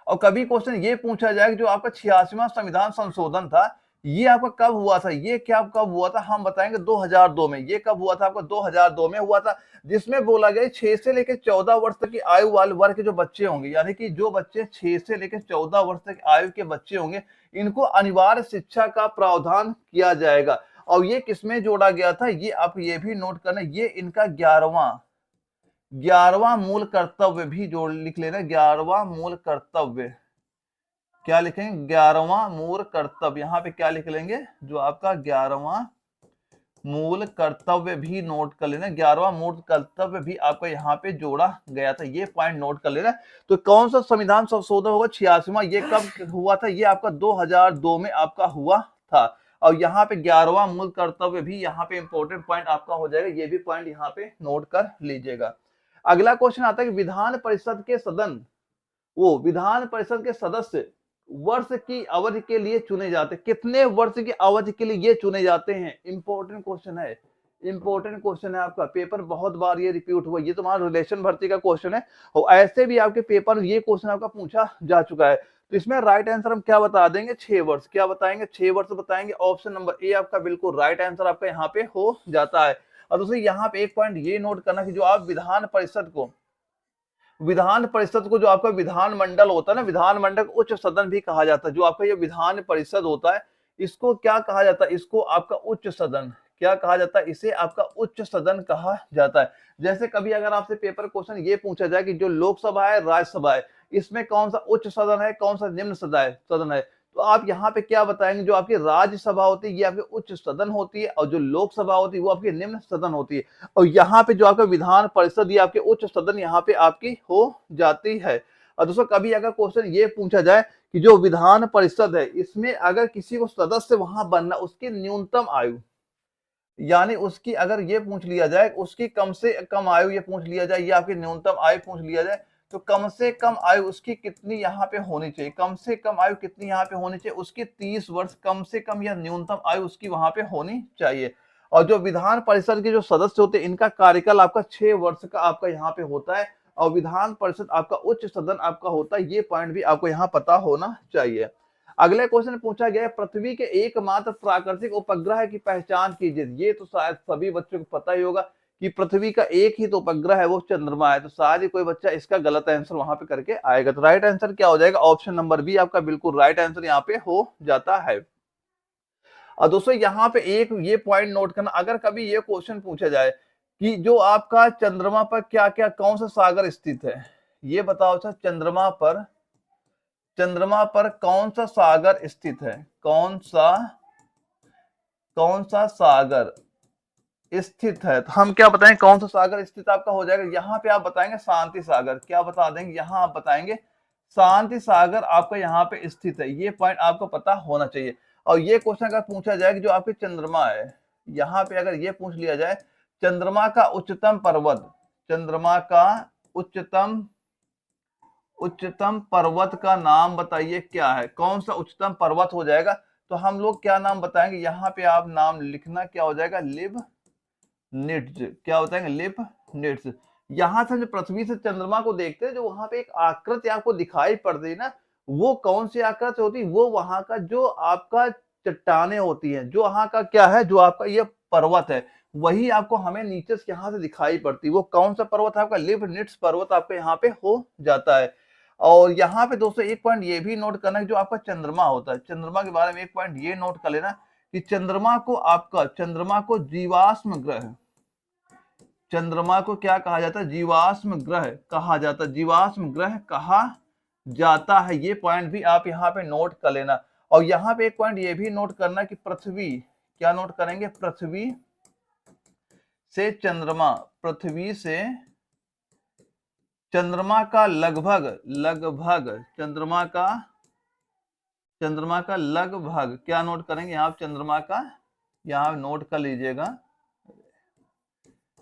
और कभी क्वेश्चन ये पूछा जाए कि जो आपका 86वां संविधान संशोधन था ये आपका कब हुआ था, ये क्या कब हुआ था, हम बताएंगे 2002 में। ये कब हुआ था? आपका 2002 में हुआ था, जिसमें बोला गया 6 से लेकर 14 वर्ष तक की आयु वाले वर्ग के जो बच्चे होंगे, यानी कि जो बच्चे 6 से लेकर 14 वर्ष तक आयु के बच्चे होंगे, इनको अनिवार्य शिक्षा का प्रावधान किया जाएगा। और ये किसमें जोड़ा गया था? ये आप ये भी नोट करना, ये इनका 11वां मूल कर्तव्य भी जोड़ लिख लेना। 11वां मूल कर्तव्य क्या लिखेंगे? 11वां मूल कर्तव्य, यहाँ पे क्या लिख लेंगे? जो आपका 11वां मूल कर्तव्य भी नोट कर लेना। 11वां मूल कर्तव्य भी आपको यहाँ पे जोड़ा गया था, ये पॉइंट नोट कर लेना। तो कौन सा संविधान संशोधन होगा? 86वां। ये कब हुआ था? ये आपका 2002 में आपका हुआ था। और यहाँ पे 11वां मूल कर्तव्य भी यहाँ पे इंपॉर्टेंट पॉइंट आपका हो जाएगा, ये भी पॉइंट यहाँ पे नोट कर लीजिएगा। अगला क्वेश्चन आता है कि विधान परिषद के विधान परिषद के सदस्य वर्ष की अवधि के लिए चुने जाते, कितने वर्ष की अवधि के लिए ये चुने जाते हैं? इंपॉर्टेंट क्वेश्चन है, इंपॉर्टेंट क्वेश्चन है आपका। पेपर बहुत बार ये रिपीट हुआ, ये तुम्हारा रिलेशन भर्ती का क्वेश्चन है और ऐसे भी आपके पेपर में ये क्वेश्चन आपका पूछा जा चुका है। तो इसमें राइट आंसर हम क्या बता देंगे? 6 वर्ष। क्या बताएंगे? 6 वर्ष बताएंगे। ऑप्शन नंबर ए आपका बिल्कुल राइट आंसर आपका यहाँ पे हो जाता है। और दूसरी यहाँ पे एक पॉइंट ये नोट करना कि जो आप विधान परिषद को जो आपका विधानमंडल होता है ना, विधानमंडल को उच्च सदन भी कहा जाता है। जो आपका ये विधान परिषद होता है इसको क्या कहा जाता है? इसको आपका उच्च सदन क्या कहा जाता है? इसे आपका उच्च सदन कहा जाता है। जैसे कभी अगर आपसे पेपर क्वेश्चन ये पूछा जाए कि जो लोकसभा है, राज्यसभा है, इसमें कौन सा उच्च सदन है, कौन सा निम्न सदन है, तो आप यहाँ पे क्या बताएंगे? जो आपकी राज्यसभा होती है ये आपकी उच्च सदन होती है, और जो लोकसभा होती है वो आपकी निम्न सदन होती है। और यहाँ पे जो आपका विधान परिषद ये आपके उच्च सदन यहाँ पे आपकी हो जाती है। और दोस्तों कभी अगर क्वेश्चन ये पूछा जाए कि जो विधान परिषद है इसमें अगर किसी को सदस्य वहां बनना, उसकी न्यूनतम आयु, यानी उसकी अगर ये पूछ लिया जाए उसकी कम से कम आयु ये पूछ लिया जाए, ये आपकी न्यूनतम आयु पूछ लिया जाए, तो कम से कम आयु उसकी कितनी यहाँ पे होनी चाहिए? कम से कम आयु कितनी यहाँ पे होनी चाहिए? उसकी 30 वर्ष कम से कम या न्यूनतम आयु उसकी वहां पे होनी चाहिए। और जो विधान परिषद के जो सदस्य होते हैं इनका कार्यकाल आपका 6 वर्ष का आपका यहाँ पे होता है। और विधान परिषद आपका उच्च सदन आपका होता है, ये पॉइंट भी आपको यहाँ पता होना चाहिए। अगले क्वेश्चन पूछा गया है पृथ्वी के एकमात्र प्राकृतिक उपग्रह की पहचान कीजिए। ये तो शायद सभी बच्चों को पता ही होगा कि पृथ्वी का एक ही तो उपग्रह है, वो चंद्रमा है। तो शायद ही कोई बच्चा इसका गलत आंसर वहां पे करके आएगा। तो राइट आंसर क्या हो जाएगा? ऑप्शन नंबर बी आपका बिल्कुल राइट आंसर यहाँ पे हो जाता है। और दोस्तों यहाँ पे एक ये पॉइंट नोट करना, अगर कभी ये क्वेश्चन पूछा जाए कि जो आपका चंद्रमा पर क्या क्या कौन सा सागर स्थित है, ये बताओ सर चंद्रमा पर कौन सा सागर स्थित है? कौन सा सागर स्थित है? तो हम क्या बताएं कौन सा सागर स्थित आपका हो जाएगा? यहाँ पे आप बताएंगे शांति सागर। क्या बता देंगे? यहाँ आप बताएंगे शांति सागर आपका यहाँ पे स्थित है। ये पॉइंट आपको पता होना चाहिए। और ये क्वेश्चन अगर पूछा जाए कि जो आपके चंद्रमा है, यहाँ पे अगर ये पूछ लिया जाए चंद्रमा का उच्चतम पर्वत का नाम बताइए क्या है? कौन सा उच्चतम पर्वत हो जाएगा? तो हम लोग क्या नाम बताएंगे? यहाँ पे आप नाम लिखना, क्या हो जाएगा? लिबनिट्ज। क्या बताएंगे? लिबनिट्ज। यहाँ से जो पृथ्वी से चंद्रमा को देखते हैं, जो वहां पे एक आकृति आपको दिखाई पड़ती है ना, वो कौन सी आकृति होती है? वो वहां का जो आपका चट्टाने होती है, जो वहां का क्या है, जो आपका ये पर्वत है, वही आपको हमें नीचे से यहाँ से दिखाई पड़ती है। वो कौन सा पर्वत है आपका? लिबनिट्ज पर्वत आपका यहाँ पे हो जाता है। और यहाँ पे दोस्तों एक पॉइंट ये भी नोट करना है, जो आपका चंद्रमा होता है, चंद्रमा के बारे में एक पॉइंट ये नोट कर लेना कि चंद्रमा को जीवाश्म ग्रह, चंद्रमा को क्या कहा जाता है? जीवाश्म ग्रह कहा जाता है, जीवाश्म ग्रह कहा जाता है। ये पॉइंट भी आप यहाँ पे नोट कर लेना। और यहाँ पे एक पॉइंट ये भी नोट करना कि पृथ्वी, क्या नोट करेंगे? पृथ्वी से चंद्रमा, पृथ्वी से चंद्रमा का लगभग चंद्रमा का लगभग क्या नोट करेंगे? यहाँ चंद्रमा का, यहाँ नोट कर लीजिएगा,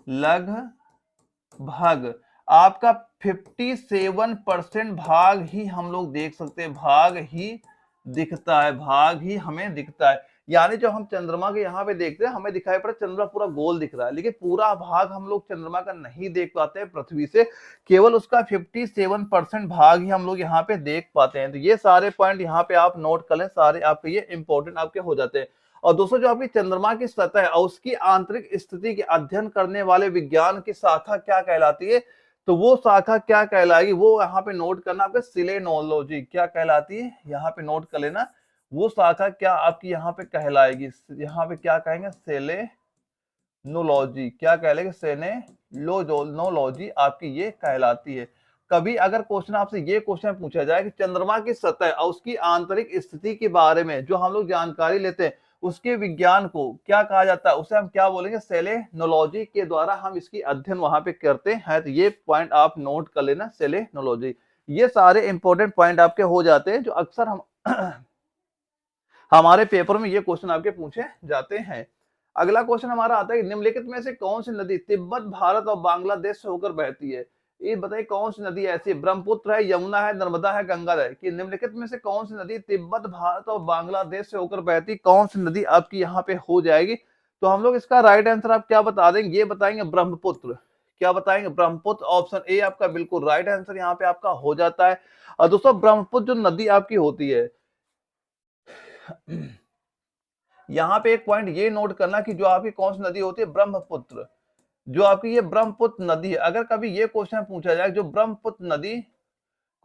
लगभग आपका 57% भाग ही हम लोग देख सकते हैं, भाग ही दिखता है, भाग ही हमें दिखता है। यानी जो हम चंद्रमा के यहाँ पे देखते हैं, हमें दिखाई पड़ा चंद्रमा पूरा गोल दिख रहा है, लेकिन पूरा भाग हम लोग चंद्रमा का नहीं देख पाते हैं पृथ्वी से, केवल उसका 57% भाग ही हम लोग यहाँ पे देख पाते हैं। तो ये सारे पॉइंट यहाँ पे आप नोट कर लें, सारे आपके ये इंपॉर्टेंट आपके हो जाते हैं। और दोस्तों जो आपकी चंद्रमा की सतह है और उसकी आंतरिक स्थिति के अध्ययन करने वाले विज्ञान की शाखा क्या कहलाती है? तो वो शाखा क्या कहलाएगी? वो यहाँ पे नोट करना, आपका सिलेनोलॉजी क्या कहलाती है? यहाँ पे नोट कर लेना, वो शाखा क्या आपकी यहाँ पे कहलाएगी? यहाँ पे क्या कहेंगे? सेलेनोलॉजी, क्या कहलाएगी? सेलेनोलॉजी आपकी ये कहलाती है। कभी अगर क्वेश्चन आपसे ये क्वेश्चन पूछा जाए कि चंद्रमा की सतह और उसकी आंतरिक स्थिति के बारे में जो हम लोग जानकारी लेते हैं, उसके विज्ञान को क्या कहा जाता है? उसे हम क्या बोलेंगे? सेलेनोलॉजी के द्वारा हम इसकी अध्ययन वहां पे करते हैं। तो ये पॉइंट आप नोट कर लेना, सेलेनोलॉजी। ये सारे इंपॉर्टेंट पॉइंट आपके हो जाते हैं, जो अक्सर हम हमारे पेपर में ये क्वेश्चन आपके पूछे जाते हैं। अगला क्वेश्चन हमारा आता है कि निम्नलिखित में से कौन सी नदी तिब्बत, भारत और बांग्लादेश से होकर बहती है? ये बताइए कौन सी नदी ऐसी है? ब्रह्मपुत्र है, यमुना है, नर्मदा है, गंगा है। कि निम्नलिखित में से कौन सी नदी तिब्बत, भारत और बांग्लादेश से होकर बहती, कौन सी नदी आपकी यहाँ पे हो जाएगी? तो हम लोग इसका राइट आंसर आप क्या बता देंगे? ये बताएंगे ब्रह्मपुत्र। क्या बताएंगे? ब्रह्मपुत्र। ऑप्शन ए आपका बिल्कुल राइट आंसर यहाँ पे आपका हो जाता है। और दोस्तों ब्रह्मपुत्र जो नदी आपकी होती है, यहाँ पे एक पॉइंट ये नोट करना कि जो आपकी कौन सी नदी होती है? ब्रह्मपुत्र। जो आपकी ये ब्रह्मपुत्र नदी है, अगर कभी ये क्वेश्चन पूछा जाए जो ब्रह्मपुत्र नदी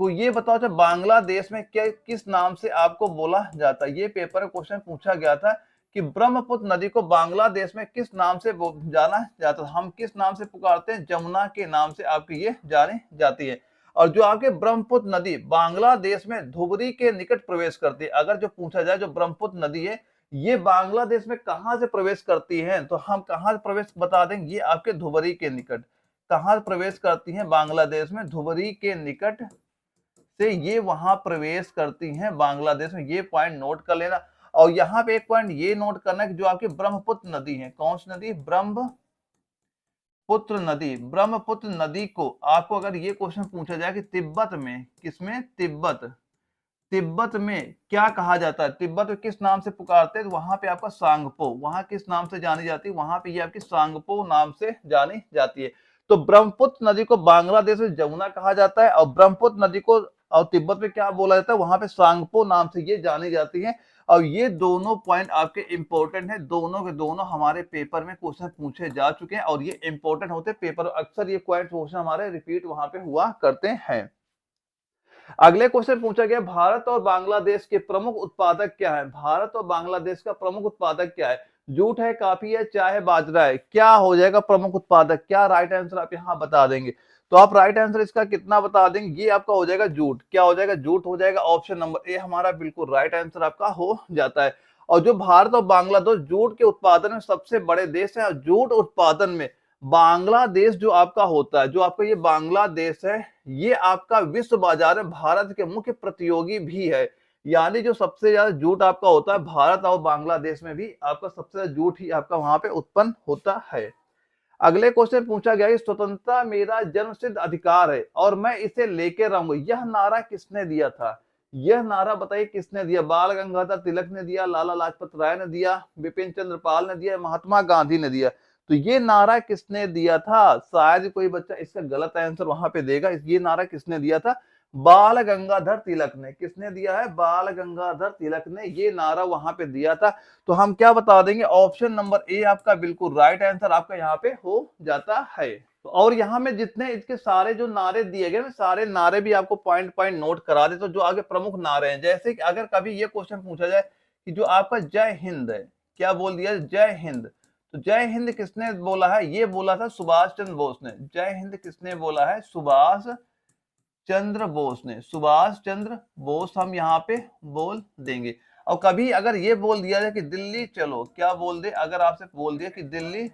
को ये बताओ अच्छा बांग्लादेश में क्या किस नाम से आपको बोला जाता है? ये पेपर में क्वेश्चन पूछा गया था कि ब्रह्मपुत्र नदी को बांग्लादेश में किस नाम से जाना जाता है? हम किस नाम से पुकारते हैं? जमुना के नाम से आपकी ये जानी जाती है। और जो आपके ब्रह्मपुत्र नदी बांग्लादेश में धुबरी के निकट प्रवेश करती है, अगर जो पूछा जाए जो ब्रह्मपुत्र नदी है ये बांग्लादेश में कहां से प्रवेश करती है, तो हम कहां प्रवेश बता देंगे? ये आपके धुबरी के निकट। कहां प्रवेश करती हैं? बांग्लादेश में धुबरी के निकट से ये वहां प्रवेश करती हैं बांग्लादेश में। ये पॉइंट नोट कर लेना। और यहाँ पे एक पॉइंट ये नोट करना कि जो आपकी ब्रह्मपुत्र नदी है, कौन सी नदी? ब्रह्मपुत्र नदी। ब्रह्मपुत्र नदी को आपको अगर ये क्वेश्चन पूछा जाए कि तिब्बत में, किसमें? तिब्बत में क्या कहा जाता है? तिब्बत में किस नाम से पुकारते हैं? तो वहां पे आपका सांगपो। वहां किस नाम से जानी जाती है? वहां पे ये आपकी सांगपो नाम से जानी जाती है। तो ब्रह्मपुत्र नदी को बांग्लादेश में जमुना कहा जाता है और ब्रह्मपुत्र नदी को और तिब्बत में क्या बोला जाता है? वहां पे सांगपो नाम से ये जानी जाती है। और ये दोनों पॉइंट आपके इंपॉर्टेंट है, दोनों के दोनों हमारे पेपर में क्वेश्चन पूछे जा चुके हैं और ये इंपॉर्टेंट होते हैं पेपर। अक्सर ये क्वेश्चन हमारे रिपीट वहां पे हुआ करते हैं। अगले क्वेश्चन पूछा गया भारत और बांग्लादेश के प्रमुख उत्पादक क्या है? भारत और बांग्लादेश का प्रमुख उत्पादक क्या है? जूट है, काफी है, चाय है, बाजरा है? क्या हो जाएगा प्रमुख उत्पादक? क्या राइट आंसर आप यहाँ बता देंगे? तो आप राइट आंसर इसका कितना बता देंगे? ये आपका हो जाएगा जूट। क्या हो जाएगा? जूट हो जाएगा। ऑप्शन नंबर ए हमारा बिल्कुल राइट आंसर आपका हो जाता है। और जो भारत और बांग्लादेश जूट के उत्पादन में सबसे बड़े देश है, जूट उत्पादन में बांग्लादेश जो आपका होता है, जो आपका ये बांग्लादेश है, ये आपका विश्व बाजार में भारत के मुख्य प्रतियोगी भी है। यानी जो सबसे ज्यादा जूट आपका होता है भारत और बांग्लादेश में भी आपका सबसे ज्यादा जूट ही आपका वहां पे उत्पन्न होता है। अगले क्वेश्चन पूछा गया कि स्वतंत्रता मेरा जन्मसिद्ध अधिकार है और मैं इसे लेके रहूंगा, यह नारा किसने दिया था? यह नारा बताइए किसने दिया? बाल गंगाधर तिलक ने दिया, लाला लाजपत राय ने दिया, बिपिन चंद्र पाल ने दिया, महात्मा गांधी ने दिया? तो ये नारा किसने दिया था? शायद कोई बच्चा इसका गलत आंसर वहां पे देगा। ये नारा किसने दिया था? बाल गंगाधर तिलक ने। किसने दिया है? बाल गंगाधर तिलक ने ये नारा वहां पे दिया था। तो हम क्या बता देंगे? ऑप्शन नंबर ए आपका बिल्कुल राइट आंसर आपका यहाँ पे हो जाता है। तो और यहाँ में जितने इसके सारे जो नारे दिए गए, मैं सारे नारे भी आपको पॉइंट पॉइंट नोट करा दे। तो जो आगे प्रमुख नारे हैं, जैसे कि अगर कभी ये क्वेश्चन पूछा जाए कि जो आपका जय हिंद है, क्या बोल दिया? जय हिंद। तो जय हिंद किसने बोला है? ये बोला था सुभाष चंद्र बोस ने। जय हिंद किसने बोला है? सुभाष चंद्र बोस ने। सुभाष चंद्र बोस हम यहाँ पे बोल देंगे। और कभी अगर ये बोल दिया जाए कि दिल्ली चलो, क्या बोल दे? अगर आपसे बोल दिया कि दिल्ली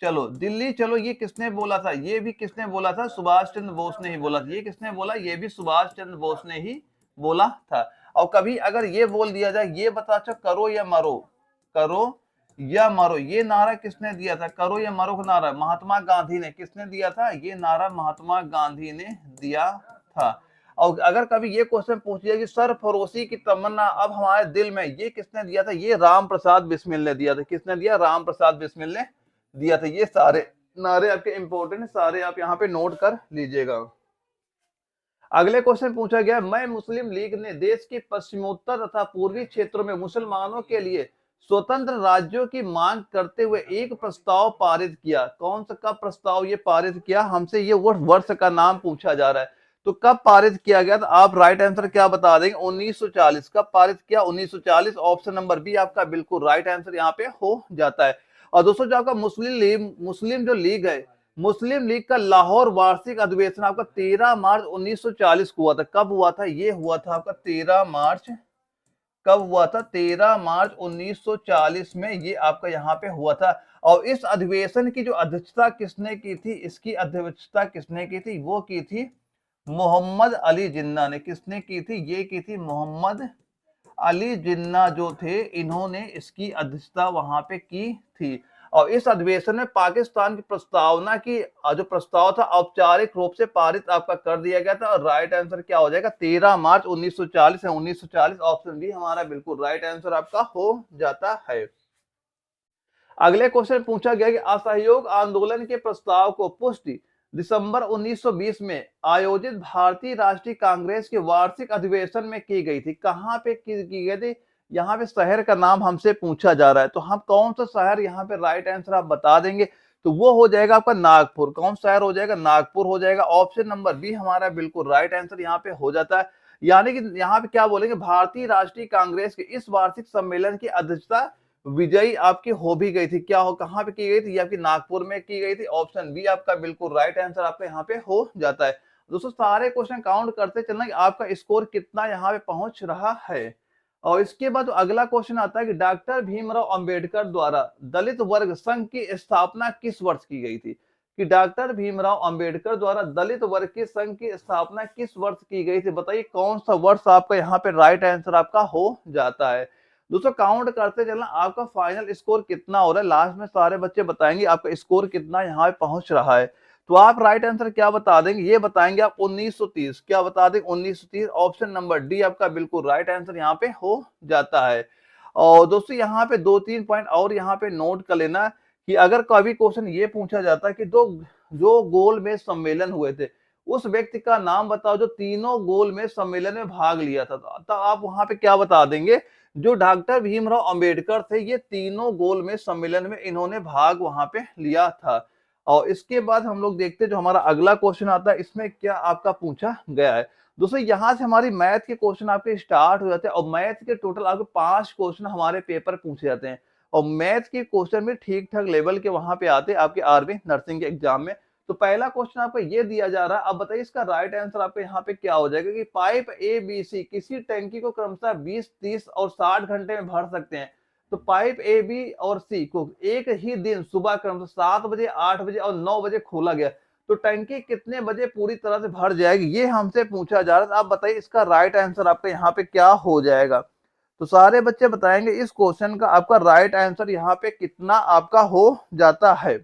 चलो, दिल्ली चलो, ये किसने बोला था? ये भी किसने बोला था? सुभाष चंद्र बोस ने ही बोला था। ये किसने बोला? ये भी सुभाष चंद्र बोस ने ही बोला था। और कभी अगर ये बोल दिया जाए, ये बता अच्छा, करो या मरो, करो या मरो, ये नारा किसने दिया था? करो या मरो का नारा महात्मा गांधी ने। किसने दिया था? ये नारा महात्मा गांधी ने दिया था। और अगर कभी ये क्वेश्चन पूछ लिया कि सरफरोशी की तमन्ना अब हमारे दिल में, ये किसने दिया था? ये राम प्रसाद बिस्मिल ने दिया था। किसने दिया? राम प्रसाद बिस्मिल ने दिया था। ये सारे नारे आपके इंपॉर्टेंट, सारे आप यहाँ पे नोट कर लीजिएगा। अगले क्वेश्चन पूछा गया, मैं मुस्लिम लीग ने देश के पश्चिमोत्तर तथा पूर्वी क्षेत्रों में मुसलमानों के लिए स्वतंत्र राज्यों की मांग करते हुए एक प्रस्ताव पारित किया। कौन सा कब प्रस्ताव ये पारित किया? हमसे ये वर्ष का नाम पूछा जा रहा है। तो कब पारित किया गया? तो आप राइट आंसर क्या बता देंगे? 1940। कब पारित किया? 1940। ऑप्शन नंबर बी आपका बिल्कुल राइट आंसर यहाँ पे हो जाता है। और दोस्तों जो आपका मुस्लिम जो लीग है, मुस्लिम लीग का लाहौर वार्षिक अधिवेशन आपका 13 मार्च 1940 को हुआ था। कब हुआ था? ये हुआ था आपका 13 मार्च। कब हुआ था? 13 मार्च 1940 में ये आपका यहाँ पे हुआ था। और इस अधिवेशन की जो अध्यक्षता किसने की थी? इसकी अध्यक्षता किसने की थी? वो की थी मोहम्मद अली जिन्ना ने। किसने की थी? ये की थी मोहम्मद अली जिन्ना जो थे, इन्होंने इसकी अध्यक्षता वहां पे की थी। और इस अधिवेशन में पाकिस्तान की प्रस्तावना की जो प्रस्ताव था औपचारिक रूप से पारित आपका कर दिया गया था। और राइट आंसर क्या हो जाएगा? 13 मार्च 1940 है। 1940 ऑप्शन बी हमारा बिल्कुल राइट आंसर आपका हो जाता है। अगले क्वेश्चन पूछा गया कि असहयोग आंदोलन के प्रस्ताव को पुष्टि दिसंबर 1920 में आयोजित भारतीय राष्ट्रीय कांग्रेस के वार्षिक अधिवेशन में की गई थी। कहां पे की गई थी? यहाँ पे शहर का नाम हमसे पूछा जा रहा है। तो हम कौन सा शहर यहाँ पे राइट आंसर आप बता देंगे? तो वो हो जाएगा आपका नागपुर। कौन शहर हो जाएगा? नागपुर हो जाएगा। ऑप्शन नंबर बी हमारा बिल्कुल राइट आंसर यहाँ पे हो जाता है। यानी कि यहाँ पे क्या बोलेंगे? भारतीय राष्ट्रीय कांग्रेस के इस वार्षिक सम्मेलन की अध्यक्षता विजयी आपकी हो भी गई थी। क्या हो, कहां पे की गई थी? ये आपकी नागपुर में की गई थी। ऑप्शन बी आपका बिल्कुल राइट आंसर आपका यहाँ पे हो जाता है। दोस्तों सारे क्वेश्चन काउंट करते चलना कि आपका स्कोर कितना यहाँ पे पहुंच रहा है। और इसके बाद अगला क्वेश्चन आता है कि डॉक्टर भीमराव अंबेडकर द्वारा दलित वर्ग संघ की स्थापना किस वर्ष की गई थी? कि डॉक्टर भीमराव अंबेडकर द्वारा दलित वर्ग के संघ की स्थापना किस वर्ष की गई थी? बताइए कौन सा वर्ष आपका यहाँ पे राइट आंसर आपका हो जाता है। दोस्तों काउंट करते चलना आपका फाइनल स्कोर कितना हो रहा है। लास्ट में सारे बच्चे बताएंगे आपका स्कोर कितना यहाँ पे पहुंच रहा है। तो आप राइट आंसर क्या बता देंगे? ये बताएंगे आप 1930। क्या बता देंगे? 1930। ऑप्शन नंबर डी आपका बिल्कुल राइट आंसर यहाँ पे हो जाता है। और दोस्तों यहाँ पे 2-3 पॉइंट और यहाँ पे नोट कर लेना कि अगर कभी क्वेश्चन ये पूछा जाता है कि जो गोल में सम्मेलन हुए थे, उस व्यक्ति का नाम बताओ जो तीनों गोल में सम्मेलन में भाग लिया था। तो आप वहां पे क्या बता देंगे? जो डॉक्टर भीमराव अंबेडकर थे, ये तीनों गोल में सम्मेलन में इन्होंने भाग वहां पे लिया था। और इसके बाद हम लोग देखते हैं जो हमारा अगला क्वेश्चन आता है, इसमें क्या आपका पूछा गया है। दोस्तों यहां से हमारी मैथ के क्वेश्चन आपके स्टार्ट हो जाते हैं। और मैथ के टोटल आपके 5 क्वेश्चन हमारे पेपर पूछे जाते हैं। और मैथ के क्वेश्चन भी ठीक ठाक लेवल के वहां पे आते हैं आपके आर्मी नर्सिंग के एग्जाम में। तो पहला क्वेश्चन आपको ये दिया जा रहा है। अब बताइए इसका राइट आंसर आपके यहाँ पे क्या हो जाएगा? कि पाइप ए बी सी किसी टैंकी को क्रमशः 20, 30 और 60 घंटे में भर सकते हैं। तो पाइप ए बी और सी को एक ही दिन सुबह क्रमशः 7 बजे, 8 बजे और 9 बजे खोला गया, तो टैंकी कितने बजे पूरी तरह से भर जाएगी? ये हमसे पूछा जा रहा है। आप बताइए इसका राइट आंसर आपका यहाँ पे क्या हो जाएगा? तो सारे बच्चे बताएंगे इस क्वेश्चन का आपका राइट आंसर यहाँ पे कितना आपका हो जाता है।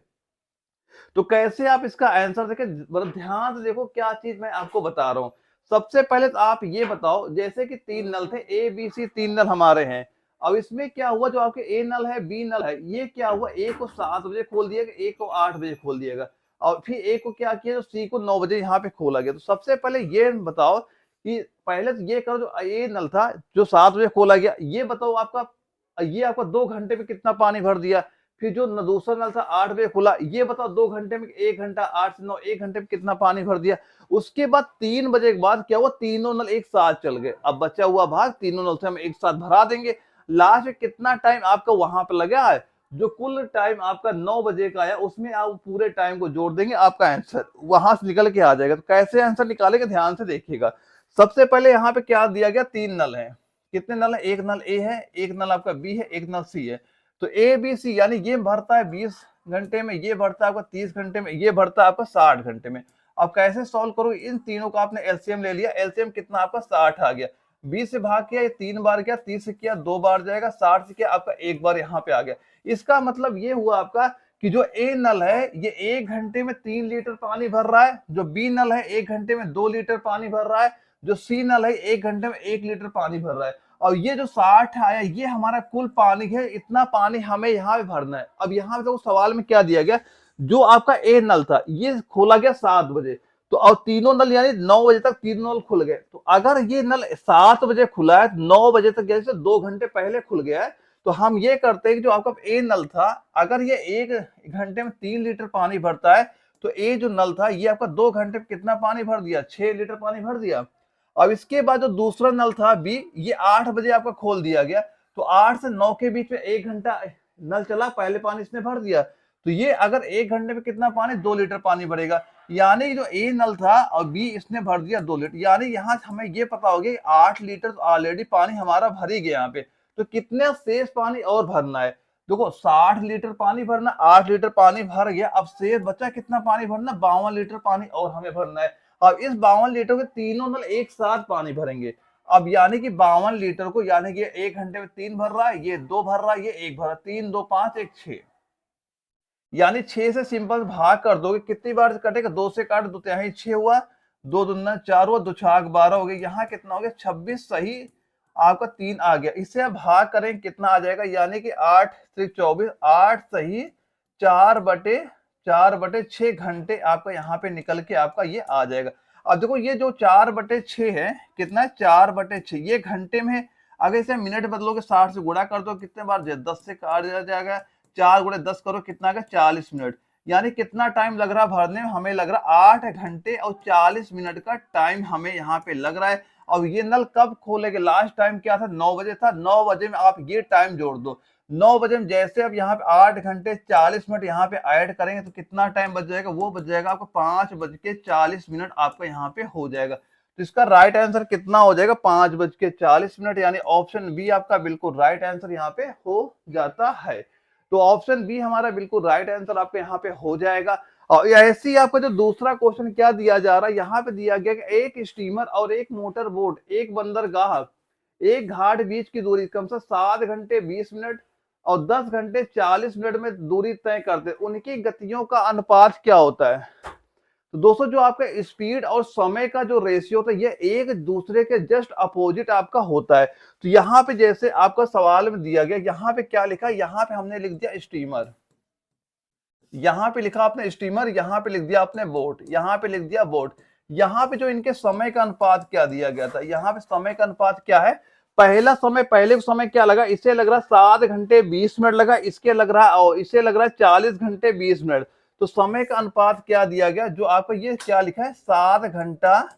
तो कैसे आप इसका आंसर देखें, ध्यान से देखो क्या चीज मैं आपको बता रहा हूं। सबसे पहले तो आप ये बताओ, जैसे कि 3 नल थे, ए बी सी 3 नल हमारे हैं। अब इसमें क्या हुआ, जो आपके ए नल है, बी नल है, ये क्या हुआ, ए को 7 बजे खोल दिएगा, ए को 8 बजे खोल दिएगा। और फिर ए को क्या किया, तो सी को 9 बजे यहाँ पे खोला गया। तो सबसे पहले ये बताओ कि पहले तो ये करो, जो ए नल था जो 7 बजे खोला गया, ये बताओ आपका ये आपका 2 घंटे में कितना पानी भर दिया। फिर जो दूसरा नल था 8 बजे खुला, ये बताओ 2 घंटे में 1 घंटा 8 से 9 1 घंटे में कितना पानी भर दिया। उसके बाद 3 बजे के बाद क्या हुआ, तीनों नल एक साथ चल गए। अब बचा हुआ भाग तीनों नल से हम एक साथ भरा देंगे। लास्ट में कितना टाइम आपका वहां पे लगा है, जो कुल टाइम आपका 9 बजे का आया उसमें आप पूरे टाइम को जोड़ देंगे, आपका आंसर वहां से निकल के आ जाएगा। तो कैसे आंसर निकालेंगे, ध्यान से देखिएगा। सबसे पहले यहाँ पे क्या दिया गया, 3 नल है। कितने नल है, एक नल ए है, एक नल आपका बी है, एक नल सी है। तो ए बी सी यानी ये भरता है 20 घंटे में, ये भरता है आपका 30 घंटे में, ये भरता है आपका 60 घंटे में। अब कैसे सॉल्व करोगे, इन तीनों का आपने एलसीएम ले लिया, एलसीएम कितना आपका 60 आ गया। 20 से भाग किया, ये 3 बार किया, 30 से किया 2 बार जाएगा, 60 से किया आपका 1 बार यहाँ पे आ गया। इसका मतलब ये हुआ आपका कि जो ए नल है ये 1 घंटे में 3 लीटर पानी भर रहा है, जो बी नल है 1 घंटे में 2 लीटर पानी भर रहा है, जो सी नल है 1 घंटे में 1 लीटर पानी भर रहा है। और ये जो 60 आया ये हमारा कुल पानी है, इतना पानी हमें यहाँ पे भरना है। अब यहाँ पे तो सवाल में क्या दिया गया, जो आपका ए नल था ये खोला गया 7 बजे, तो और तीनों नल यानी 9 बजे तक तीनों नल खुल गए। तो अगर ये नल 7 बजे खुला है, 9 बजे तक जैसे 2 घंटे पहले खुल गया है, तो हम ये करते हैं कि जो आपका ए नल था, अगर ये 1 घंटे में 3 लीटर पानी भरता है, तो ए जो नल था ये आपका 2 घंटे में कितना पानी भर दिया, 6 लीटर पानी भर दिया। अब इसके बाद जो दूसरा नल था बी, ये 8 बजे आपका खोल दिया गया, तो 8 से 9 के बीच में 1 घंटा नल चला, पहले पानी इसने भर दिया। तो ये अगर 1 घंटे में कितना पानी, 2 लीटर पानी भरेगा। यानी जो ए नल था और बी इसने भर दिया 2 लीटर, यानी यहाँ हमें ये पता हो गया 8 लीटर तो ऑलरेडी पानी हमारा भर ही गया यहाँ पे। तो कितने शेष पानी और भरना है, देखो 60 लीटर पानी भरना, 8 लीटर पानी भर गया, अब शेष बचा कितना पानी भरना, 52 लीटर पानी और हमें भरना है। अब इस 52 लीटर के तीनों नल एक साथ पानी भरेंगे। अब यानी कि 52 लीटर को, यानी कि 1 घंटे में 3 भर रहा है, ये 2 भर रहा है, ये 1 भर रहा है, 3 2 5 1 6, यानी 6 से सिंपल भाग कर दोगे, कितनी बार कटेगा, 2 से काट दो, यहाँ 6 हुआ, 2 दूना 4 हुआ, 2 छाक 12 हो गया, यहाँ कितना हो गया 26, सही आपका 3 आ गया। इससे आप भाग करें कितना आ जाएगा, यानी कि 8 से 24, 8 सही 4/6 घंटे आपका यहाँ पे निकल के आपका ये आ जाएगा। अब देखो ये जो 4/6 है, कितना है 4/6, ये घंटे में है। अगर इसे मिनट बदलोगे 60 से गुणा कर दो, कितने बार 10 से काट दिया जाएगा, 4 × 10 करो, कितना आ गया 40 मिनट। यानी कितना टाइम लग रहा है भरने में, हमें लग रहा है 8 घंटे और 40 मिनट का टाइम हमें यहाँ पे लग रहा है। अब ये नल कब खोलेंगे, लास्ट टाइम क्या था, 9 बजे था, 9 बजे में आप ये टाइम जोड़ दो। 9 बजे में जैसे अब यहाँ पे 8 घंटे 40 मिनट यहाँ पे ऐड करेंगे, तो कितना टाइम बच जाएगा, वो बच जाएगा आपको 5:40 आपका यहाँ पे हो जाएगा। तो इसका राइट आंसर कितना हो जाएगा, 5:40, यानी ऑप्शन बी आपका बिल्कुल राइट आंसर यहाँ पे हो जाता है। तो ऑप्शन बी हमारा बिल्कुल राइट आंसर आपके यहाँ पे हो जाएगा। और ऐसे ही आपका जो दूसरा क्वेश्चन क्या दिया जा रहा है, यहाँ पे दिया गया कि एक स्टीमर और एक मोटर बोट, एक बंदरगाह, एक घाट बीच की दूरी कम से 7 घंटे 20 मिनट और 10 घंटे 40 मिनट में दूरी तय करते, उनकी गतियों का अनुपात क्या होता है। तो दोस्तों जो आपका स्पीड और समय का जो रेशियो होता है, ये एक दूसरे के जस्ट अपोजिट आपका होता है। तो यहाँ पे जैसे आपका सवाल में दिया गया, यहाँ पे क्या लिखा, यहाँ पे हमने लिख दिया स्टीमर, यहाँ पे लिखा आपने स्टीमर, यहाँ पे लिख दिया आपने बोट, यहाँ पे लिख दिया बोट। यहाँ पे जो इनके समय का अनुपात क्या दिया गया था, यहाँ पे समय का अनुपात क्या है, पहला समय, पहले को समय क्या लगा, इसे लग रहा 7 घंटे 20 मिनट लगा, इसके लग रहा और इसे लग रहा है 40 घंटे 20 मिनट। तो समय का अनुपात क्या दिया गया, जो आपका ये क्या लिखा है 7 घंटा,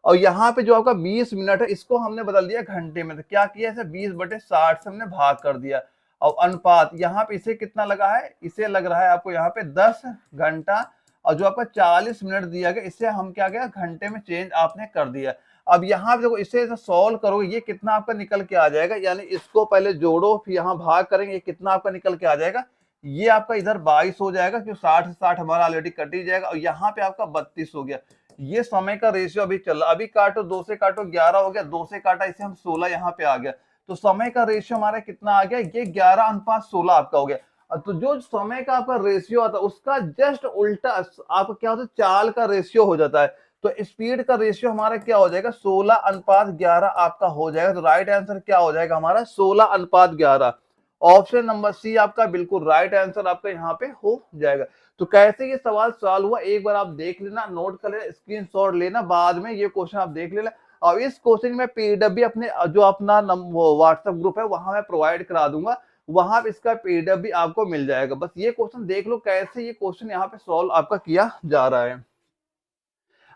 और यहाँ पे जो आपका 20 मिनट है इसको हमने बदल दिया घंटे में। तो क्या किया, इसे 20/60 से हमने भाग कर दिया। और अनुपात यहाँ पे इसे कितना लगा है, इसे लग रहा है आपको यहाँ पे 10 घंटा, और जो आपका 40 मिनट दिया गया इसे हम क्या गया घंटे में चेंज आपने कर दिया। अब यहाँ पे देखो इसे सॉल्व करोगे, ये कितना आपका निकल के आ जाएगा, यानी इसको पहले जोड़ो फिर यहाँ भाग करेंगे, कितना आपका निकल के आ जाएगा, ये आपका इधर 22 हो जाएगा, क्योंकि 60 से 60 हमारा ऑलरेडी कट ही जाएगा, और यहाँ पे आपका 32 हो गया। ये समय का रेशियो अभी चल रहा, अभी काटो 2 से काटो 11 हो गया, 2 से काटा इसे हम 16 यहाँ पे आ गया। तो समय का रेशियो हमारा कितना आ गया, ये 11:16 आपका हो गया। तो जो समय का आपका रेशियो आता है उसका जस्ट उल्टा आपका क्या होता है, चाल का रेशियो हो जाता है। तो स्पीड का रेशियो हमारा क्या हो जाएगा, 16:11 आपका हो जाएगा। तो राइट आंसर क्या हो जाएगा हमारा 16:11। ऑप्शन नंबर सी आपका बिल्कुल राइट आंसर आपका यहाँ पे हो जाएगा। तो कैसे ये सवाल सॉल्व हुआ एक बार आप देख लेना, नोट कर लेना, स्क्रीनशॉट लेना, बाद में ये क्वेश्चन आप देख लेना। और इस क्वेश्चन में पीडीएफ भी अपने जो अपना व्हाट्सएप ग्रुप है वहां मैं प्रोवाइड करा दूंगा, वहां पे इसका पीडीएफ भी आपको मिल जाएगा। बस ये क्वेश्चन देख लो कैसे ये क्वेश्चन यहाँ पे सॉल्व आपका किया जा रहा है।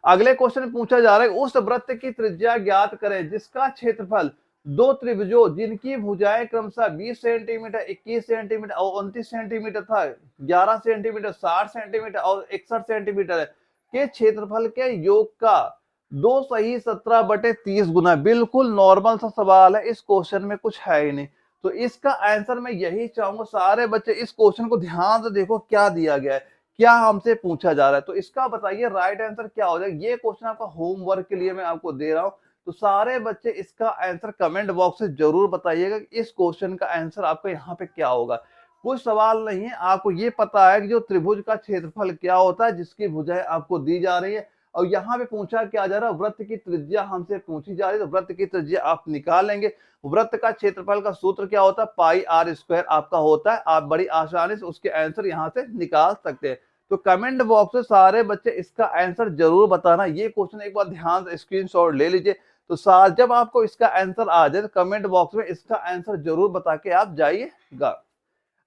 अगले क्वेश्चन में पूछा जा रहा है उस वृत्त की त्रिज्या ज्ञात करें जिसका क्षेत्रफल दो त्रिभुजों जिनकी भुजाएं क्रमशः 20 सेंटीमीटर, 21 सेंटीमीटर और 29 सेंटीमीटर था, 11 सेंटीमीटर, 60 सेंटीमीटर और 61 सेंटीमीटर के क्षेत्रफल के योग का 2 सही 17/30 गुना। बिल्कुल नॉर्मल सा सवाल है, इस क्वेश्चन में कुछ है ही नहीं। तो इसका आंसर मैं यही चाहूंगा सारे बच्चे इस क्वेश्चन को ध्यान से देखो क्या दिया गया है, क्या हमसे पूछा जा रहा है। तो इसका बताइए राइट आंसर क्या हो जाएगा। ये क्वेश्चन आपका होमवर्क के लिए मैं आपको दे रहा हूं, तो सारे बच्चे इसका आंसर कमेंट बॉक्स से जरूर बताइएगा कि इस क्वेश्चन का आंसर आपका यहाँ पे क्या होगा। कुछ सवाल नहीं है, आपको ये पता है कि जो त्रिभुज का क्षेत्रफल क्या होता है जिसकी भुजाएं आपको दी जा रही है, और यहाँ पे पूछा क्या जा रहा है, वृत्त की त्रिज्या हमसे पूछी जा रही है। तो वृत्त की त्रिज्या आप निकाल लेंगे। वृत्त का क्षेत्रफल का सूत्र क्या होता है, पाई आर स्क्वायर आपका होता है। आप बड़ी आसानी से उसके आंसर यहाँ से निकाल सकते हैं। तो कमेंट बॉक्स में सारे बच्चे इसका आंसर जरूर बताना। ये क्वेश्चन एक बार ध्यान से स्क्रीनशॉट ले लीजिए। तो जब आपको इसका आंसर आ जाए तो कमेंट बॉक्स में इसका आंसर जरूर बता के आप जाइएगा।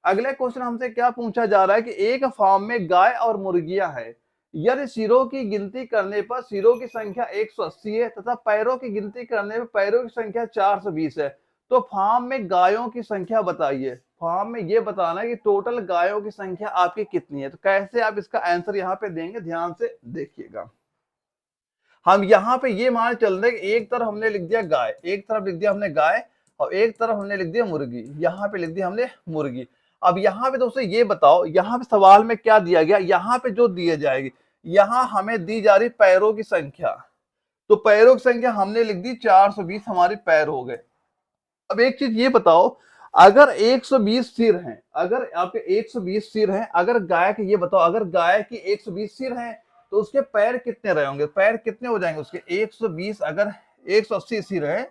अगले क्वेश्चन हमसे क्या पूछा जा रहा है कि एक फार्म में गाय और मुर्गियां हैं। यदि सिरों की गिनती करने पर सिरों की संख्या 180 है तथा पैरों की गिनती करने पर पैरों की संख्या 420 है, तो फार्म में गायों की संख्या बताइए। फार्म में ये बताना है कि टोटल गायों की संख्या आपकी कितनी है। तो कैसे आप इसका आंसर यहाँ पे देंगे, ध्यान से देखिएगा। हम यहाँ पे ये मान चल रहे कि एक तरफ हमने लिख दिया गाय, एक तरफ लिख दिया हमने गाय, और एक तरफ हमने लिख दिया मुर्गी। यहाँ पे लिख दिया हमने मुर्गी। अब यहाँ पे दोस्तों ये बताओ, यहाँ पे सवाल में क्या दिया गया, यहाँ पे जो दिए जाएगी, यहाँ हमें दी जा रही पैरों की संख्या। तो पैरों की संख्या हमने लिख दी 420, हमारे पैर हो गए। अब एक चीज ये बताओ, अगर 120 सिर हैं, अगर आपके 120 सिर हैं, अगर गाय के, ये बताओ अगर गाय की 120 सिर हैं तो उसके पैर कितने रहे होंगे, पैर कितने हो जाएंगे उसके। 120 अगर 180 सिर है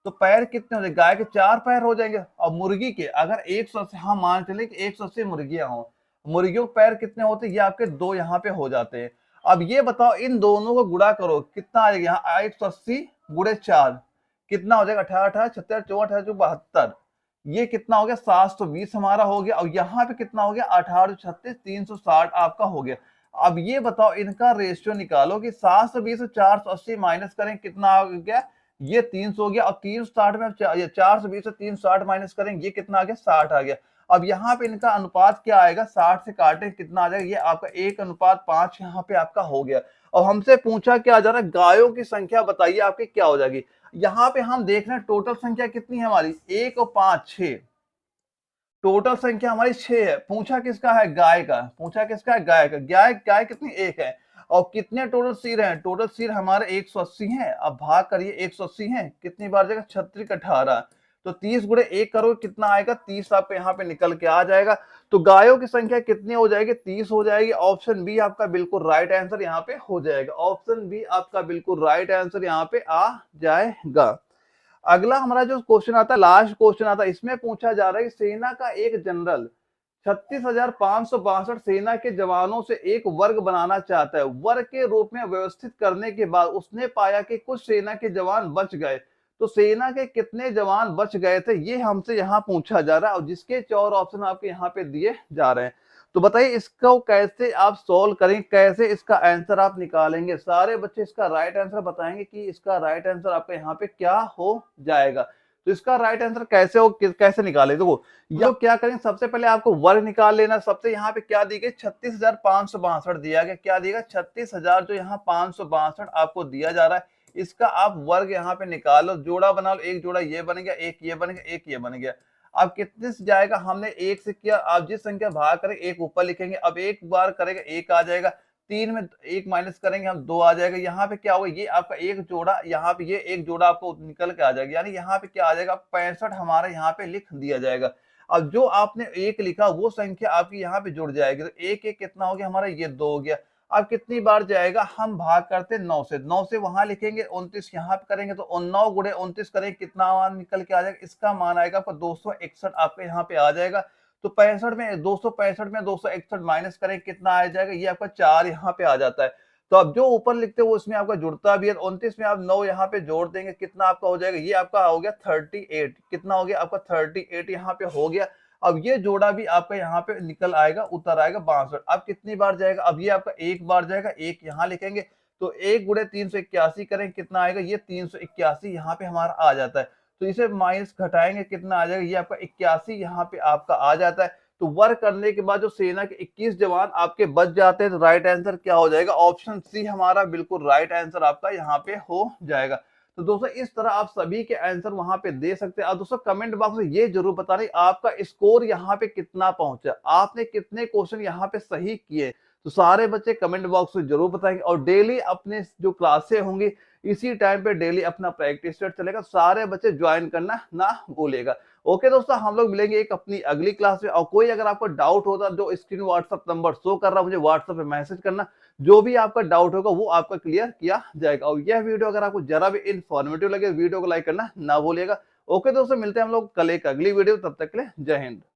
तो पैर कितने हो जाएंगे, गाय के 4 पैर हो जाएंगे। और मुर्गी के अगर 180, हाँ मान चले कि 180 मुर्गियां हो, मुर्गियों के पैर कितने होते हैं, ये आपके 2 यहाँ पे हो जाते हैं। अब ये बताओ इन दोनों को गुणा करो, कितना आ जाएगा, यहाँ 180 गुणे 4 कितना हो जाएगा, 18 18 76 64 72, ये कितना हो गया 720 हमारा हो गया। और यहाँ पे कितना हो गया 18 36 360 आपका हो गया। अब ये बताओ इनका रेशियो निकालो कि 720 और 480 माइनस करें कितना आ गया, ये 300 हो गया। और 360 में 420 से 360 माइनस करेंगे, ये कितना आ गया 60 आ गया। अब यहाँ पे इनका अनुपात क्या आएगा, 60 से काटे कितना आ जाएगा, ये आपका 1:5 यहाँ पे आपका हो गया। और हमसे पूछा क्या जा रहा है, गायों की संख्या बताइए आपकी क्या हो जाएगी। यहाँ पे हम देख रहे हैं टोटल संख्या कितनी है हमारी, 1 और 5 6, टोटल संख्या हमारी 6 है। पूछा किसका है, गाय का। पूछा किसका है, गाय का। गाय गाय कितनी, 1 है। और कितने टोटल सिर हैं, टोटल सिर हमारे 180 हैं। अब भाग करिए 180 हैं, कितनी बार जाएगा, 36 18, तो 30 गुणे 1 करो कितना आएगा, 30 आपके यहाँ पे निकल के आ जाएगा। तो गायों की संख्या कितनी हो जाएगी, 30 हो जाएगी। ऑप्शन बी आपका बिल्कुल राइट आंसर यहाँ पे हो जाएगा। ऑप्शन बी आपका बिल्कुल राइट आंसर यहाँ पे आ जाएगा। अगला हमारा जो क्वेश्चन आता है, लास्ट क्वेश्चन आता है, इसमें पूछा जा रहा है कि सेना का एक जनरल 36,562 सेना के जवानों से एक वर्ग बनाना चाहता है। वर्ग के रूप में व्यवस्थित करने के बाद उसने पाया कि कुछ सेना के जवान बच गए, तो सेना के कितने जवान बच गए थे, ये हमसे यहाँ पूछा जा रहा है। और जिसके 4 ऑप्शन आपके यहाँ पे दिए जा रहे हैं। तो बताइए इसको कैसे आप सोल्व करेंगे, कैसे इसका आंसर आप निकालेंगे। सारे बच्चे इसका राइट आंसर बताएंगे कि इसका राइट आंसर आपका यहाँ पे क्या हो जाएगा। तो इसका राइट आंसर कैसे हो, कैसे निकाले, देखो ये क्या करेंगे, सबसे पहले आपको वर्ग निकाल लेना। सबसे यहाँ पे क्या दी गई, 36,562 दिया गया। क्या दिया, 36,000 जो यहाँ 562 आपको दिया जा रहा है, इसका आप वर्ग यहाँ पे निकालो, जोड़ा बना लो, एक जोड़ा ये बन गया, एक ये बन गया, एक ये बन गया। अब कितने से जाएगा, हमने 1 से किया, आप जिस संख्या भाग करें 1 ऊपर लिखेंगे। अब एक बार करेंगे 1 आ जाएगा, 3 में 1 माइनस करेंगे हम 2 आ जाएगा। यहाँ पे क्या होगा, ये आपका एक जोड़ा, यहाँ पे ये एक जोड़ा आपको निकल के आ जाएगा, यानी यहाँ पे क्या आ जाएगा 65 हमारे यहाँ पे लिख दिया जाएगा। अब जो आपने 1 लिखा वो संख्या आपकी यहाँ पे जुड़ जाएगी, तो 1 1 कितना हो गया हमारा, ये 2 हो गया। अब कितनी बार जाएगा, हम भाग करते 9 से, 9 से वहां लिखेंगे, 29 यहाँ पे करेंगे तो 9 गुणे 29 करेंगे, कितना मान निकल के आ जाएगा, इसका मान आएगा आपका 261 आपके यहाँ पे आ जाएगा। तो 65 में 265 में 261 माइनस करें, कितना आ जाएगा, ये आपका 4 यहाँ पे आ जाता है। तो अब जो ऊपर लिखते हैं वो इसमें आपका जुड़ता भी है, 29 में आप 9 यहाँ पे जोड़ देंगे, कितना आपका हो जाएगा, ये आपका हो गया 38, कितना हो गया आपका 38 यहाँ पे हो गया। अब ये जोड़ा भी आपका यहाँ पे निकल आएगा, उतर आएगा 62। अब कितनी बार जाएगा, अब ये आपका एक बार जाएगा, एक यहाँ लिखेंगे, तो 1 गुणे 381 करें, कितना आएगा, ये 381 यहाँ पे हमारा आ जाता है। तो इसे माइनस घटाएंगे, कितना आ जाएगा, ये आपका 81 यहाँ पे आपका आ जाता है। तो वर्क करने के बाद जो सेना के 21 जवान आपके बच जाते हैं, तो राइट आंसर क्या हो जाएगा, ऑप्शन सी हमारा बिल्कुल राइट आंसर आपका यहाँ पे हो जाएगा। तो दोस्तों इस तरह आप सभी के आंसर वहां पे दे सकते हैं। और दोस्तों कमेंट बॉक्स में ये जरूर बता रहे आपका स्कोर यहाँ पे कितना पहुंचा, आपने कितने क्वेश्चन यहाँ पे सही किए। तो सारे बच्चे कमेंट बॉक्स में जरूर बताएंगे, और डेली अपने जो क्लासे होंगी इसी टाइम पे डेली अपना प्रैक्टिस सेट चलेगा, सारे बच्चे ज्वाइन करना ना भूलेगा। ओके दोस्तों, हम लोग मिलेंगे एक अपनी अगली क्लास में। और कोई अगर आपको डाउट होता जो स्क्रीन व्हाट्सएप नंबर शो कर रहा है, मुझे व्हाट्सएप पे मैसेज करना, जो भी आपका डाउट होगा वो आपका क्लियर किया जाएगा। और यह वीडियो अगर आपको जरा भी इन्फॉर्मेटिव लगे, वीडियो को लाइक करना ना भूलिएगा। ओके दोस्तों, मिलते हैं हम लोग कल एक अगली वीडियो, तब तक के लिए जय हिंद।